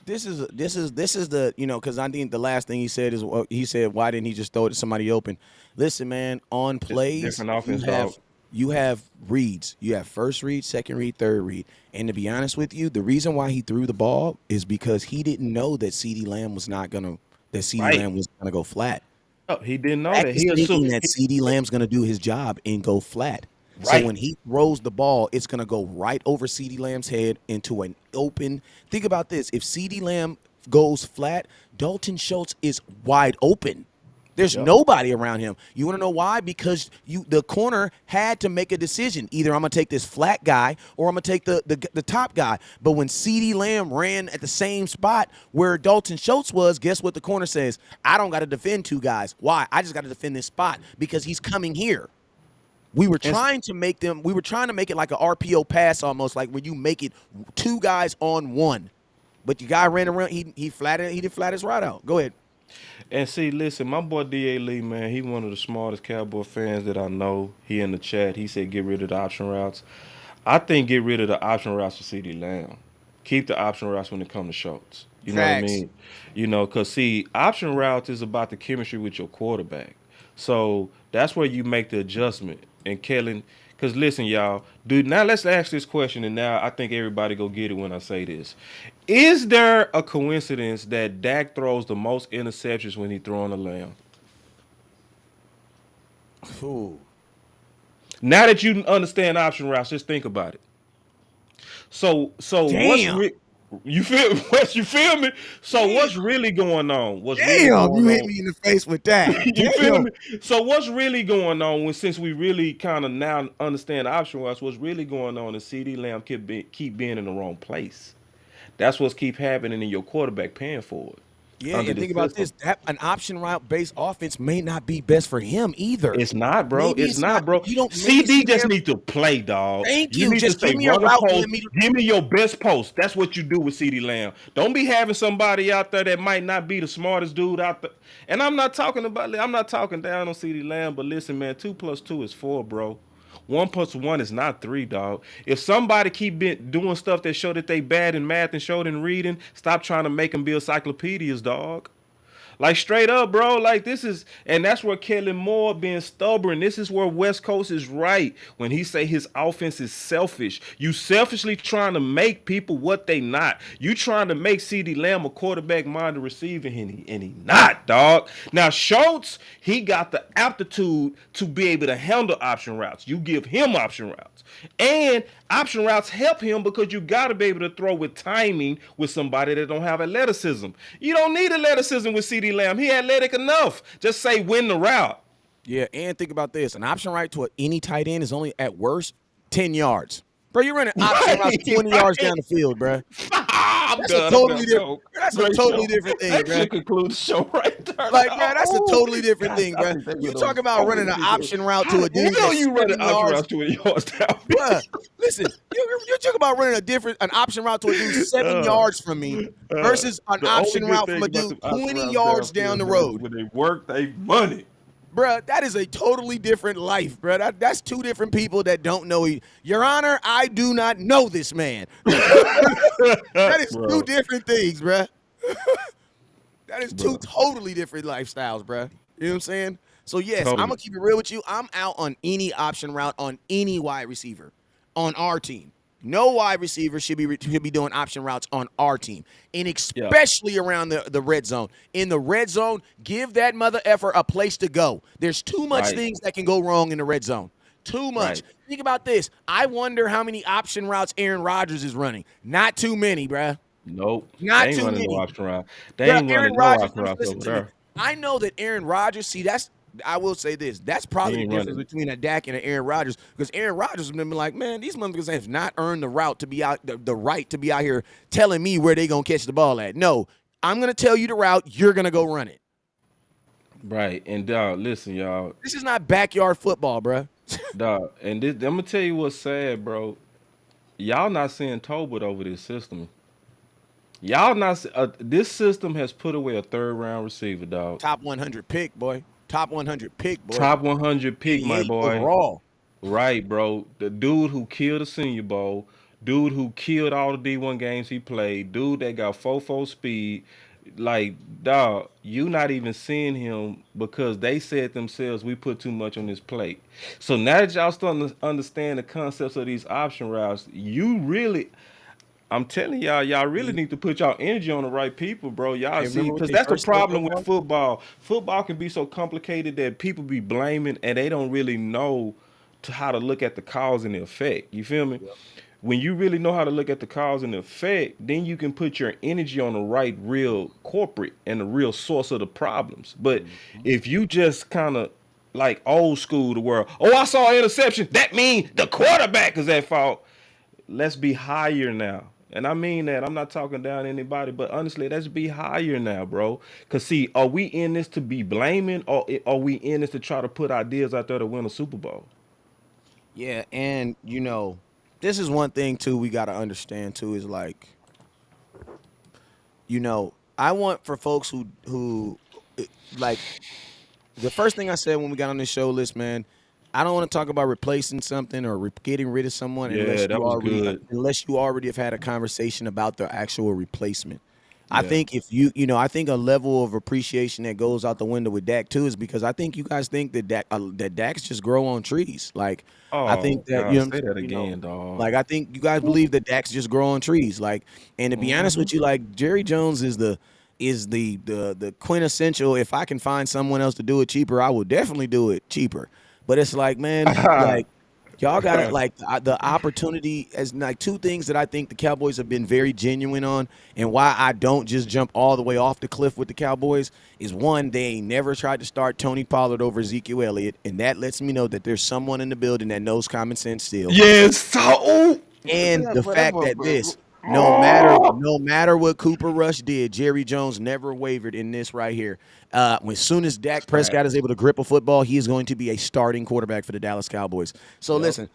this is the because I think the last thing he said is he said, why didn't he just throw it to somebody open? Listen, man, on It's a plays different you offense, have dog. you have reads. You have first read, second read, third read. And to be honest with you, the reason why he threw the ball is because he didn't know that CeeDee Right. Lamb was gonna go flat. Oh, he didn't know Dak that. is He thinking assumed. that CD Lamb's going to do his job and go flat. So Right. when he throws the ball, it's going to go right over CD Lamb's head into an open. Think about this. If CD Lamb goes flat, Dalton Schultz is wide open. There's Yep. nobody around him. You want to know why? Because the corner had to make a decision. Either I'm gonna take this flat guy or I'm gonna take the top guy. But when CeeDee Lamb ran at the same spot where Dalton Schultz was, guess what the corner says? I don't got to defend two guys. Why? I just got to defend this spot because he's coming here. We were And trying to make them. We were trying to make it like an RPO pass, almost like when you make it two guys on one. But the guy ran around. He did flat his right out. Go ahead. And see, listen, my boy Da Lee, man, he one of the smartest Cowboy fans that I know. He in the chat. He said get rid of the option routes. I think get rid of the option routes for CD Lamb. Keep the option routes when it comes to Schultz. You know what I Facts. mean? Cause see, option routes is about the chemistry with your quarterback. So that's where you make the adjustment. And Kellen, cause listen, y'all, dude. Now let's ask this question, and now I think everybody go get it when I say this. Is there a coincidence that Dak throws the most interceptions when he throwing a lamb? Ooh. Now that you understand option routes, just think about it. So what's Damn. you feel Wes, you feel me? So Damn. what's really going on? What's really Damn. going You hit on? me in the face with that. You feel Damn. me? So what's really going on since we really kind of now understand option routes, what's really going on is CD Lamb keep being in the wrong place. That's what's keep happening in your quarterback paying for it Yeah, under and the think about system. this. That an option route based offense may not be best for him either. It's not, bro. Maybe It's it's not. not, bro. You don't. Maybe CD CD just Lamb. need to play, dog. Thank You you. need to Just give say me a run a route and post. let me. Give me your best post. That's what you do with CD Lamb. Don't be having somebody out there that might not be the smartest dude out there. And I'm not talking down on CD Lamb, but listen, man, 2 + 2 is 4, bro. 1 + 1 is not 3, dog. If somebody doing stuff that show that they bad in math and showed in reading, stop trying to make them be encyclopedias, dog. Like straight up, bro. Like this is, and that's where Kellen Moore being stubborn. This is where West Coast is right when he say his offense is selfish. You selfishly trying to make people what they not. You trying to make CD Lamb a quarterback minded receiver, and he not, dog. Now Schultz, he got the aptitude to be able to handle option routes. You give him option routes, and option routes help him because you got to be able to throw with timing with somebody that don't have athleticism. You don't need athleticism with CD Lamb. He athletic enough. Just say win the route. Yeah, and think about this. An option right to any tight end is only at worst 10 yards. Bro, you're running option routes 20 yards down the field, bro. That's a totally different. That's a totally different thing, That bro. should conclude the show right there. Like, bro, that's a totally different Gosh, thing, I bro. think they You went talk over about so running many an people. option route to How a the dude hell that's you running 7 option yards. routes 20 yards down? Bruh, listen, you talk about running an option route to a dude 7 Uh, yards from me versus an the only option good route from thing a about dude the option 20 routes yards down downfield, the man, is road. when they work, they money. Bruh, that is a totally different life, bruh. That's two different people that don't know Your Honor, I do not know this man. That is two Bro, different things, bruh. That is two bro, totally different lifestyles, bruh. You know what I'm saying? So, yes, I'm totally. going to keep it real with you. I'm out on any option route on any wide receiver on our team. No wide receiver should be doing option routes on our team, and Yeah, especially around the red zone. In the red zone, give that mother effer a place to go. There's too much right, things that can go wrong in the red zone. Too much. right. Think about this. I wonder how many option routes Aaron Rodgers is running. Not too many, bruh. Nope. They Not ain't too running no many. option route. They Bro, ain't Aaron running no Rodgers, option routes listen over to me. there. I know that Aaron Rodgers, see, I will say this. That's He probably the ain't difference running it. between a Dak and an Aaron Rodgers. Because Aaron Rodgers has been like, man, these motherfuckers have not earned the route to be out, the right to be out here telling me where they gonna catch the ball at. No, I'm gonna tell you the route, you're gonna go run it. Right. And dog, listen, y'all. This is not backyard football, bro. Dog, and I'm gonna tell you what's sad, bro. Y'all not seeing Tobit over this system. Y'all not. This system has put away a third round receiver, dog. Top 100 pick, boy. Top 100 pick, boy. Top 100 pick, my 88 boy. overall. Right, bro. The dude who killed the Senior Bowl, dude who killed all the D1 games he played, dude that got 4-4 speed. Like, dog, you not even seeing him because they said themselves we put too much on this plate. So now that y'all starting to understand the concepts of these option routes, you really, I'm telling y'all really need to put y'all energy on the right people, bro. Y'all Hey, see, remember what because they that's the first said, problem with though, football. Football can be so complicated that people be blaming and they don't really know to how to look at the cause and the effect. You feel me? When you really know how to look at the cause and the effect, then you can put your energy on the right real corporate and the real source of the problems. But if you just kind of like old school the world, oh, I saw an interception, that means the quarterback is at fault. Let's be higher now. And I mean that. I'm not talking down anybody, but honestly, let's be higher now, bro. Cause see, are we in this to be blaming, or are we in this to try to put ideas out there to win a Super Bowl? Yeah, and this is one thing too we gotta understand too is like, I want for folks who like the first thing I said when we got on this show list, man, I don't want to talk about replacing something or getting rid of someone Yeah, that was good. unless you already have had a conversation about the actual replacement. I Yeah. think if I think a level of appreciation that goes out the window with Dak too is because I think you guys think that Dax just grow on trees. Like I Oh think that God, say that again, dog. like I think you guys believe that Dax just grow on trees. Like, and to be honest with you, like Jerry Jones is the quintessential. If I can find someone else to do it cheaper, I will definitely do it cheaper. But it's like, man, like y'all got to like the opportunity as like two things that I think the Cowboys have been very genuine on, and why I don't just jump all the way off the cliff with the Cowboys is one, they ain't never tried to start Tony Pollard over Ezekiel Elliott, and that lets me know that there's someone in the building that knows common sense still. Yes, so And the fact Whatever, that bro. this, no matter what Cooper Rush did, Jerry Jones never wavered in this right here. As soon as Dak Prescott is able to grip a football, he is going to be a starting quarterback for the Dallas Cowboys. So Yep. listen,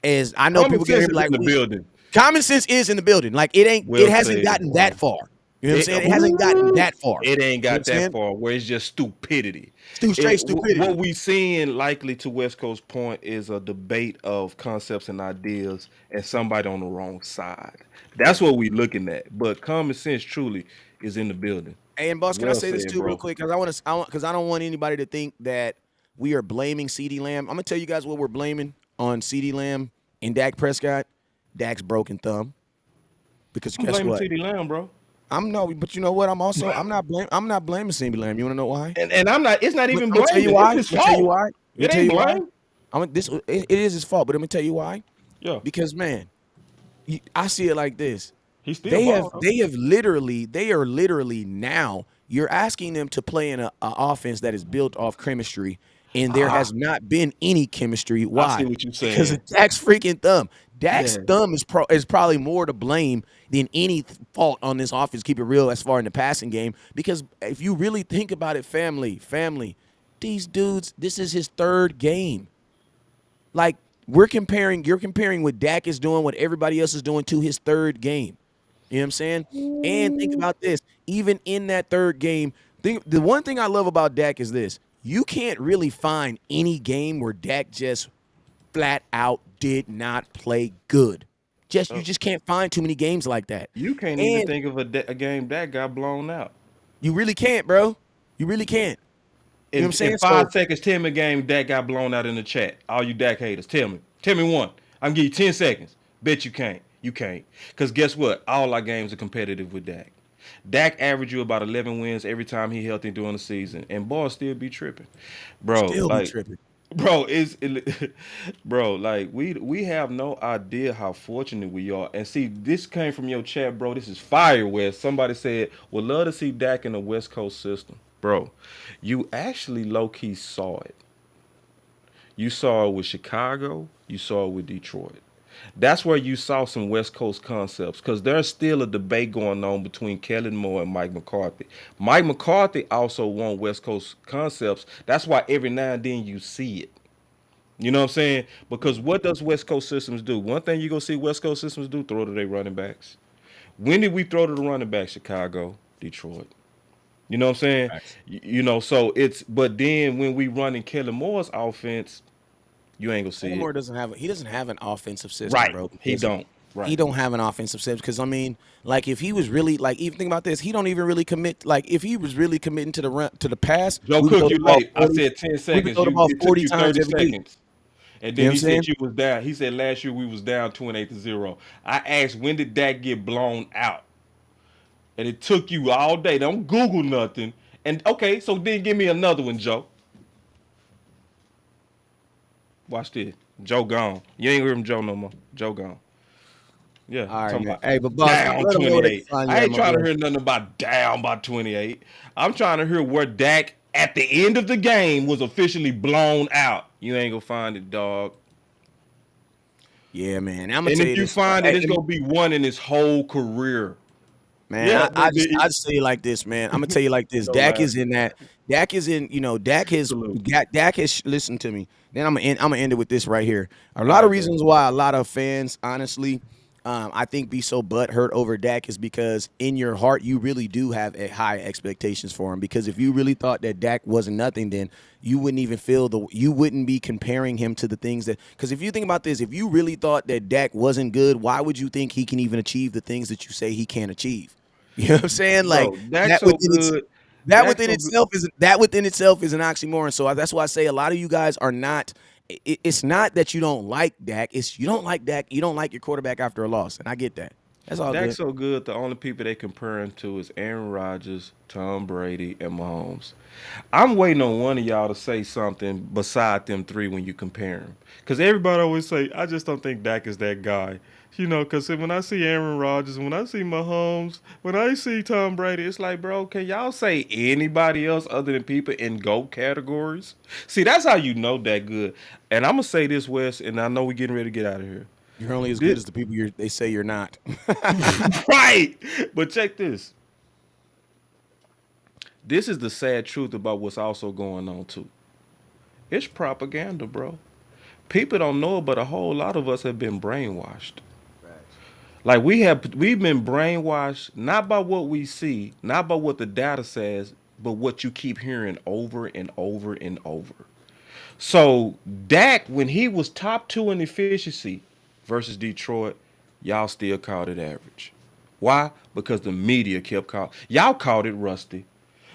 as I know Common people get sense here is like in the building. common sense is in the building. Like it Well hasn't said, gotten boy. that far. You know what I'm saying? It hasn't gotten that far. It ain't You know what I'm got that saying? far where it's just stupidity. Straight stupidity. What we seeing likely to West Coast point is a debate of concepts and ideas and somebody on the wrong side. That's what we looking at. But common sense truly is in the building. Hey, and boss, can I Well say this said, too real bro. quick? Because I don't want anybody to think that we are blaming CeeDee Lamb. I'm gonna tell you guys what we're blaming on CeeDee Lamb and Dak Prescott. Dak's broken thumb. Because I'm guess blaming what? TD Lamb, bro. But you know what? I'm not blaming CeeDee Lamb. You wanna know why? And I'm not. It's not I'm even gonna tell you blaming. why. It's I'm his gonna tell you fault. why. I'm gonna It tell ain't you why. blame. It is his fault, but I'm gonna tell you why. Yeah, Because man, I see it like this. he still They have ball though. they have literally they are literally now you're asking them to play in a offense that is built off chemistry, and there has not been any chemistry. I see Why? what you're Because saying. of Dak's freaking thumb. Dak's Yeah. thumb is probably more to blame than any fault on this offense. Keep it real as far in the passing game. Because if you really think about it, family, these dudes, this is his third game. Like you're comparing what Dak is doing, what everybody else is doing to his third game. You know what I'm saying? And think about this. Even in that third game, the one thing I love about Dak is this. You can't really find any game where Dak just flat out did not play good. You Uh, just can't find too many games like that. you can't even And think of a game that got blown out. you really can't, bro. You really can't. You know what I'm In saying? five So seconds, tell me a game that got blown out in the chat. All you Dak haters, tell me. Tell me one. I can give you 10 seconds. Bet you can't. You can't. Because guess what? All our games are competitive with Dak. Dak average you about 11 wins every time he healthy during the season, and boys still be tripping, bro. still be Like, tripping. bro, bro, like we have no idea how fortunate we are. And see, this came from your chat, bro. This is fire. Where somebody said, "Would love to see Dak in the West Coast system." Bro, you actually low key saw it. You saw it with Chicago. You saw it with Detroit. That's where you saw some West Coast concepts because there's still a debate going on between Kellen Moore and Mike McCarthy. Mike McCarthy also want West Coast concepts. That's why every now and then you see it. You know what I'm saying? Because what does West Coast systems do? One thing you're going to see West Coast systems do, throw to their running backs. When did we throw to the running back? Chicago, Detroit. You know what I'm saying? So but then when we run in Kellen Moore's offense, you ain't gonna see it. Baltimore doesn't have an offensive system, Right. bro. He Because don't. he Right. don't have an offensive system. Because I mean, like if he was really like even think about this, he don't even really commit. Like if he was really committing to the run to the pass, Joe we would Cook, throw the you ball late. I 40. said 10 We would seconds. throw the You ball it took 40 you times 30 every week. seconds. And You know then what I'm he saying? said you was down. He said last year we was down 28-0. I asked when did that get blown out? And it took you all day. Don't Google nothing. And okay, so then give me another one, Joe. Watch this. Joe gone. You ain't hear from Joe no more. Joe gone. Yeah, All right, talking man. about Hey, but boss, down let them know where they can 28. find you I at, ain't my trying to boy. hear nothing about down by 28. I'm trying to hear where Dak at the end of the game was officially blown out. You ain't gonna find it, dog. Yeah, man. I'm gonna And tell if you you this. find it, Hey, it's gonna be one in his whole career. man, Yeah, I just tell you like this, man. I'm gonna tell you like this. don't laugh. Dak is in, Salute. Dak has listen to me. Then I'm gonna end it with this right here. A All lot of right, bro. reasons why a lot of fans, honestly, I think be so butthurt over Dak is because in your heart you really do have a high expectations for him. Because if you really thought that Dak wasn't nothing, then you wouldn't even you wouldn't be comparing him to the things that. Because if you think about this, if you really thought that Dak wasn't good, why would you think he can even achieve the things that you say he can't achieve? You know what I'm saying? Like Bro, Dak's that so within its good. that Dak's within so good. itself is that within itself is an oxymoron. So that's why I say a lot of you guys are not. It's not that you don't like Dak. It's you don't like Dak. You don't like your quarterback after a loss, and I get that. That's all Dak's good. so good. The only people they compare him to is Aaron Rodgers, Tom Brady, and Mahomes. I'm waiting on one of y'all to say something beside them three when you compare them. Because everybody always say, I just don't think Dak is that guy. You know, because when I see Aaron Rodgers, when I see Mahomes, when I see Tom Brady, it's like, bro, can y'all say anybody else other than people in GOAT categories? See, that's how you know that good. And I'm going to say this, Wes, and I know we're getting ready to get out of here. You're only as good This, as the people they say you're not. right. But check this. This is the sad truth about what's also going on, too. It's propaganda, bro. People don't know it, but a whole lot of us have been brainwashed. Facts. Like we've been brainwashed not by what we see, not by what the data says, but what you keep hearing over and over and over. So Dak, when he was top two in efficiency versus Detroit, y'all still called it average. Why? Because the media kept calling. Y'all called it rusty.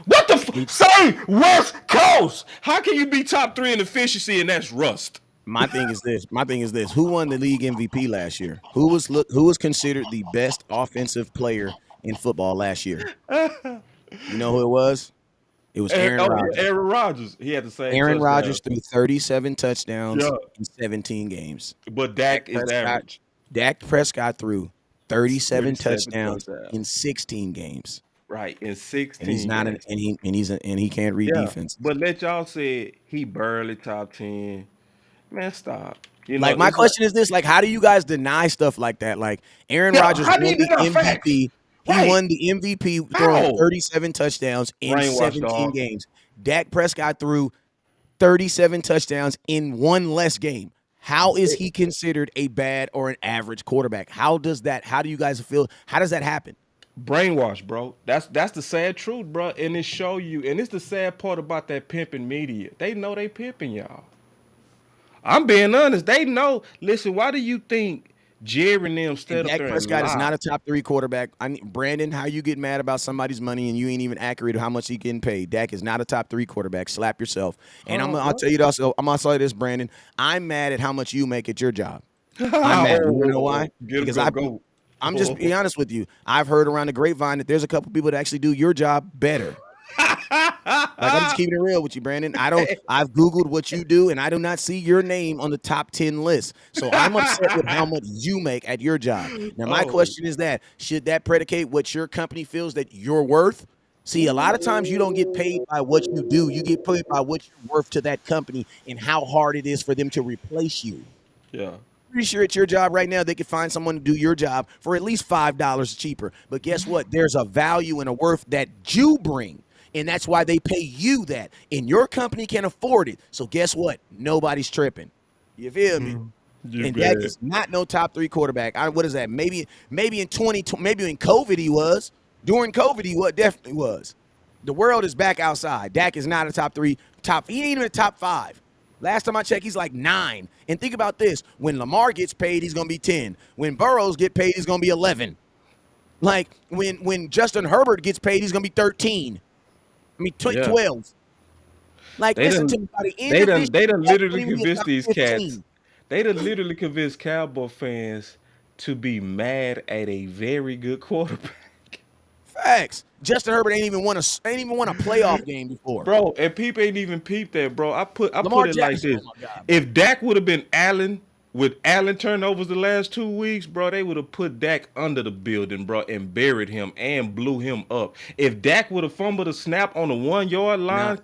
What the say West Coast? How can you be top three in efficiency and that's rust? My thing is this. My thing is this. Who won the league MVP last year? Who was considered the best offensive player in football last year? You know who it was? It was Aaron Oh Rodgers. yeah, Aaron Rodgers. He had the same Aaron touchdown. Rodgers threw 37 touchdowns Yeah, in 17 games. but Dak Dak is Prescott, average. Dak Prescott threw 37 37 touchdowns touchdowns. in 16 games. Right, in And he's 16 not games. and he can't read Yeah, defenses. but let y'all say he barely top 10. Man, stop. You know, Like my it's like, question is this: like, how do you guys deny stuff like that? Like Aaron yeah, Rodgers how do won you do the that facts? MVP. He Right. won the MVP throwing How? 37 touchdowns in Brainwash 17 dog. games. Dak Prescott threw 37 touchdowns in one less game. How is he considered a bad or an average quarterback? How do you guys feel? How does that happen? Brainwash, bro. That's the sad truth, bro. And it show you, and it's the sad part about that pimping media. They know they pimping y'all. I'm being honest. They know. Listen, why do you think Jerry and them And stood up Dak there and Prescott is not lied? a top three quarterback. Brandon, how you get mad about somebody's money and you ain't even accurate how much he getting paid? Dak is not a top three quarterback. Slap yourself. And I'll What? tell you also, I'm gonna say this, Brandon. I'm mad at how much you make at your job. I'm mad. You wanna know why? Oh, get him, Because go, go. I'm just being honest with you. I've heard around the grapevine that there's a couple people that actually do your job better. Like I'm just keeping it real with you, Brandon. I've Googled what you do and I do not see your name on the top 10 list. So I'm upset with how much you make at your job. Now, my Oh, question is that should that predicate what your company feels that you're worth? See, a lot of times you don't get paid by what you do. You get paid by what you're worth to that company and how hard it is for them to replace you. yeah. Pretty sure at your job right now, they could find someone to do your job for at least $5 cheaper. But guess what? There's a value and a worth that you bring. And that's why they pay you that. And your company can afford it. So guess what? Nobody's tripping. You feel me? You And Dak bet. is not no top three quarterback. What is that? Maybe in 2020, maybe in COVID he was. During COVID he definitely was. The world is back outside. Dak is not a top three. He ain't even a top five. Last time I checked, he's like 9. And think about this: when Lamar gets paid, he's gonna be 10. When Burrows get paid, he's gonna be 11. Like when Justin Herbert gets paid, he's gonna be 13. I mean Yeah. 12. Like They listen done to me, by the end of this, they done Dak literally might even be a convinced top these cats. 15. They done literally convinced Cowboy fans to be mad at a very good quarterback. Facts. Justin Herbert ain't even won a playoff game before. Bro, and people ain't even peeped that, bro. I Lamar put it like Jackson. this. Oh my God, bro. If Dak would have been Allen with Allen turnovers the last 2 weeks, bro, they would have put Dak under the building, bro, and buried him and blew him up. If Dak would have fumbled a snap on the 1 yard Nah. line,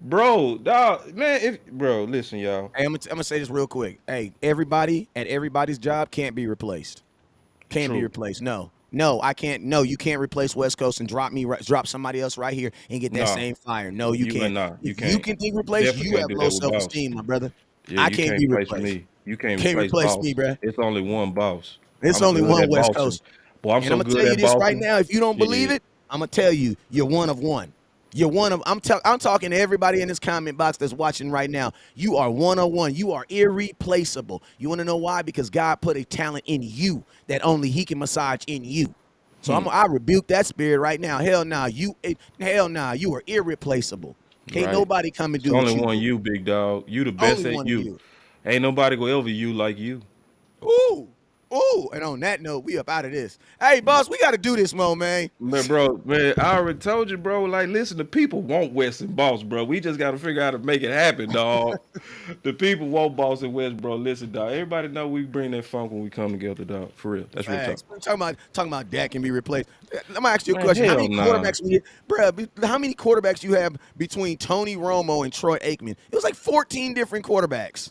bro, dog, man, bro, listen, y'all. Hey, I'm gonna say this real quick. Hey, everybody at everybody's job can't be replaced. Can't be True. replaced. No, I can't. No, you can't replace West Coast and drop somebody else right here and get that Nah, same fire. No, you can't. you If you can't. can be You replaced, definitely you can't have do low that with boss. self-esteem, my brother. Yeah, I you can't can't be replace replaced. me. You can't Can't replace replace boss. me, bruh. It's only one boss. It's I'm only good one at West bossing. Coast. Boy, I'm And I'm so gonna tell good you at this right bossing. now. If you don't believe Shit. it, I'm gonna tell you, you're one of one. You're one of. I'm talking to everybody in this comment box that's watching right now. You are one on one. You are irreplaceable. You want to know why? Because God put a talent in you that only He can massage in you. So I rebuke that spirit right now. Hell nah, you are irreplaceable. Can't Right. nobody come and It's do what only you one do. you, big dog. You the Only best at one of you. you. Ain't nobody gonna ever you like you. Ooh. Ooh, and on that note, we up out of this. Hey, boss, we got to do this, man. Man, bro, man, I already told you, bro. Like, listen, the people want West and Boss, bro. We just got to figure out how to make it happen, dog. The people want Boss and West, bro. Listen, dog. Everybody know we bring that funk when we come together, dog. For real. That's real talk. Facts. Talking about Dak can be replaced. I'm gonna ask you a Man, question. How hell many nah. quarterbacks how many quarterbacks you have between Tony Romo and Troy Aikman? It was like 14 different quarterbacks.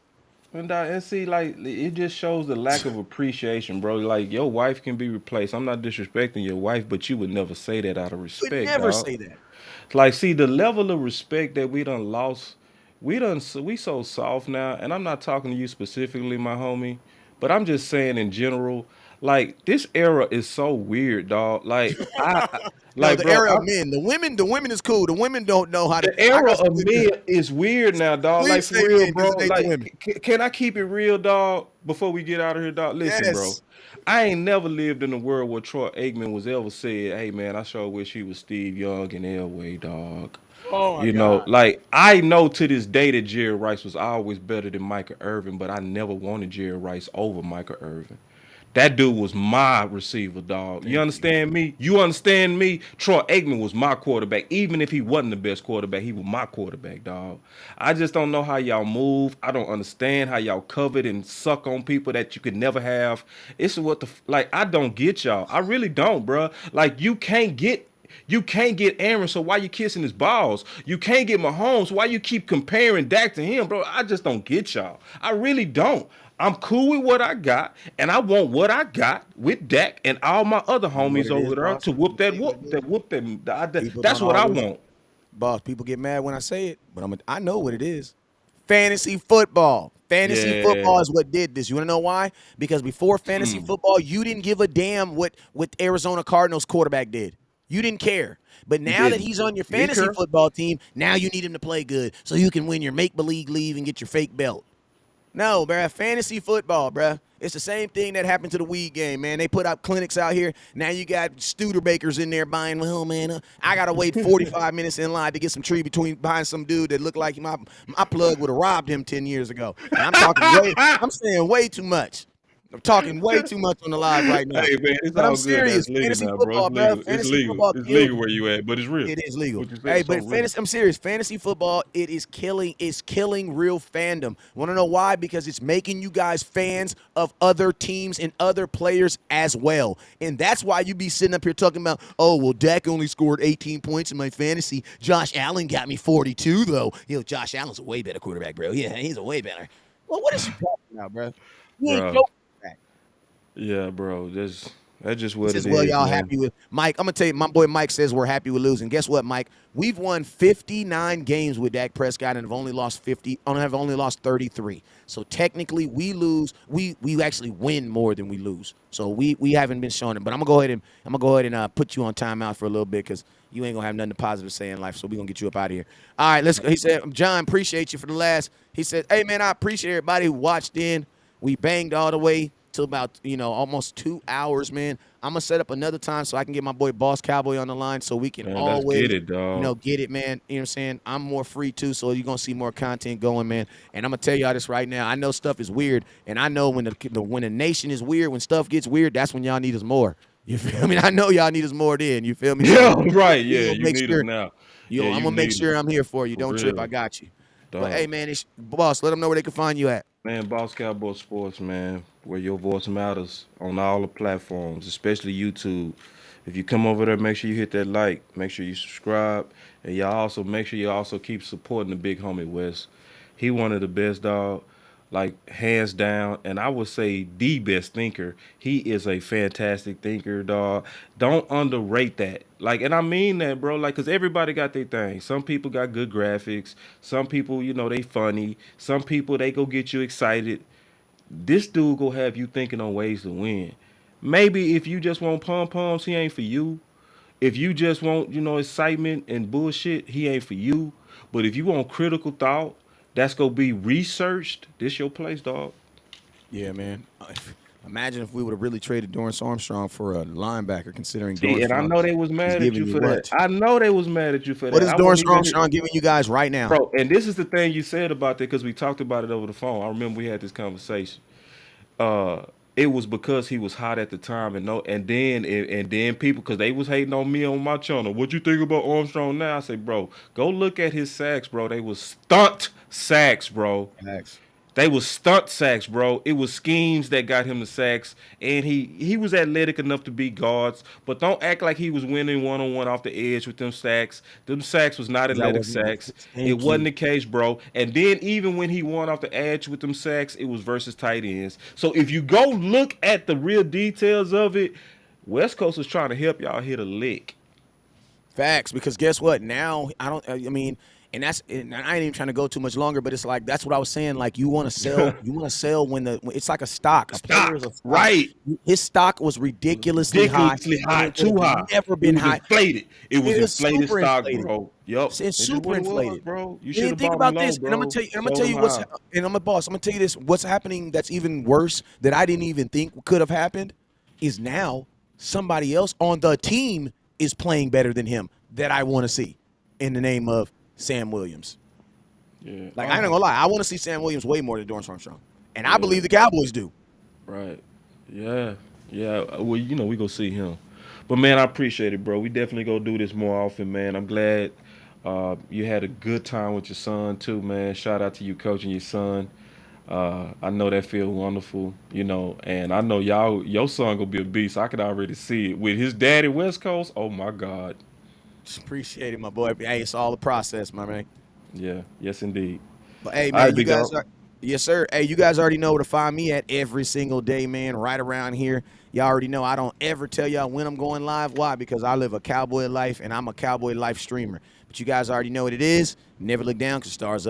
And see, like, it just shows the lack of appreciation, bro. Like, your wife can be replaced. I'm not disrespecting your wife, but you would never say that out of You would respect, never dog. say that. Like, see, the level of respect that we done lost, we so soft now, and I'm not talking to you specifically, my homie, but I'm just saying in general, like, this era is so weird, dog. No, Like, the bro, era of men. The women is cool. The women don't know how to. the I era got some of good men news. is weird now, dog. Like Please for say real, men bro. because it ain't the women. Like, can I keep it real, dog? Before we get out of here, dog. Listen, bro. Yes. I ain't never lived in a world where Troy Aikman was ever said, "Hey, man, I sure wish he was Steve Young and Elway, dog." Oh my You know, God. like I know to this day that Jerry Rice was always better than Michael Irvin, but I never wanted Jerry Rice over Michael Irvin. That dude was my receiver, dog. You Thank you. understand me? You understand me? Troy Aikman was my quarterback. Even if he wasn't the best quarterback, he was my quarterback, dog. I just don't know how y'all move. I don't understand how y'all covet and suck on people that you could never have. It's what like I don't get y'all. I really don't, bro. Like you can't get Aaron, so why you kissing his balls? You can't get Mahomes, so why you keep comparing Dak to him, bro? I just don't get y'all. I really don't. I'm cool with what I got, and I want what I got with Dak and all my other You know what homies it is, over there boss? to whoop I'm that tell you what whoop it is. that whoop them. People That's don't what I always, want. boss. People get mad when I say it, but I know what it is. Fantasy football. Fantasy Yeah. football is what did this. You want to know why? Because before fantasy Mm. football, you didn't give a damn what Arizona Cardinals quarterback did. You didn't care. But You now that didn't. he's on your We fantasy care. football team, now you need him to play good so you can win your make believe league and get your fake belt. No, bruh. Fantasy football, bruh. It's the same thing that happened to the weed game, man. They put up clinics out here. Now you got Studebakers in there buying. Well, man, I gotta wait 45 minutes in line to get some tree between behind some dude that looked like my plug would have robbed him 10 years ago. And I'm saying way too much. I'm talking way too much on the live right now. Hey man, it's But I'm all good. That's serious. legal Fantasy now, bro. It's football, bruh. legal. It's Fantasy legal. football It's killed legal me. where you at, but it's real. It is legal. What you said Hey, is so but real. I'm serious. Fantasy football, it's killing real fandom. Want to know why? Because it's making you guys fans of other teams and other players as well. And that's why you be sitting up here talking about, oh, well, Dak only scored 18 points in my fantasy. Josh Allen got me 42, though. Josh Allen's a way better quarterback, bro. Yeah, he's a way better. Well, what is you talking about, bro? You ain't Bro. joking. Yeah, bro. That's just He what says, it well, is, y'all man. happy with Mike. I'm gonna tell you, my boy Mike says we're happy with losing. Guess what, Mike? We've won 59 games with Dak Prescott and have only lost 33. So technically we lose. We actually win more than we lose. So we haven't been showing it. But I'm gonna go ahead and put you on timeout for a little bit because you ain't gonna have nothing positive to say in life. So we're gonna get you up out of here. All right, let's go. He said, John, appreciate you for the last. He said, hey man, I appreciate everybody who watched in. We banged all the way till about almost 2 hours, man. I'm gonna set up another time so I can get my boy Boss Cowboy on the line so we can Man, let's always get it, dog. get it, man. You know what I'm saying? I'm more free too, so you're gonna see more content going, man. And I'm gonna tell y'all this right now. I know stuff is weird, and I know when the nation is weird, when stuff gets weird, that's when y'all need us more. You feel me? I know y'all need us more then. You feel me? So Yeah, right. we Yeah, gonna you make need us sure. now. Yo, Yeah, I'm you gonna make need us sure I'm here for you. for Don't trip. I real, got you. But hey, dog. man, boss. Let them know where they can find you at. Man, Boss Cowboy Sports, man, where your voice matters on all the platforms, especially YouTube. If you come over there, make sure you hit that like, make sure you subscribe, and y'all also make sure you also keep supporting the big homie West. He one of the best, dog, like hands down, and I would say the best thinker. He is a fantastic thinker, dog. Don't underrate that. Like, and I mean that, bro. Like, cause everybody got their thing. Some people got good graphics. Some people, they funny. Some people they go get you excited. This dude go have you thinking on ways to win. Maybe if you just want pom poms, he ain't for you. If you just want, excitement and bullshit, he ain't for you. But if you want critical thought, that's gonna be researched. This your place, dog. Yeah, man. Imagine if we would have really traded Dorrance Armstrong for a linebacker, considering See, Dorrance and I Armstrong know they was is mad at giving you you for that. what? I know they was mad at you for What that. is I wasn't Dorrance even here. Armstrong giving you guys right now? Bro, and this is the thing you said about that because we talked about it over the phone. I remember we had this conversation. Uh, it was because he was hot at the time, and then people, because they was hating on me on my channel. What you think about Armstrong now? I say, bro, go look at his sacks, bro. They was stunt sacks, bro. Facts. They was stunt sacks, bro. It was schemes that got him the sacks, and he was athletic enough to beat guards. But don't act like he was winning 1-on-1 off the edge with them sacks. Them sacks was not That athletic wasn't the sacks. case. It Thank wasn't you. the case, bro. And then even when he won off the edge with them sacks, it was versus tight ends. So if you go look at the real details of it, West Coast was trying to help y'all hit a lick. Facts, because guess what? Now I don't. I mean, and I ain't even trying to go too much longer, but it's like that's what I was saying. Like you want to sell, when it's like a stock. A player is Stock, a stock. right? His stock was ridiculously high. Ridiculously And high, it would too have high. never It been was high. inflated. It was It was inflated super stock, inflated. bro. Yup. It's It's just super what it was, inflated. bro. You should And have think bought them about low, this, and bro. I'm gonna Sold tell them you what's, high. and I'm a boss. I'm gonna tell you this. What's happening that's even worse that I didn't even think could have happened is now somebody else on the team is playing better than him that I want to see in the name of Sam Williams. Yeah. Like I ain't gonna lie, I want to see Sam Williams way more than Dorrance Armstrong, and I Yeah. believe the Cowboys do. Right. Yeah. Yeah. Well, we go see him. But man, I appreciate it, bro. We definitely go do this more often, man. I'm glad you had a good time with your son too, man. Shout out to you coaching your son. I know that feel wonderful, and I know your son gonna be a beast. I can already see it with his daddy West Coast. Oh my God. Just appreciate it, my boy. Hey, it's all a process, my man. Yeah. Yes, indeed. But hey, All right, man, you big guys dog. are, yes, sir. Hey, you guys already know where to find me at every single day, man. Right around here. Y'all already know I don't ever tell y'all when I'm going live. Why? Because I live a cowboy life and I'm a cowboy life streamer. But you guys already know what it is. Never look down because stars up.